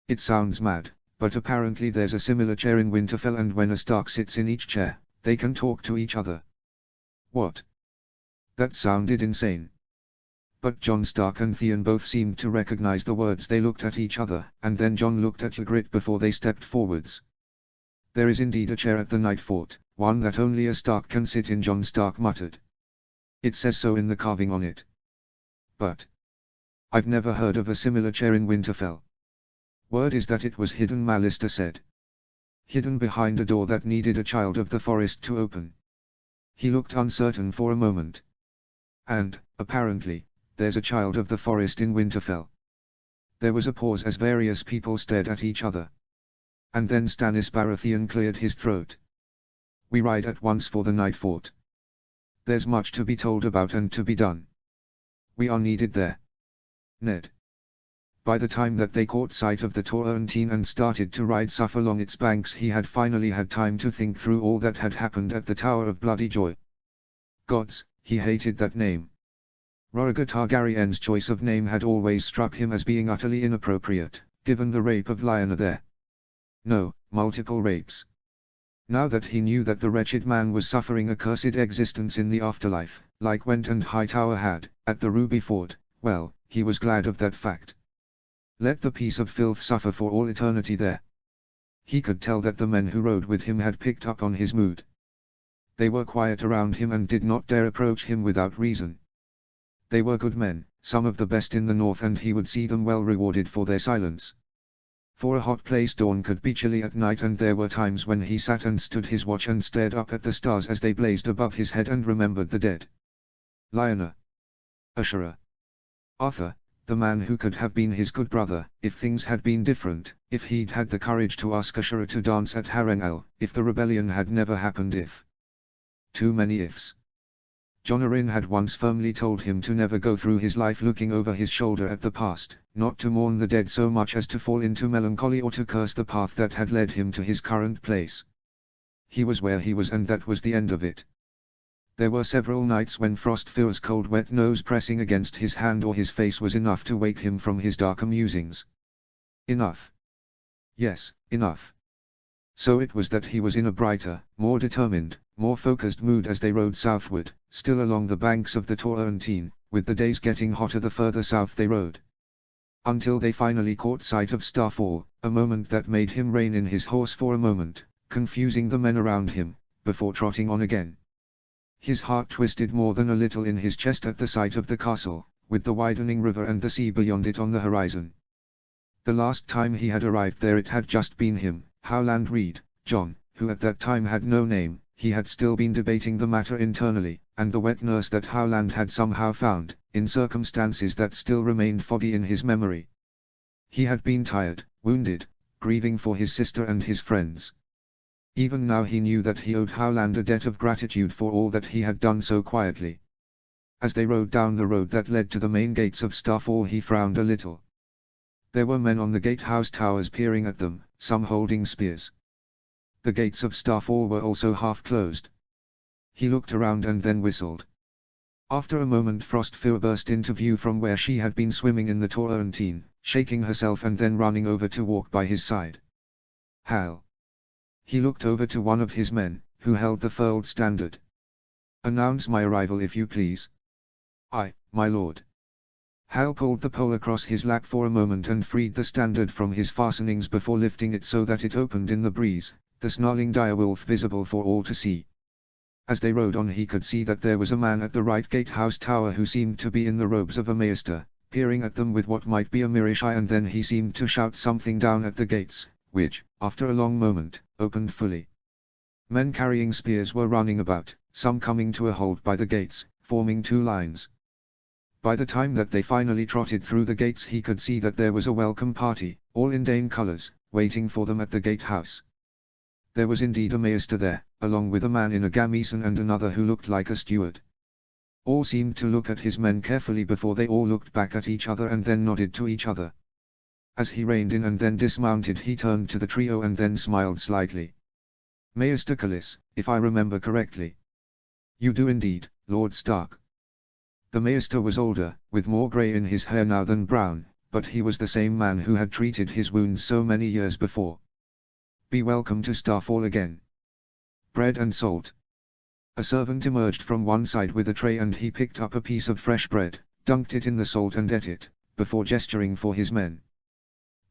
It sounds mad, but apparently there's a similar chair in Winterfell, and when a Stark sits in each chair, they can talk to each other. What? That sounded insane. But Jon Stark and Theon both seemed to recognize the words. They looked at each other, and then Jon looked at Ygritte before they stepped forwards. There is indeed a chair at the Night Fort, one that only a Stark can sit in, Jon Stark muttered. It says so in the carving on it. But I've never heard of a similar chair in Winterfell. Word is that it was hidden, Mallister said. Hidden behind a door that needed a child of the forest to open. He looked uncertain for a moment. And, apparently, there's a child of the forest in Winterfell. There was a pause as various people stared at each other. And then Stannis Baratheon cleared his throat. We ride at once for the Night Fort. There's much to be told about and to be done. We are needed there. Ned. By the time that they caught sight of the Torrentine and started to ride south along its banks, he had finally had time to think through all that had happened at the Tower of Bloody Joy. Gods, he hated that name. Rhaegar Targaryen's choice of name had always struck him as being utterly inappropriate, given the rape of Lyanna there. No, multiple rapes. Now that he knew that the wretched man was suffering a cursed existence in the afterlife, like Went and Hightower had, at the Ruby Fort, well, he was glad of that fact. Let the piece of filth suffer for all eternity there. He could tell that the men who rode with him had picked up on his mood. They were quiet around him and did not dare approach him without reason. They were good men, some of the best in the north, and he would see them well rewarded for their silence. For a hot place dawn could be chilly at night, and there were times when he sat and stood his watch and stared up at the stars as they blazed above his head and remembered the dead. Lyanna. Ashura. Arthur, the man who could have been his good brother, if things had been different, if he'd had the courage to ask Ashura to dance at Harrenhal, if the rebellion had never happened, if. Too many ifs. Jon Arryn had once firmly told him to never go through his life looking over his shoulder at the past, not to mourn the dead so much as to fall into melancholy or to curse the path that had led him to his current place. He was where he was, and that was the end of it. There were several nights when Frostfield's cold wet nose pressing against his hand or his face was enough to wake him from his darker musings. Enough. Yes, enough. So it was that he was in a brighter, more determined, more focused mood as they rode southward, still along the banks of the Torrentine, with the days getting hotter the further south they rode. Until they finally caught sight of Starfall, a moment that made him rein in his horse for a moment, confusing the men around him, before trotting on again. His heart twisted more than a little in his chest at the sight of the castle, with the widening river and the sea beyond it on the horizon. The last time he had arrived there it had just been him, Howland Reed, Jon, who at that time had no name. He had still been debating the matter internally, and the wet nurse that Howland had somehow found, in circumstances that still remained foggy in his memory. He had been tired, wounded, grieving for his sister and his friends. Even now he knew that he owed Howland a debt of gratitude for all that he had done so quietly. As they rode down the road that led to the main gates of Starfall he frowned a little. There were men on the gatehouse towers peering at them, some holding spears. The gates of Starfall were also half closed. He looked around and then whistled. After a moment Frostfear burst into view from where she had been swimming in the Torrentine, shaking herself and then running over to walk by his side. Hal. He looked over to one of his men, who held the furled standard. Announce my arrival if you please. Aye, my lord. Hal pulled the pole across his lap for a moment and freed the standard from his fastenings before lifting it so that it opened in the breeze, the snarling direwolf visible for all to see. As they rode on he could see that there was a man at the right gatehouse tower who seemed to be in the robes of a maester, peering at them with what might be a mirish eye, and then he seemed to shout something down at the gates, which, after a long moment, opened fully. Men carrying spears were running about, some coming to a halt by the gates, forming two lines. By the time that they finally trotted through the gates he could see that there was a welcome party, all in Dane colours, waiting for them at the gatehouse. There was indeed a maester there, along with a man in a gamison and another who looked like a steward. All seemed to look at his men carefully before they all looked back at each other and then nodded to each other. As he reined in and then dismounted he turned to the trio and then smiled slightly. Maester Callis, if I remember correctly. You do indeed, Lord Stark. The maester was older, with more grey in his hair now than brown, but he was the same man who had treated his wounds so many years before. Be welcome to Starfall again. Bread and salt. A servant emerged from one side with a tray and he picked up a piece of fresh bread, dunked it in the salt and ate it, before gesturing for his men.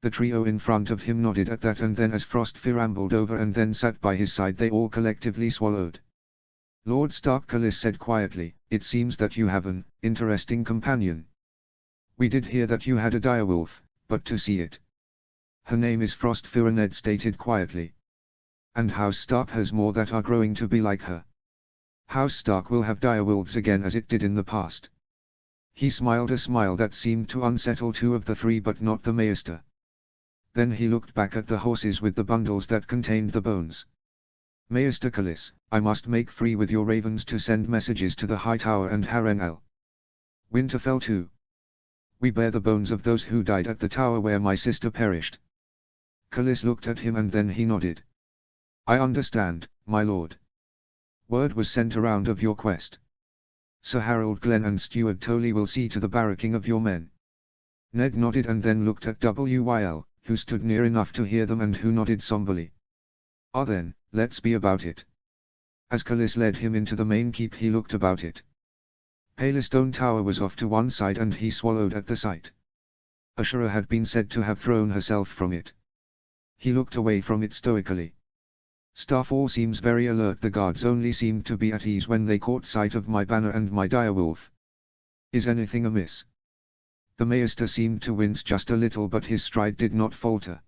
The trio in front of him nodded at that, and then as Frostfear ambled over and then sat by his side they all collectively swallowed. Lord Stark, Callis said quietly, it seems that you have an interesting companion. We did hear that you had a direwolf, but to see it. Her name is Frostfear, Ned stated quietly. And House Stark has more that are growing to be like her. House Stark will have direwolves again as it did in the past. He smiled a smile that seemed to unsettle two of the three but not the maester. Then he looked back at the horses with the bundles that contained the bones. Maester Callis, I must make free with your ravens to send messages to the High Tower and Harrenhal. Winterfell too. We bear the bones of those who died at the tower where my sister perished. Callis looked at him and then he nodded. I understand, my lord. Word was sent around of your quest. Sir Harold Glenn and Steward Tolley will see to the barracking of your men. Ned nodded and then looked at Wyl, who stood near enough to hear them and who nodded somberly. Ah then, let's be about it. As Callis led him into the main keep he looked about it. Palestone Tower was off to one side and he swallowed at the sight. Ashura had been said to have thrown herself from it. He looked away from it stoically. Starfall seems very alert. The guards only seemed to be at ease when they caught sight of my banner and my direwolf. Is anything amiss? The maester seemed to wince just a little but his stride did not falter.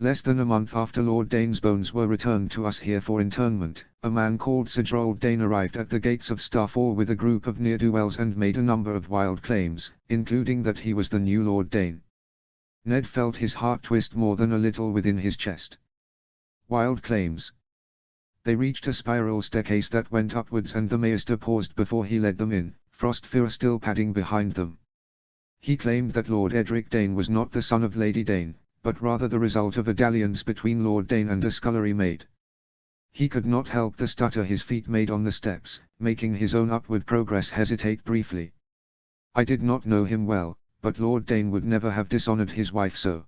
Less than a month after Lord Dane's bones were returned to us here for interment, a man called Sir Gerald Dane arrived at the gates of Starfall with a group of ne'er-do-wells and made a number of wild claims, including that he was the new Lord Dane. Ned felt his heart twist more than a little within his chest. Wild claims. They reached a spiral staircase that went upwards and the maester paused before he led them in, Frostfear still padding behind them. He claimed that Lord Edric Dane was not the son of Lady Dane, but rather the result of a dalliance between Lord Dane and a scullery maid. He could not help the stutter his feet made on the steps, making his own upward progress hesitate briefly. I did not know him well, but Lord Dane would never have dishonoured his wife so.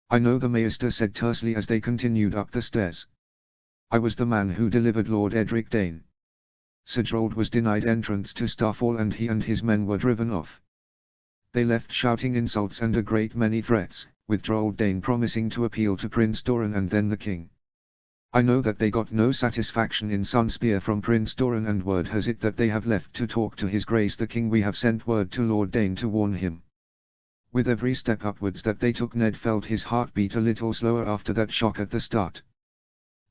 I know, the maester said tersely as they continued up the stairs. I was the man who delivered Lord Edric Dane. Sir Gerald was denied entrance to Starfall and he and his men were driven off. They left shouting insults and a great many threats, with Gerald Dane promising to appeal to Prince Doran and then the king. I know that they got no satisfaction in Sunspear from Prince Doran, and word has it that they have left to talk to His Grace the King. We have sent word to Lord Dane to warn him. With every step upwards that they took Ned felt his heart beat a little slower after that shock at the start.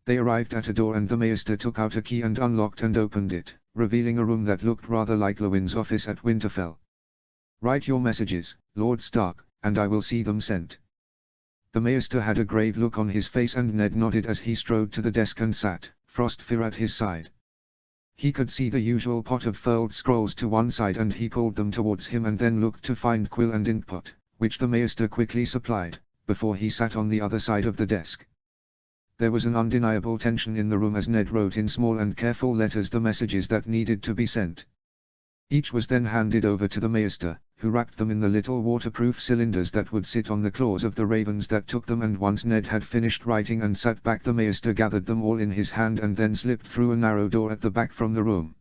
They arrived at a door and the maester took out a key and unlocked and opened it, revealing a room that looked rather like Lewin's office at Winterfell. Write your messages, Lord Stark, and I will see them sent. The maester had a grave look on his face and Ned nodded as he strode to the desk and sat, Frostfear at his side. He could see the usual pot of furled scrolls to one side and he pulled them towards him and then looked to find quill and inkpot, which the maester quickly supplied, before he sat on the other side of the desk. There was an undeniable tension in the room as Ned wrote in small and careful letters the messages that needed to be sent. Each was then handed over to the maester, who wrapped them in the little waterproof cylinders that would sit on the claws of the ravens that took them, and once Ned had finished writing and sat back, the maester gathered them all in his hand and then slipped through a narrow door at the back from the room.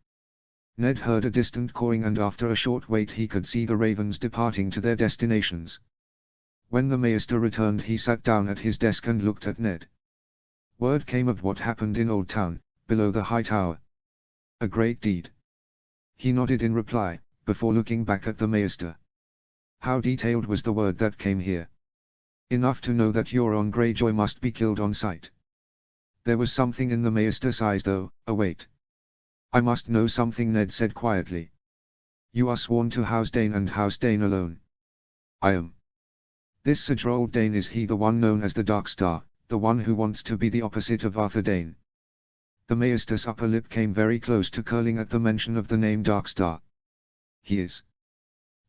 Ned heard a distant cawing, and after a short wait he could see the ravens departing to their destinations. When the maester returned he sat down at his desk and looked at Ned. Word came of what happened in Old Town, below the high tower. A great deed. He nodded in reply, before looking back at the maester. How detailed was the word that came here? Enough to know that Euron Greyjoy must be killed on sight. There was something in the maester's eyes though. Wait. I must know something, Ned said quietly. You are sworn to House Dane and House Dane alone. I am. This Sir Gerald Dane, is he the one known as the Dark Star, the one who wants to be the opposite of Arthur Dane? The maester's upper lip came very close to curling at the mention of the name Dark Star. He is.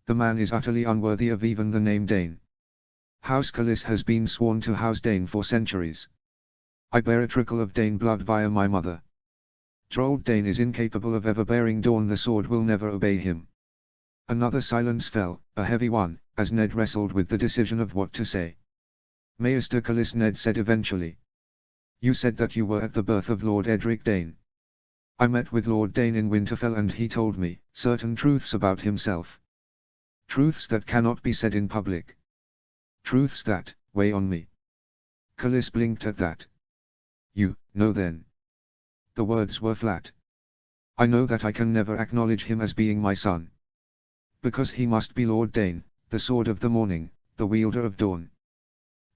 The man is utterly unworthy of even the name Dane. House Callis has been sworn to House Dane for centuries. I bear a trickle of Dane blood via my mother. Gerald Dane is incapable of ever bearing Dawn. The sword will never obey him. Another silence fell, a heavy one, as Ned wrestled with the decision of what to say. Maester Callis, Ned said eventually. You said that you were at the birth of Lord Edric Dane. I met with Lord Dane in Winterfell and he told me certain truths about himself. Truths that cannot be said in public. Truths that weigh on me. Callis blinked at that. You know then. The words were flat. I know that I can never acknowledge him as being my son. Because he must be Lord Dane, the Sword of the Morning, the wielder of Dawn.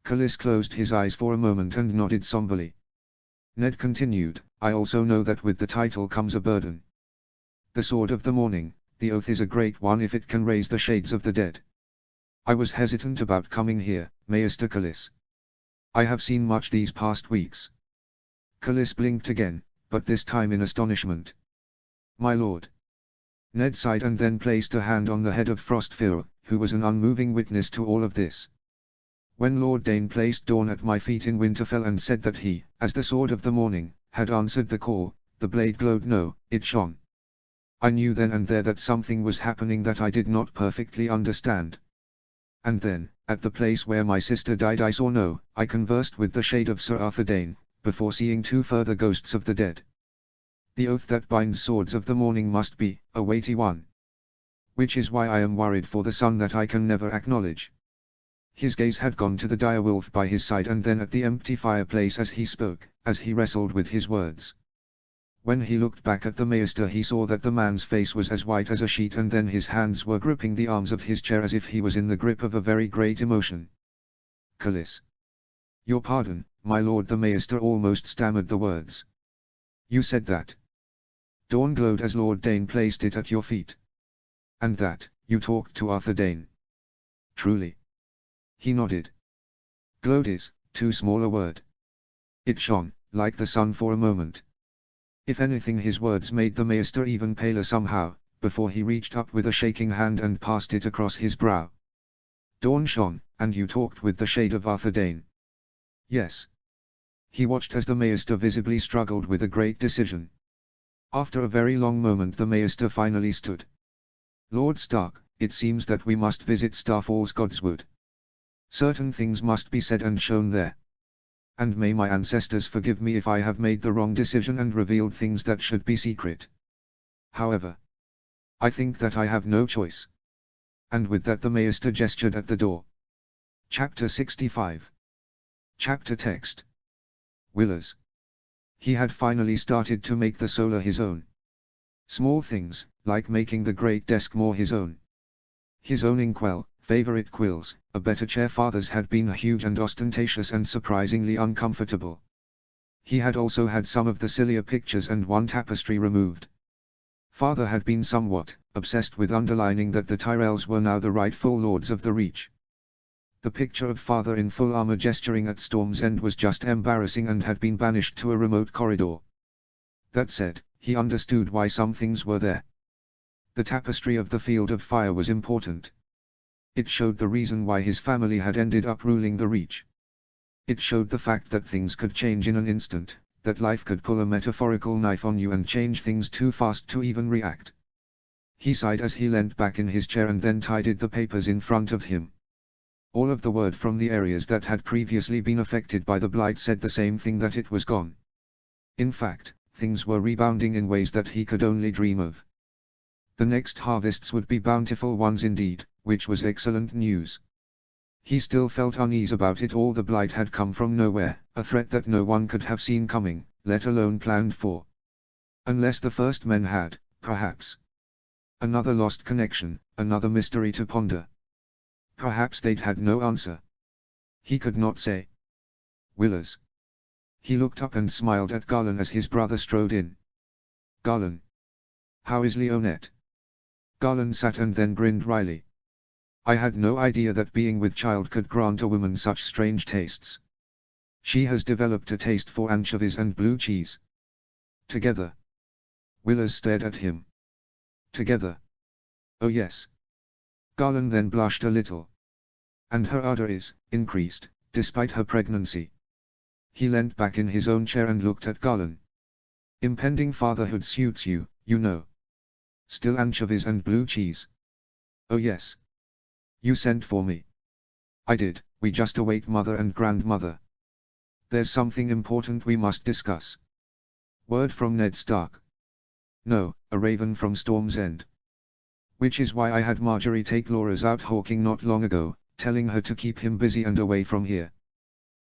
Callis closed his eyes for a moment and nodded somberly. Ned continued, I also know that with the title comes a burden. The Sword of the Morning, the oath is a great one if it can raise the shades of the dead. I was hesitant about coming here, Maester Callis. I have seen much these past weeks. Callis blinked again, but this time in astonishment. My lord. Ned sighed and then placed a hand on the head of Frostfyre, who was an unmoving witness to all of this. When Lord Dane placed Dawn at my feet in Winterfell and said that he, as the Sword of the Morning, had answered the call, the blade glowed. No, it shone. I knew then and there that something was happening that I did not perfectly understand. And then, at the place where my sister died, I conversed with the shade of Sir Arthur Dane, before seeing two further ghosts of the dead. The oath that binds Swords of the Morning must be a weighty one. Which is why I am worried for the son that I can never acknowledge. His gaze had gone to the direwolf by his side and then at the empty fireplace as he spoke, as he wrestled with his words. When he looked back at the maester he saw that the man's face was as white as a sheet and then his hands were gripping the arms of his chair as if he was in the grip of a very great emotion. Callis. Your pardon, my lord, the maester almost stammered the words. You said that. Dawn glowed as Lord Dane placed it at your feet. And that, you talked to Arthur Dane. Truly. He nodded. Glowed is too small a word. It shone, like the sun for a moment. If anything, his words made the maester even paler somehow, before he reached up with a shaking hand and passed it across his brow. Dawn shone, and you talked with the shade of Arthur Dane. Yes. He watched as the maester visibly struggled with a great decision. After a very long moment the maester finally stood. Lord Stark, it seems that we must visit Starfall's Godswood. Certain things must be said and shown there. And may my ancestors forgive me if I have made the wrong decision and revealed things that should be secret. However, I think that I have no choice. And with that the maester gestured at the door. Chapter 65. Chapter text. Willers. He had finally started to make the solar his own. Small things, like making the great desk more his own. His own inkwell, favorite quills, a better chair. Father's had been huge and ostentatious and surprisingly uncomfortable. He had also had some of the sillier pictures and one tapestry removed. Father had been somewhat obsessed with underlining that the Tyrells were now the rightful lords of the Reach. The picture of father in full armor gesturing at Storm's End was just embarrassing and had been banished to a remote corridor. That said, he understood why some things were there. The tapestry of the Field of Fire was important. It showed the reason why his family had ended up ruling the Reach. It showed the fact that things could change in an instant, that life could pull a metaphorical knife on you and change things too fast to even react. He sighed as he leant back in his chair and then tidied the papers in front of him. All of the word from the areas that had previously been affected by the blight said the same thing, that it was gone. In fact, things were rebounding in ways that he could only dream of. The next harvests would be bountiful ones indeed, which was excellent news. He still felt unease about it all. The blight had come from nowhere, a threat that no one could have seen coming, let alone planned for. Unless the first men had, perhaps. Another lost connection, another mystery to ponder. Perhaps they'd had no answer. He could not say. Willers. He looked up and smiled at Garland as his brother strode in. Garland. How is Leonette? Garland sat and then grinned wryly. I had no idea that being with child could grant a woman such strange tastes. She has developed a taste for anchovies and blue cheese. Together. Willers stared at him. Together. Oh yes. Garland then blushed a little. And her ardor is increased, despite her pregnancy. He leant back in his own chair and looked at Garland. Impending fatherhood suits you, you know. Still anchovies and blue cheese. Oh yes. You sent for me. I did, we just await mother and grandmother. There's something important we must discuss. Word from Ned Stark. No, a raven from Storm's End. Which is why I had Marjorie take Laura's out hawking not long ago, telling her to keep him busy and away from here.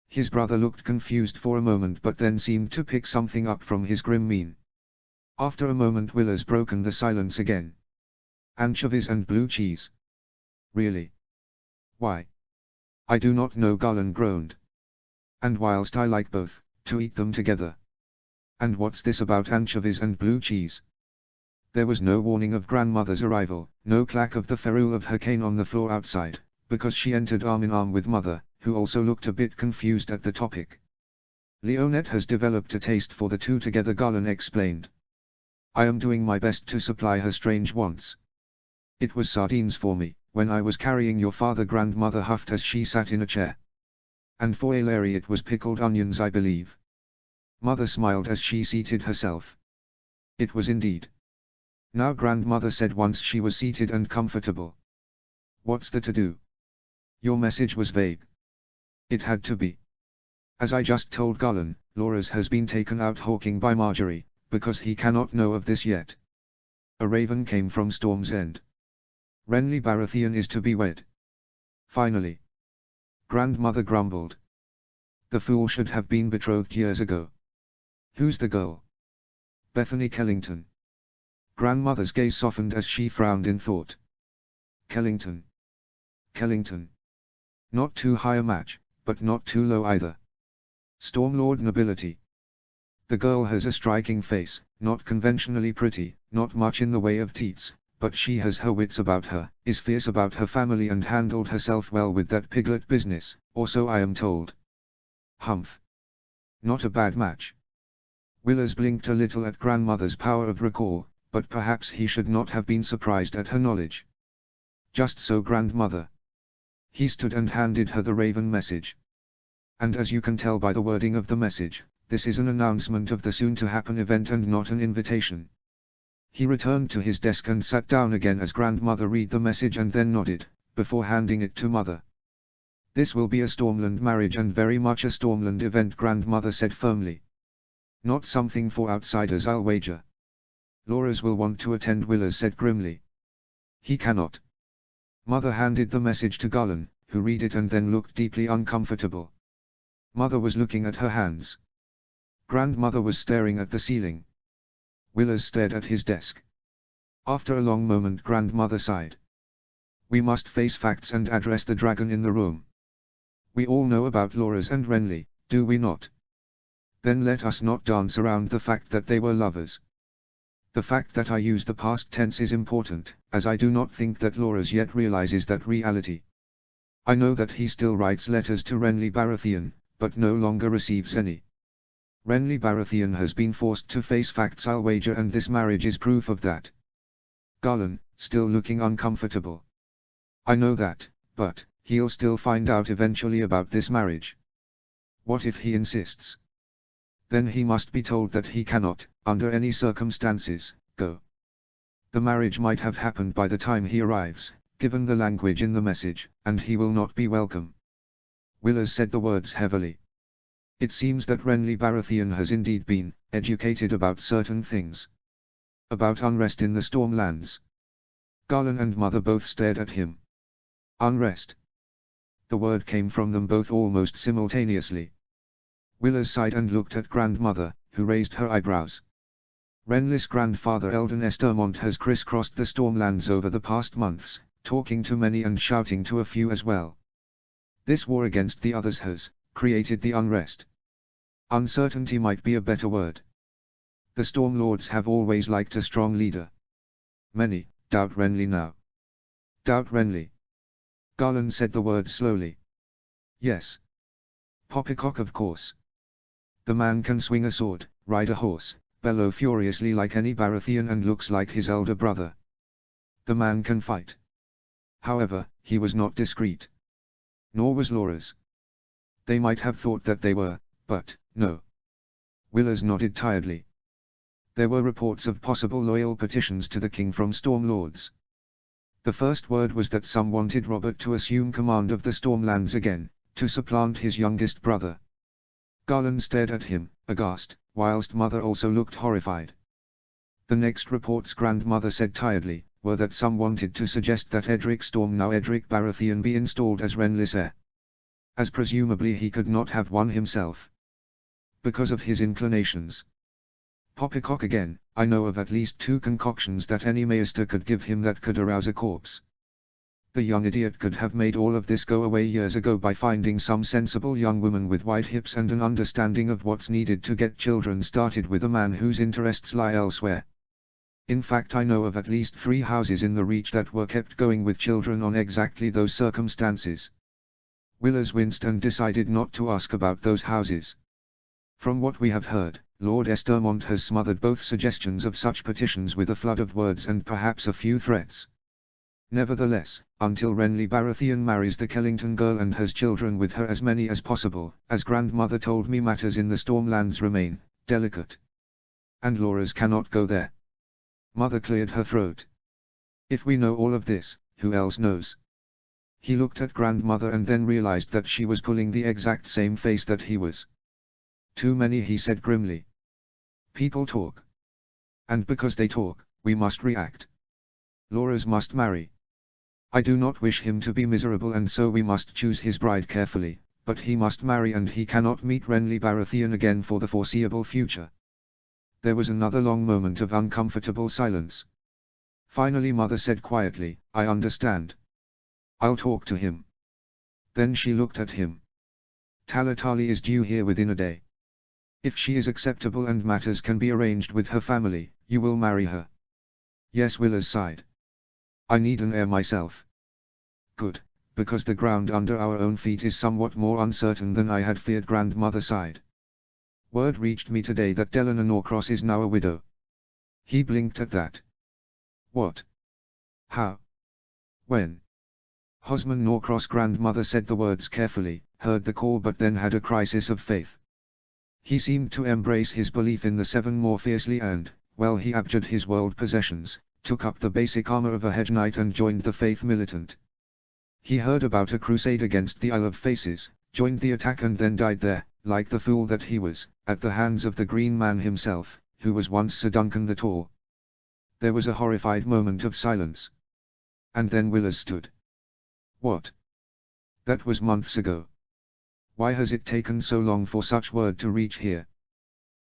His brother looked confused for a moment but then seemed to pick something up from his grim mien. After a moment Willers broken the silence again. Anchovies and blue cheese. Really? Why? I do not know, Garland groaned. And whilst I like both, to eat them together. And what's this about anchovies and blue cheese? There was no warning of grandmother's arrival, no clack of the ferrule of her cane on the floor outside, because she entered arm in arm with mother, who also looked a bit confused at the topic. Leonette has developed a taste for the two together, Garland explained. I am doing my best to supply her strange wants. It was sardines for me, when I was carrying your father, grandmother huffed as she sat in a chair. And for Larry it was pickled onions, I believe. Mother smiled as she seated herself. It was indeed. Now grandmother said once she was seated and comfortable. What's the to-do? Your message was vague. It had to be. As I just told Garland, Laura's has been taken out hawking by Marjorie, because he cannot know of this yet. A raven came from Storm's End. Renly Baratheon is to be wed. Finally. Grandmother grumbled. The fool should have been betrothed years ago. Who's the girl? Bethany Kellington. Grandmother's gaze softened as she frowned in thought. Kellington. Kellington. Not too high a match, but not too low either. Stormlord nobility. The girl has a striking face, not conventionally pretty, not much in the way of teats, but she has her wits about her, is fierce about her family and handled herself well with that piglet business, or so I am told. Humph. Not a bad match. Willers blinked a little at grandmother's power of recall, but perhaps he should not have been surprised at her knowledge. Just so, grandmother. He stood and handed her the raven message. And as you can tell by the wording of the message, this is an announcement of the soon-to-happen event and not an invitation. He returned to his desk and sat down again as grandmother read the message and then nodded, before handing it to mother. This will be a Stormland marriage and very much a Stormland event, grandmother said firmly. Not something for outsiders, I'll wager. Laura's will want to attend, Willers said grimly. He cannot. Mother handed the message to Garland, who read it and then looked deeply uncomfortable. Mother was looking at her hands. Grandmother was staring at the ceiling. Willers stared at his desk. After a long moment grandmother sighed. We must face facts and address the dragon in the room. We all know about Laura's and Renly, do we not? Then let us not dance around the fact that they were lovers. The fact that I use the past tense is important, as I do not think that Laura's yet realizes that reality. I know that he still writes letters to Renly Baratheon, but no longer receives any. Renly Baratheon has been forced to face facts, I'll wager, and this marriage is proof of that. Garland, still looking uncomfortable. I know that, But, he'll still find out eventually about this marriage. What if he insists? Then he must be told that he cannot, under any circumstances, go. The marriage might have happened by the time he arrives, given the language in the message, and he will not be welcome. Willers said the words heavily. It seems that Renly Baratheon has indeed been educated about certain things. About unrest in the Stormlands. Garland and Mother both stared at him. Unrest. The word came from them both almost simultaneously. Willers sighed and looked at Grandmother, who raised her eyebrows. Renly's grandfather Eldon Estermont has crisscrossed the Stormlands over the past months, talking to many and shouting to a few as well. This war against the others has created the unrest. Uncertainty might be a better word. The Stormlords have always liked a strong leader. Many doubt Renly now. Doubt Renly. Garland said the word slowly. Yes. Poppycock, of course. The man can swing a sword, ride a horse, bellow furiously like any Baratheon and looks like his elder brother. The man can fight. However, he was not discreet. Nor was Loras. They might have thought that they were, but, no. Willers nodded tiredly. There were reports of possible loyal petitions to the king from Stormlords. The first word was that some wanted Robert to assume command of the Stormlands again, to supplant his youngest brother. Garland stared at him, aghast, whilst Mother also looked horrified. The next reports, Grandmother said tiredly, were that some wanted to suggest that Edric Storm, now Edric Baratheon, be installed as Renly's heir. As presumably he could not have one himself. Because of his inclinations. Poppycock again, I know of at least 2 concoctions that any maester could give him that could arouse a corpse. The young idiot could have made all of this go away years ago by finding some sensible young woman with wide hips and an understanding of what's needed to get children started with a man whose interests lie elsewhere. In fact, I know of at least 3 houses in the Reach that were kept going with children on exactly those circumstances. Willers winced and decided not to ask about those houses. From what we have heard, Lord Estermont has smothered both suggestions of such petitions with a flood of words and perhaps a few threats. Nevertheless, until Renly Baratheon marries the Kellington girl and has children with her, as many as possible, as Grandmother told me, matters in the Stormlands remain delicate. And Loras cannot go there. Mother cleared her throat. If we know all of this, who else knows? He looked at Grandmother and then realized that she was pulling the exact same face that he was. Too many, he said grimly. People talk. And because they talk, we must react. Loras must marry. I do not wish him to be miserable, and so we must choose his bride carefully, but he must marry, and he cannot meet Renly Baratheon again for the foreseeable future. There was another long moment of uncomfortable silence. Finally Mother said quietly, I understand. I'll talk to him. Then she looked at him. Talatali is due here within a day. If she is acceptable and matters can be arranged with her family, you will marry her. Yes, Willers sighed. I need an heir myself. Good, because the ground under our own feet is somewhat more uncertain than I had feared. Grandmother sighed. Word reached me today that Delaena Norcross is now a widow. He blinked at that. What? How? When? Hosman Norcross, Grandmother said the words carefully, heard the call but then had a crisis of faith. He seemed to embrace his belief in the 7 more fiercely and, well, he abjured his world possessions, took up the basic armor of a hedge knight and joined the faith militant. He heard about a crusade against the Isle of Faces, joined the attack and then died there, like the fool that he was, at the hands of the Green Man himself, who was once Sir Duncan the Tall. There was a horrified moment of silence. And then Willers stood. What? That was months ago. Why has it taken so long for such word to reach here?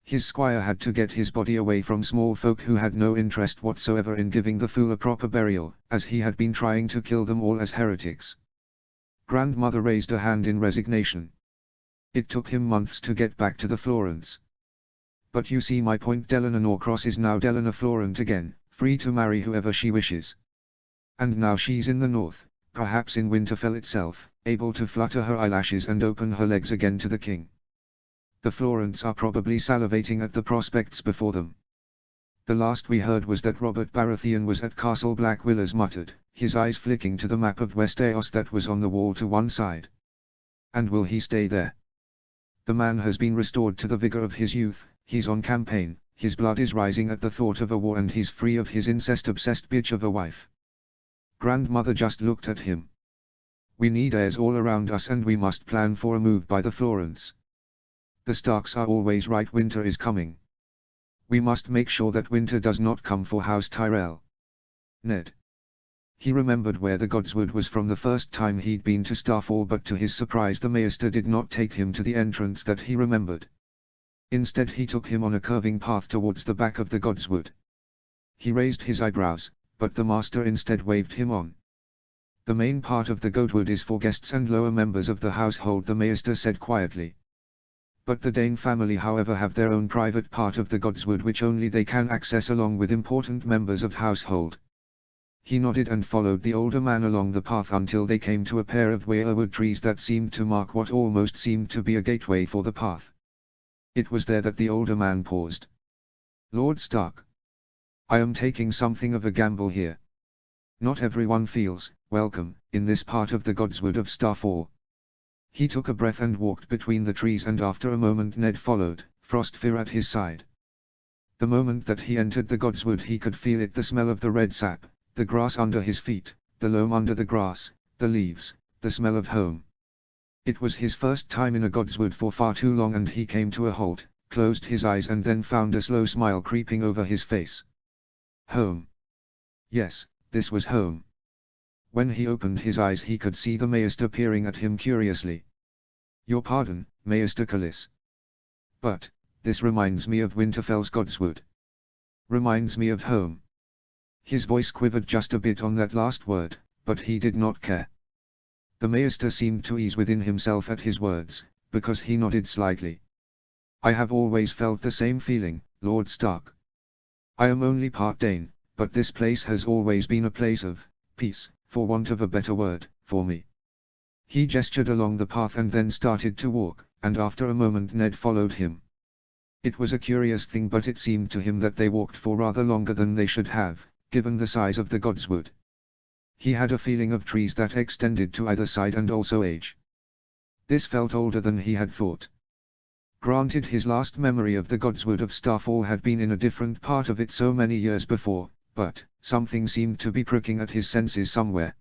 His squire had to get his body away from small folk who had no interest whatsoever in giving the fool a proper burial, as he had been trying to kill them all as heretics. Grandmother raised a hand in resignation. It took him months to get back to the Florents. But you see my point. Delaena Norcross is now Delaena Florent again, free to marry whoever she wishes. And now she's in the north, perhaps in Winterfell itself, able to flutter her eyelashes and open her legs again to the king. The Florents are probably salivating at the prospects before them. The last we heard was that Robert Baratheon was at Castle Black Willers muttered, his eyes flicking to the map of Westeros that was on the wall to one side. And will he stay there? The man has been restored to the vigor of his youth, he's on campaign, his blood is rising at the thought of a war and he's free of his incest-obsessed bitch of a wife. Grandmother just looked at him. We need heirs all around us and we must plan for a move by the Florence. The Starks are always right, winter is coming. We must make sure that winter does not come for House Tyrell. Ned. He remembered where the Godswood was from the first time he'd been to Starfall, but to his surprise the Maester did not take him to the entrance that he remembered. Instead he took him on a curving path towards the back of the Godswood. He raised his eyebrows, but the Master instead waved him on. The main part of the Godswood is for guests and lower members of the household, the Maester said quietly. But the Dane family however have their own private part of the Godswood which only they can access along with important members of household. He nodded and followed the older man along the path until they came to a pair of weirwood trees that seemed to mark what almost seemed to be a gateway for the path. It was there that the older man paused. Lord Stark. I am taking something of a gamble here. Not everyone feels welcome in this part of the Godswood of Starfall. He took a breath and walked between the trees, and after a moment Ned followed, Frostfear at his side. The moment that he entered the Godswood he could feel it, the smell of the red sap, the grass under his feet, the loam under the grass, the leaves, the smell of home. It was his first time in a Godswood for far too long, and he came to a halt, closed his eyes and then found a slow smile creeping over his face. Home. Yes, this was home. When he opened his eyes he could see the Maester peering at him curiously. Your pardon, Maester Callis. But, this reminds me of Winterfell's Godswood. Reminds me of home. His voice quivered just a bit on that last word, but he did not care. The Maester seemed to ease within himself at his words, because he nodded slightly. I have always felt the same feeling, Lord Stark. I am only part Dane, but this place has always been a place of peace, for want of a better word, for me. He gestured along the path and then started to walk, and after a moment Ned followed him. It was a curious thing, but it seemed to him that they walked for rather longer than they should have, given the size of the Godswood. He had a feeling of trees that extended to either side and also age. This felt older than he had thought. Granted, his last memory of the Godswood of Starfall had been in a different part of it so many years before, but something seemed to be pricking at his senses somewhere.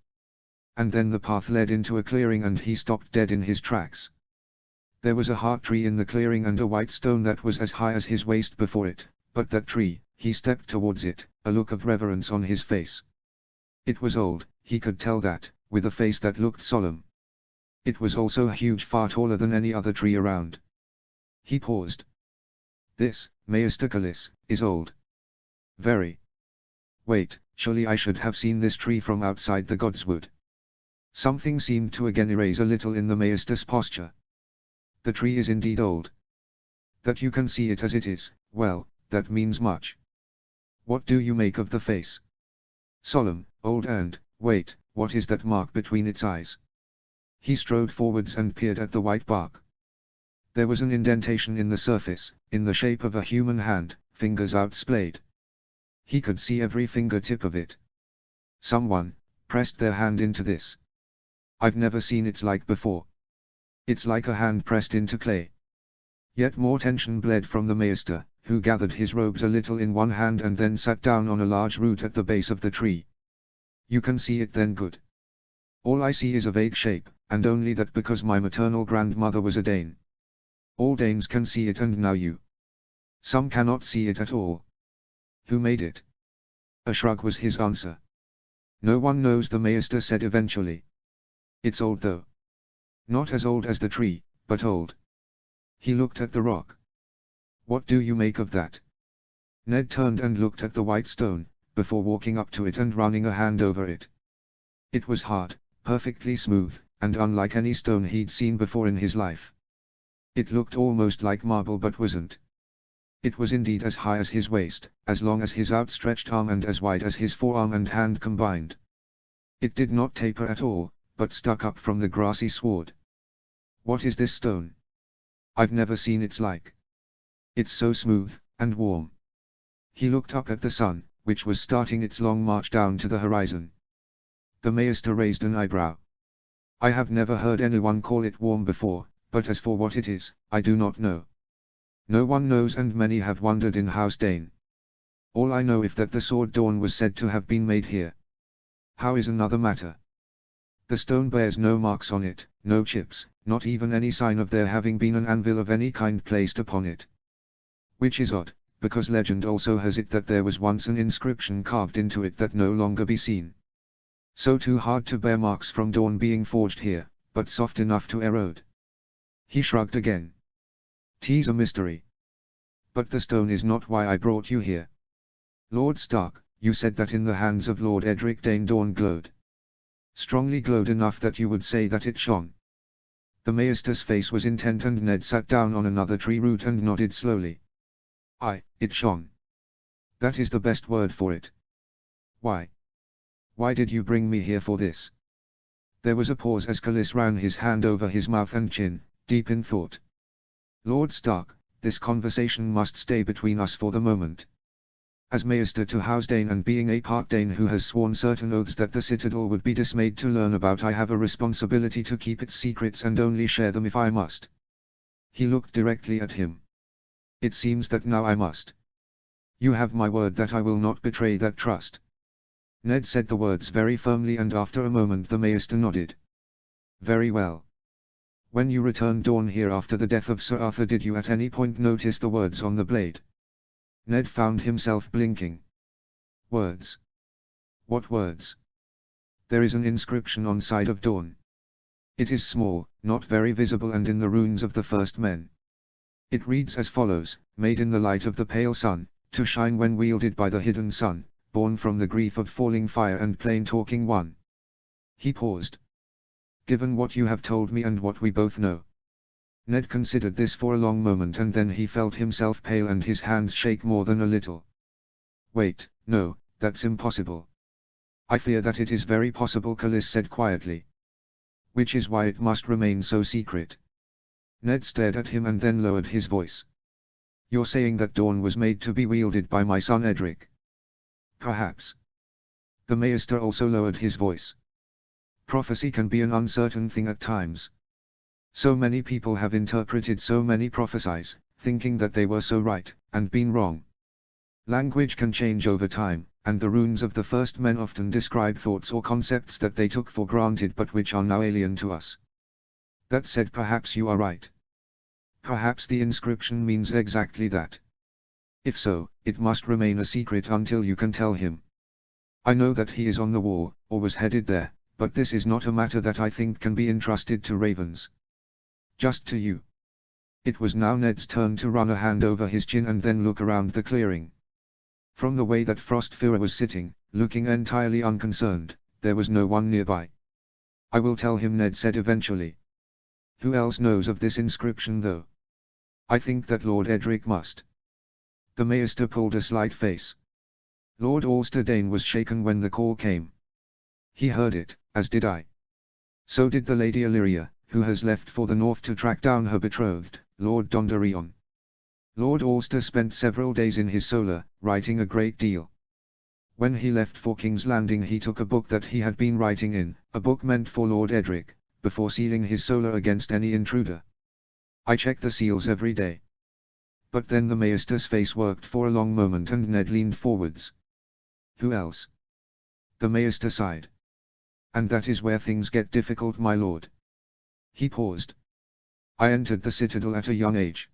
And then the path led into a clearing and he stopped dead in his tracks. There was a heart tree in the clearing and a white stone that was as high as his waist before it, but that tree, he stepped towards it, a look of reverence on his face. It was old, he could tell that, with a face that looked solemn. It was also huge, far taller than any other tree around. He paused. This, Maester Callis, is old. Very. Wait, surely I should have seen this tree from outside the Godswood. Something seemed to again erase a little in the Maester's posture. The tree is indeed old. That you can see it as it is, well, that means much. What do you make of the face? Solemn, old and, wait, what is that mark between its eyes? He strode forwards and peered at the white bark. There was an indentation in the surface, in the shape of a human hand, fingers outsplayed. He could see every fingertip of it. Someone pressed their hand into this. I've never seen its like before. It's like a hand pressed into clay. Yet more tension bled from the Maester, who gathered his robes a little in one hand and then sat down on a large root at the base of the tree. You can see it then, good. All I see is a vague shape, and only that because my maternal grandmother was a Dane. All Danes can see it, and now you. Some cannot see it at all. Who made it? A shrug was his answer. No one knows, the Maester said eventually. It's old though. Not as old as the tree, but old. He looked at the rock. What do you make of that? Ned turned and looked at the white stone, before walking up to it and running a hand over it. It was hard, perfectly smooth, and unlike any stone he'd seen before in his life. It looked almost like marble but wasn't. It was indeed as high as his waist, as long as his outstretched arm and as wide as his forearm and hand combined. It did not taper at all, but stuck up from the grassy sward. What is this stone? I've never seen its like. It's so smooth, and warm. He looked up at the sun, which was starting its long march down to the horizon. The maester raised an eyebrow. I have never heard anyone call it warm before, but as for what it is, I do not know. No one knows, and many have wondered in House Dane. All I know is that the sword Dawn was said to have been made here. How is another matter. The stone bears no marks on it, no chips, not even any sign of there having been an anvil of any kind placed upon it. Which is odd, because legend also has it that there was once an inscription carved into it that no longer be seen. So too hard to bear marks from Dawn being forged here, but soft enough to erode. He shrugged again. "'Tis a mystery. But the stone is not why I brought you here. Lord Stark, you said that in the hands of Lord Edric Dane Dawn glowed. Strongly glowed enough that you would say that it shone." The maester's face was intent, and Ned sat down on another tree root and nodded slowly. "Aye, it shone. That is the best word for it. Why? Why did you bring me here for this?" There was a pause as Callis ran his hand over his mouth and chin, deep in thought. "Lord Stark, this conversation must stay between us for the moment. As Maester to House Dane, and being a part Dane who has sworn certain oaths that the Citadel would be dismayed to learn about, I have a responsibility to keep its secrets and only share them if I must." He looked directly at him. "It seems that now I must. You have my word that I will not betray that trust." Ned said the words very firmly, and after a moment the Maester nodded. "Very well. When you returned Dawn here after the death of Sir Arthur, did you at any point notice the words on the blade?" Ned found himself blinking. "Words? What words?" "There is an inscription on side of Dawn. It is small, not very visible, and in the runes of the first men. It reads as follows: made in the light of the pale sun, to shine when wielded by the hidden sun, born from the grief of falling fire and plain talking one." He paused. "Given what you have told me and what we both know." Ned considered this for a long moment, and then he felt himself pale and his hands shake more than a little. "Wait, no, that's impossible." "I fear that it is very possible," Callis said quietly. "Which is why it must remain so secret." Ned stared at him and then lowered his voice. "You're saying that Dawn was made to be wielded by my son Edric?" "Perhaps." The Maester also lowered his voice. "Prophecy can be an uncertain thing at times. So many people have interpreted so many prophecies, thinking that they were so right, and been wrong. Language can change over time, and the runes of the first men often describe thoughts or concepts that they took for granted but which are now alien to us. That said, perhaps you are right. Perhaps the inscription means exactly that. If so, it must remain a secret until you can tell him. I know that he is on the wall, or was headed there, but this is not a matter that I think can be entrusted to ravens. Just to you." It was now Ned's turn to run a hand over his chin and then look around the clearing. From the way that Frostfira was sitting, looking entirely unconcerned, there was no one nearby. "I will tell him," Ned said eventually. "Who else knows of this inscription though?" "I think that Lord Edric must." The Maester pulled a slight face. "Lord Alster Dane was shaken when the call came. He heard it, as did I. So did the Lady Illyria, who has left for the north to track down her betrothed, Lord Donderion. Lord Alster spent several days in his solar, writing a great deal. When he left for King's Landing he took a book that he had been writing in, a book meant for Lord Edric, before sealing his solar against any intruder. I check the seals every day." But then the Maester's face worked for a long moment and Ned leaned forwards. "Who else?" The Maester sighed. "And that is where things get difficult, my lord." He paused. "I entered the Citadel at a young age.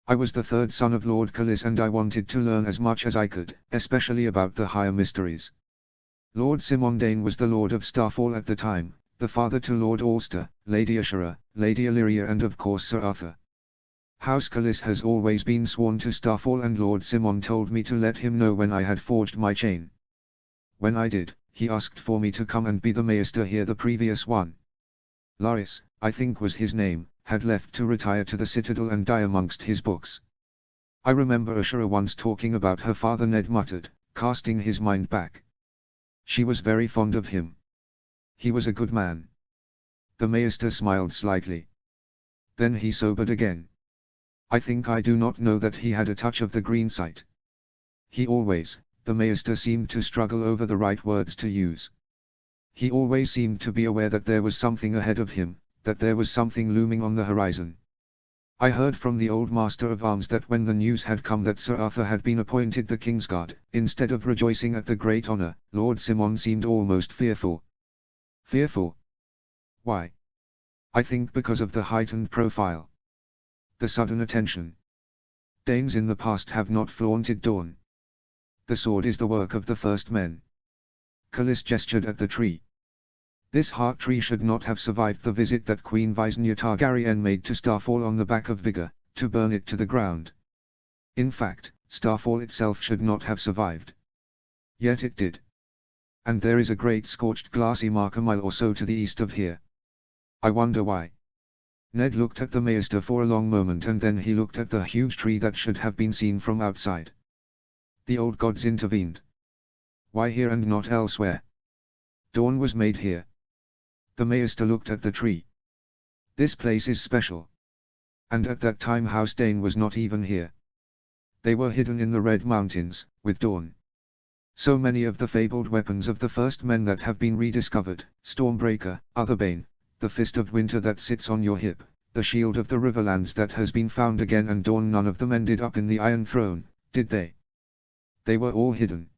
I was the third son of Lord Callis and I wanted to learn as much as I could, especially about the higher mysteries. Lord Simon Dane was the Lord of Starfall at the time, the father to Lord Alster, Lady Ashura, Lady Illyria and of course Sir Arthur. House Callis has always been sworn to Starfall and Lord Simon told me to let him know when I had forged my chain. When I did, he asked for me to come and be the Maester here. The previous one, Laris, I think was his name, had left to retire to the Citadel and die amongst his books. I remember Ashura once talking about her father," Ned muttered, casting his mind back. "She was very fond of him. He was a good man." The Maester smiled slightly. Then he sobered again. "I think I do not know that he had a touch of the green sight." The Maester seemed to struggle over the right words to use. He always seemed to be aware that there was something ahead of him, that there was something looming on the horizon. I heard from the old Master of Arms that when the news had come that Sir Arthur had been appointed the Kingsguard, instead of rejoicing at the great honour, Lord Simon seemed almost fearful. Fearful? Why? I think because of the heightened profile. The sudden attention. Danes in the past have not flaunted dawn. The sword is the work of the first men. Cullis gestured at the tree. This heart tree should not have survived the visit that Queen Visenya Targaryen made to Starfall on the back of Vigor, to burn it to the ground. In fact, Starfall itself should not have survived. Yet it did. And there is a great scorched glassy mark a mile or so to the east of here. I wonder why. Ned looked at the Maester for a long moment and then he looked at the huge tree that should have been seen from outside. The old gods intervened. Why here and not elsewhere? Dawn was made here. The Maester looked at the tree. This place is special. And at that time House Dane was not even here. They were hidden in the Red Mountains, with Dawn. So many of the fabled weapons of the first men that have been rediscovered, Stormbreaker, Otherbane, the Fist of Winter that sits on your hip, the Shield of the Riverlands that has been found again and Dawn, none of them ended up in the Iron Throne, did they? They were all hidden.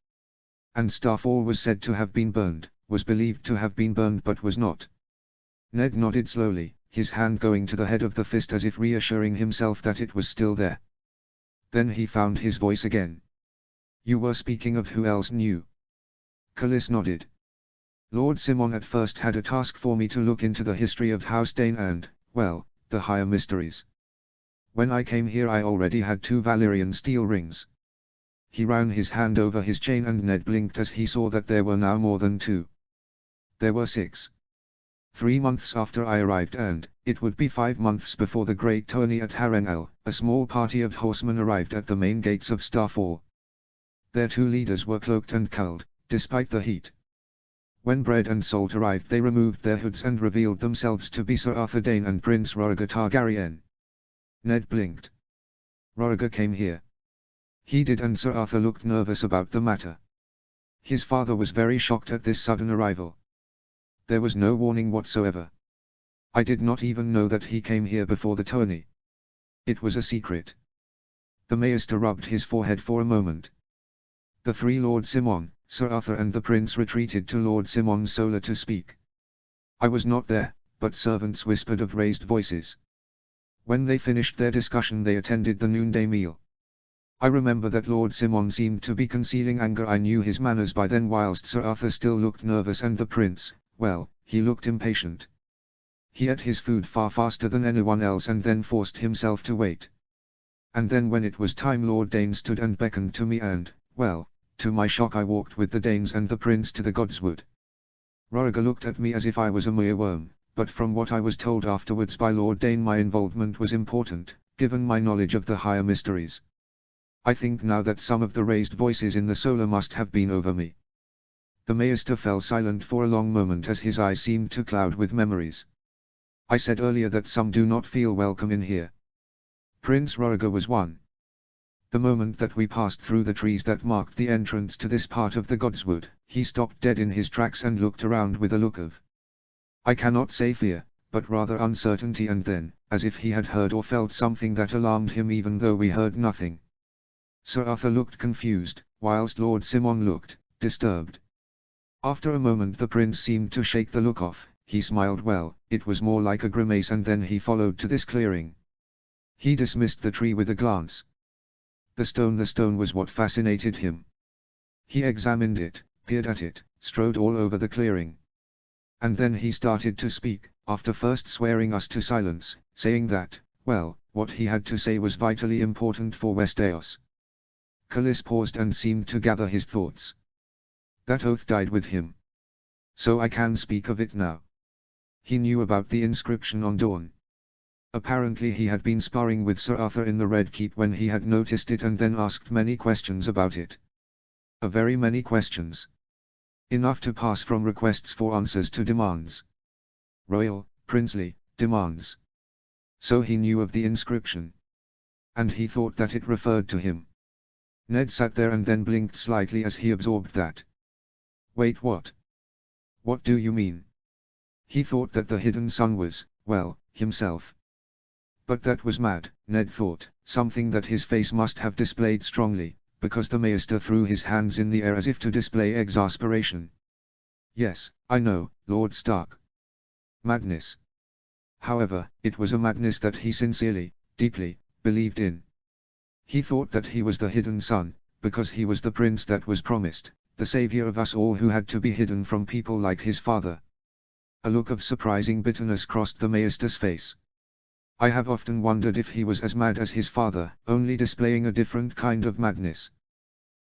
And Starfall was said to have been burned, was believed to have been burned but was not. Ned nodded slowly, his hand going to the head of the fist as if reassuring himself that it was still there. Then he found his voice again. You were speaking of who else knew? Cullis nodded. Lord Simon at first had a task for me to look into the history of House Dane and, well, the higher mysteries. When I came here I already had 2 Valyrian steel rings. He ran his hand over his chain and Ned blinked as he saw that there were now more than 2. There were 6. 3 months after I arrived and, it would be 5 months before the great tourney at Harrenhal, a small party of horsemen arrived at the main gates of Starfall. Their 2 leaders were cloaked and cowled, despite the heat. When bread and salt arrived they removed their hoods and revealed themselves to be Sir Arthur Dane and Prince Rhaegar Targaryen. Ned blinked. Rhaegar came here. He did, and Sir Arthur looked nervous about the matter. His father was very shocked at this sudden arrival. There was no warning whatsoever. I did not even know that he came here before the tourney. It was a secret. The Maester rubbed his forehead for a moment. The 3 Lord Simon, Sir Arthur and the Prince retreated to Lord Simon's solar to speak. I was not there, but servants whispered of raised voices. When they finished their discussion they attended the noonday meal. I remember that Lord Simon seemed to be concealing anger. I knew his manners by then, whilst Sir Arthur still looked nervous and the Prince, well, he looked impatient. He ate his food far faster than anyone else and then forced himself to wait. And then when it was time Lord Dane stood and beckoned to me and, well, to my shock I walked with the Danes and the Prince to the Godswood. Rhaegar looked at me as if I was a mere worm, but from what I was told afterwards by Lord Dane my involvement was important, given my knowledge of the higher mysteries. I think now that some of the raised voices in the solar must have been over me. The Maester fell silent for a long moment as his eyes seemed to cloud with memories. I said earlier that some do not feel welcome in here. Prince Rhaegar was one. The moment that we passed through the trees that marked the entrance to this part of the Godswood, he stopped dead in his tracks and looked around with a look of, I cannot say fear, but rather uncertainty, and then, as if he had heard or felt something that alarmed him even though we heard nothing. Sir Arthur looked confused, whilst Lord Simon looked disturbed. After a moment the Prince seemed to shake the look off. He smiled, well, it was more like a grimace, and then he followed to this clearing. He dismissed the tree with a glance. The stone was what fascinated him. He examined it, peered at it, strode all over the clearing. And then he started to speak, after first swearing us to silence, saying that, well, what he had to say was vitally important for Westeros. Cullis paused and seemed to gather his thoughts. That oath died with him. So I can speak of it now. He knew about the inscription on Dawn. Apparently he had been sparring with Sir Arthur in the Red Keep when he had noticed it and then asked many questions about it. A very many questions. Enough to pass from requests for answers to demands. Royal, princely, demands. So he knew of the inscription. And he thought that it referred to him. Ned sat there and then blinked slightly as he absorbed that. Wait, what? What do you mean? He thought that the hidden son was, well, himself. But that was mad, Ned thought, something that his face must have displayed strongly, because the maester threw his hands in the air as if to display exasperation. Yes, I know, Lord Stark. Madness. However, it was a madness that he sincerely, deeply, believed in. He thought that he was the hidden son, because he was the prince that was promised, the savior of us all who had to be hidden from people like his father. A look of surprising bitterness crossed the maester's face. I have often wondered if he was as mad as his father, only displaying a different kind of madness.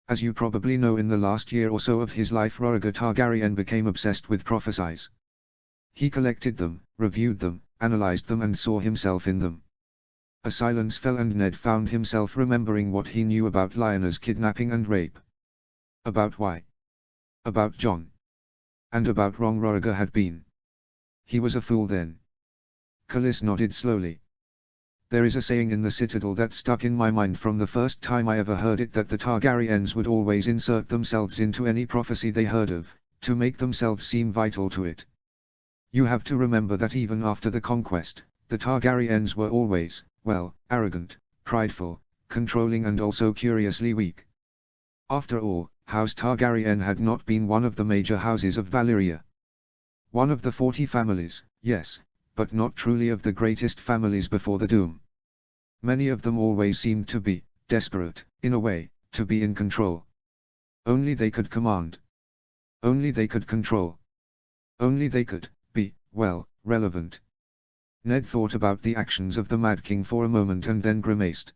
As you probably know, in the last year or so of his life, Rhaegar Targaryen became obsessed with prophecies. He collected them, reviewed them, analyzed them and saw himself in them. A silence fell and Ned found himself remembering what he knew about Lyanna's kidnapping and rape. About why? About Jon. And about wrong Rhaegar had been. He was a fool then. Khalees nodded slowly. There is a saying in the Citadel that stuck in my mind from the first time I ever heard it, that the Targaryens would always insert themselves into any prophecy they heard of, to make themselves seem vital to it. You have to remember that even after the conquest, the Targaryens were always, well, arrogant, prideful, controlling and also curiously weak. After all, House Targaryen had not been one of the major houses of Valyria. One of the 40 families, yes, but not truly of the greatest families before the Doom. Many of them always seemed to be, desperate, in a way, to be in control. Only they could command. Only they could control. Only they could be, well, relevant. Ned thought about the actions of the Mad King for a moment and then grimaced.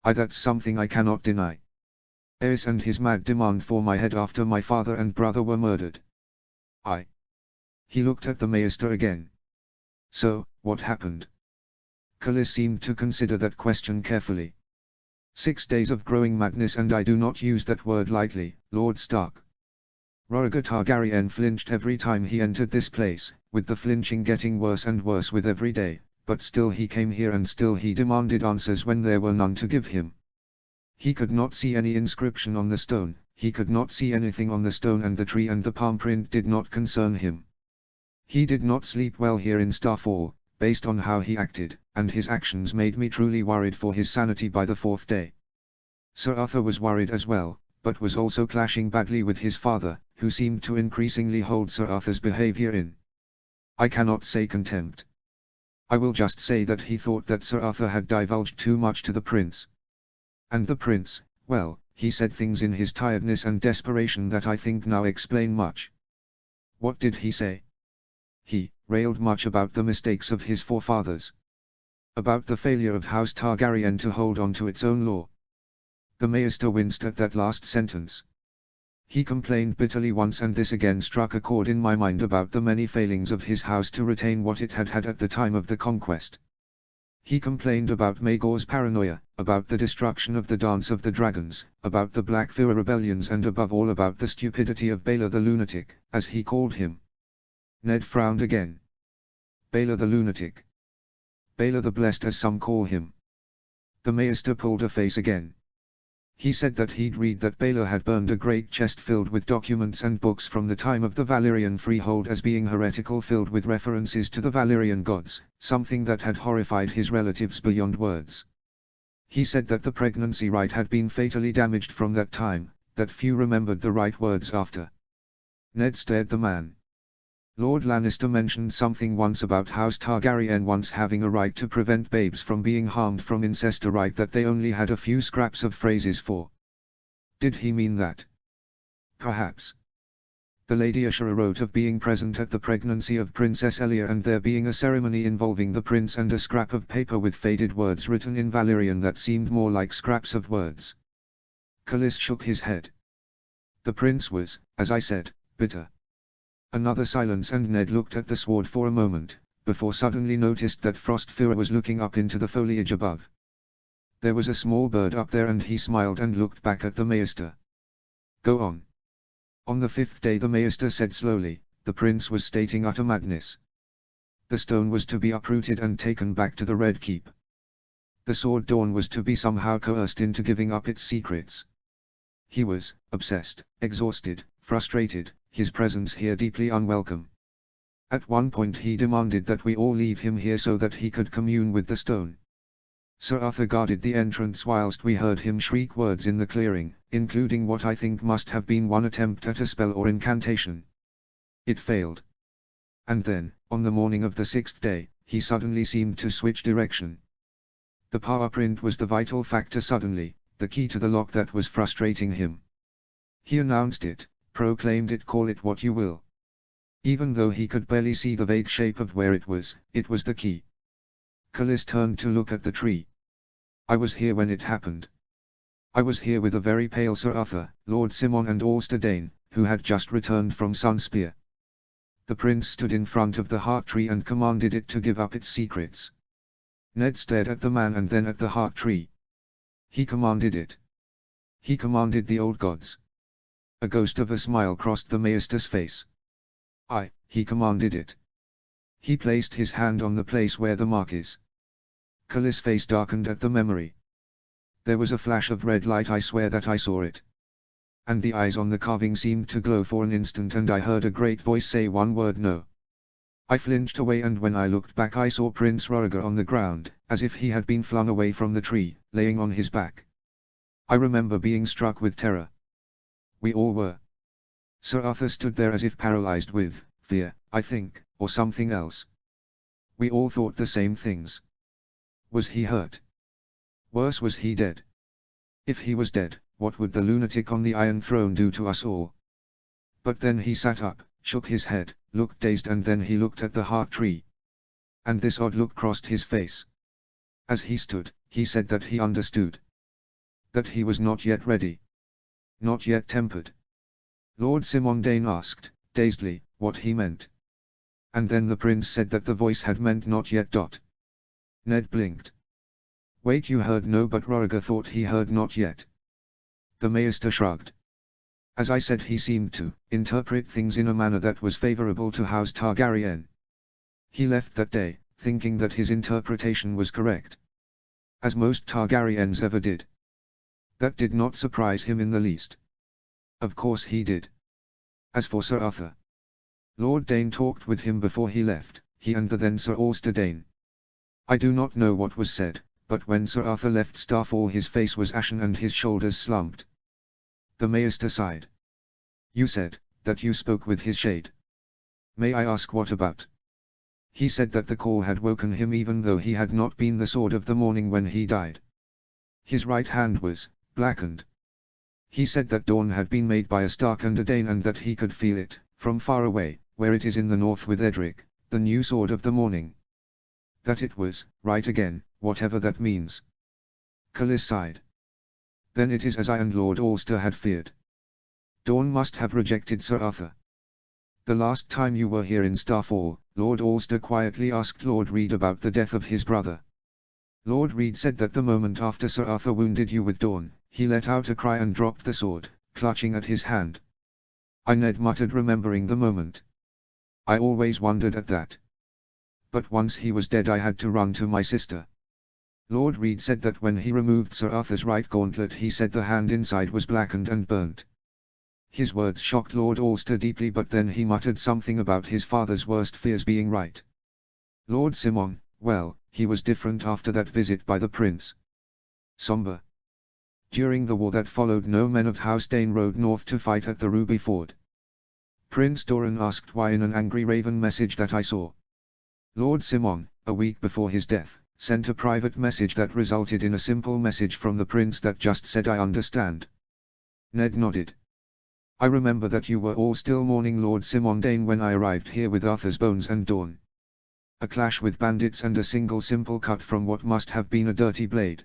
That's something I cannot deny. Aerys and his mad demand for my head after my father and brother were murdered. He looked at the maester again. So, what happened? Khalees seemed to consider that question carefully. 6 days of growing madness, and I do not use that word lightly, Lord Stark. Rhaegar Targaryen flinched every time he entered this place, with the flinching getting worse and worse with every day, but still he came here and still he demanded answers when there were none to give him. He could not see any inscription on the stone, he could not see anything on the stone and the tree, and the palm print did not concern him. He did not sleep well here in Starfall, based on how he acted, and his actions made me truly worried for his sanity by the 4th day. Sir Arthur was worried as well, but was also clashing badly with his father, who seemed to increasingly hold Sir Arthur's behavior in, I cannot say contempt. I will just say that he thought that Sir Arthur had divulged too much to the prince. And the prince, well, he said things in his tiredness and desperation that I think now explain much. What did he say? He railed much about the mistakes of his forefathers. About the failure of House Targaryen to hold on to its own law. The maester winced at that last sentence. He complained bitterly once, and this again struck a chord in my mind, about the many failings of his house to retain what it had had at the time of the conquest. He complained about Maegor's paranoia, about the destruction of the Dance of the Dragons, about the Black Fur rebellions, and above all about the stupidity of Baelor the Lunatic, as he called him. Ned frowned again. Baelor the Lunatic. Baelor the Blessed, as some call him. The maester pulled a face again. He said that he'd read that Baelor had burned a great chest filled with documents and books from the time of the Valyrian freehold as being heretical, filled with references to the Valyrian gods, something that had horrified his relatives beyond words. He said that the pregnancy rite had been fatally damaged from that time, that few remembered the right words after. Ned stared the man. Lord Lannister mentioned something once about House Targaryen once having a right to prevent babes from being harmed from incest, a right that they only had a few scraps of phrases for. Did he mean that? Perhaps. The Lady Ashura wrote of being present at the pregnancy of Princess Elia and there being a ceremony involving the prince and a scrap of paper with faded words written in Valyrian that seemed more like scraps of words. Khalees shook his head. The prince was, as I said, bitter. Another silence, and Ned looked at the sword for a moment, before suddenly noticed that Frostfyre was looking up into the foliage above. There was a small bird up there, and he smiled and looked back at the maester. Go on. On the 5th day, the maester said slowly, the prince was stating utter madness. The stone was to be uprooted and taken back to the Red Keep. The sword Dawn was to be somehow coerced into giving up its secrets. He was obsessed, exhausted, frustrated, his presence here deeply unwelcome. At one point he demanded that we all leave him here so that he could commune with the stone. Sir Arthur guarded the entrance whilst we heard him shriek words in the clearing, including what I think must have been one attempt at a spell or incantation. It failed. And then, on the morning of the 6th day, he suddenly seemed to switch direction. The power print was the vital factor suddenly, the key to the lock that was frustrating him. He announced it, proclaimed it, call it what you will. Even though he could barely see the vague shape of where it was the key. Callis turned to look at the tree. I was here when it happened. I was here with a very pale Sir Arthur, Lord Simon and Ulster Dane, who had just returned from Sunspear. The prince stood in front of the heart tree and commanded it to give up its secrets. Ned stared at the man and then at the heart tree. He commanded it. He commanded the old gods. A ghost of a smile crossed the maester's face. He commanded it. He placed his hand on the place where the mark is. Callis' face darkened at the memory. There was a flash of red light, I swear that I saw it. And the eyes on the carving seemed to glow for an instant and I heard a great voice say one word, no. I flinched away and when I looked back I saw Prince Roriger on the ground, as if he had been flung away from the tree, laying on his back. I remember being struck with terror. We all were. Sir Arthur stood there as if paralyzed with fear, I think, or something else. We all thought the same things. Was he hurt? Worse, was he dead? If he was dead, what would the lunatic on the Iron Throne do to us all? But then he sat up, shook his head, looked dazed and then he looked at the heart tree. And this odd look crossed his face. As he stood, he said that he understood. That he was not yet ready. Not yet tempered. Lord Simon Dane asked, dazedly, what he meant. And then the prince said that the voice had meant not yet. Ned blinked. Wait, you heard no, but Roriger thought he heard not yet. The maester shrugged. As I said, he seemed to interpret things in a manner that was favorable to House Targaryen. He left that day, thinking that his interpretation was correct. As most Targaryens ever did. That did not surprise him in the least. Of course he did. As for Sir Arthur, Lord Dane talked with him before he left, he and the then Sir Ulster Dane. I do not know what was said, but when Sir Arthur left Starfall his face was ashen and his shoulders slumped. The maester sighed. You said that you spoke with his shade. May I ask what about? He said that the call had woken him even though he had not been the sword of the morning when he died. His right hand was blackened. He said that dawn had been made by a Stark and a Dane and that he could feel it, from far away, where it is in the north with Edric, the new sword of the morning. That it was right again, whatever that means. Callis sighed. Then it is as I and Lord Ulster had feared. Dawn must have rejected Sir Arthur. The last time you were here in Starfall, Lord Ulster quietly asked Lord Reed about the death of his brother. Lord Reed said that the moment after Sir Arthur wounded you with Dawn, he let out a cry and dropped the sword, clutching at his hand. Ned muttered, remembering the moment. I always wondered at that. But once he was dead I had to run to my sister. Lord Reed said that when he removed Sir Arthur's right gauntlet he said the hand inside was blackened and burnt. His words shocked Lord Ulster deeply, but then he muttered something about his father's worst fears being right. Lord Simon, well, he was different after that visit by the prince. Somber. During the war that followed no men of House Dane rode north to fight at the Ruby Ford. Prince Doran asked why in an angry raven message that I saw. Lord Simon, a week before his death, sent a private message that resulted in a simple message from the prince that just said I understand. Ned nodded. I remember that you were all still mourning Lord Simon Dane when I arrived here with Arthur's bones and Dawn. A clash with bandits and a single simple cut from what must have been a dirty blade.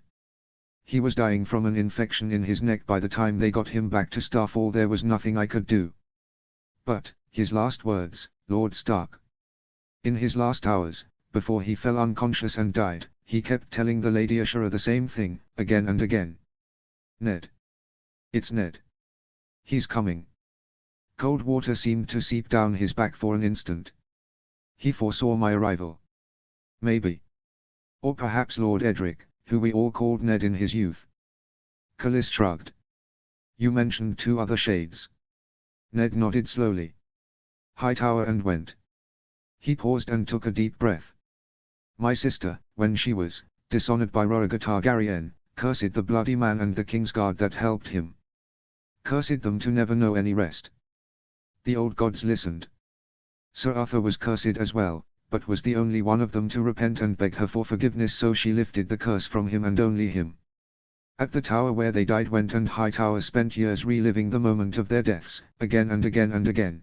He was dying from an infection in his neck by the time they got him back to Starfall. There was nothing I could do. But, his last words, Lord Stark. In his last hours, before he fell unconscious and died, he kept telling the Lady Ashura the same thing, again and again. Ned. It's Ned. He's coming. Cold water seemed to seep down his back for an instant. He foresaw my arrival. Maybe. Or perhaps Lord Edric, who we all called Ned in his youth. Callis shrugged. You mentioned 2 other shades. Ned nodded slowly. Hightower and went. He paused and took a deep breath. My sister, when she was dishonored by Rhaegar Targaryen, cursed the bloody man and the king's guard that helped him. Cursed them to never know any rest. The old gods listened. Sir Arthur was cursed as well, but was the only one of them to repent and beg her for forgiveness, so she lifted the curse from him and only him. At the tower where they died went and Hightower spent years reliving the moment of their deaths, again and again and again.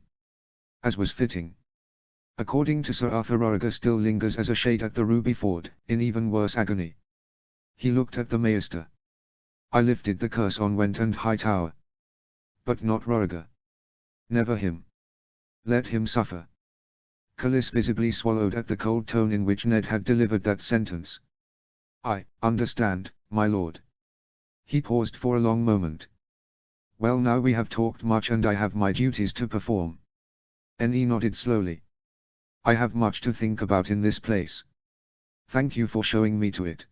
As was fitting. According to Sir Arthur, Rhaegar still lingers as a shade at the Ruby Ford, in even worse agony. He looked at the Maester. I lifted the curse on Went and Hightower. But not Rhaegar. Never him. Let him suffer. Khalees visibly swallowed at the cold tone in which Ned had delivered that sentence. I understand, my lord. He paused for a long moment. Well, now we have talked much and I have my duties to perform. N.E. nodded slowly. I have much to think about in this place. Thank you for showing me to it.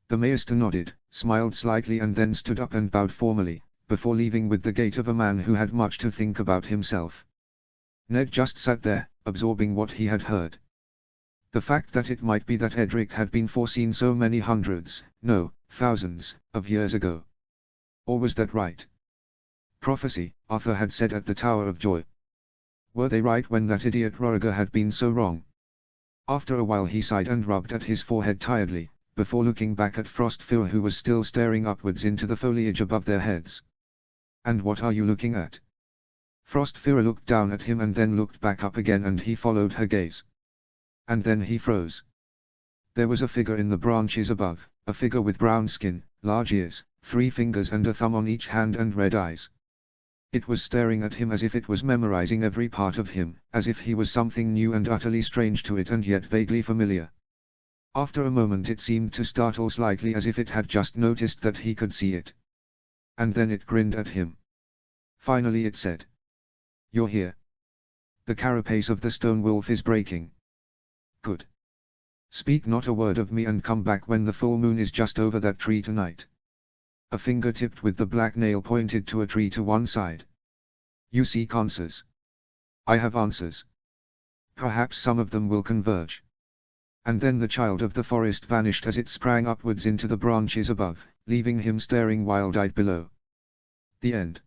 The Maester nodded, smiled slightly and then stood up and bowed formally, before leaving with the gait of a man who had much to think about himself. Ned just sat there, absorbing what he had heard. The fact that it might be that Edric had been foreseen so many hundreds, no, thousands, of years ago. Or was that right? Prophecy, Arthur had said at the Tower of Joy. Were they right when that idiot Rhaegar had been so wrong? After a while he sighed and rubbed at his forehead tiredly, before looking back at Frostfyre, who was still staring upwards into the foliage above their heads. And what are you looking at? Frostfyre looked down at him and then looked back up again, and he followed her gaze. And then he froze. There was a figure in the branches above, a figure with brown skin, large ears, 3 fingers and a thumb on each hand and red eyes. It was staring at him as if it was memorizing every part of him, as if he was something new and utterly strange to it and yet vaguely familiar. After a moment it seemed to startle slightly, as if it had just noticed that he could see it. And then it grinned at him. Finally it said, "You're here. The carapace of the stone wolf is breaking. Good. Speak not a word of me and come back when the full moon is just over that tree tonight." A finger tipped with the black nail pointed to a tree to one side. "You seek answers. I have answers. Perhaps some of them will converge." And then the child of the forest vanished as it sprang upwards into the branches above, leaving him staring wild-eyed below. The end.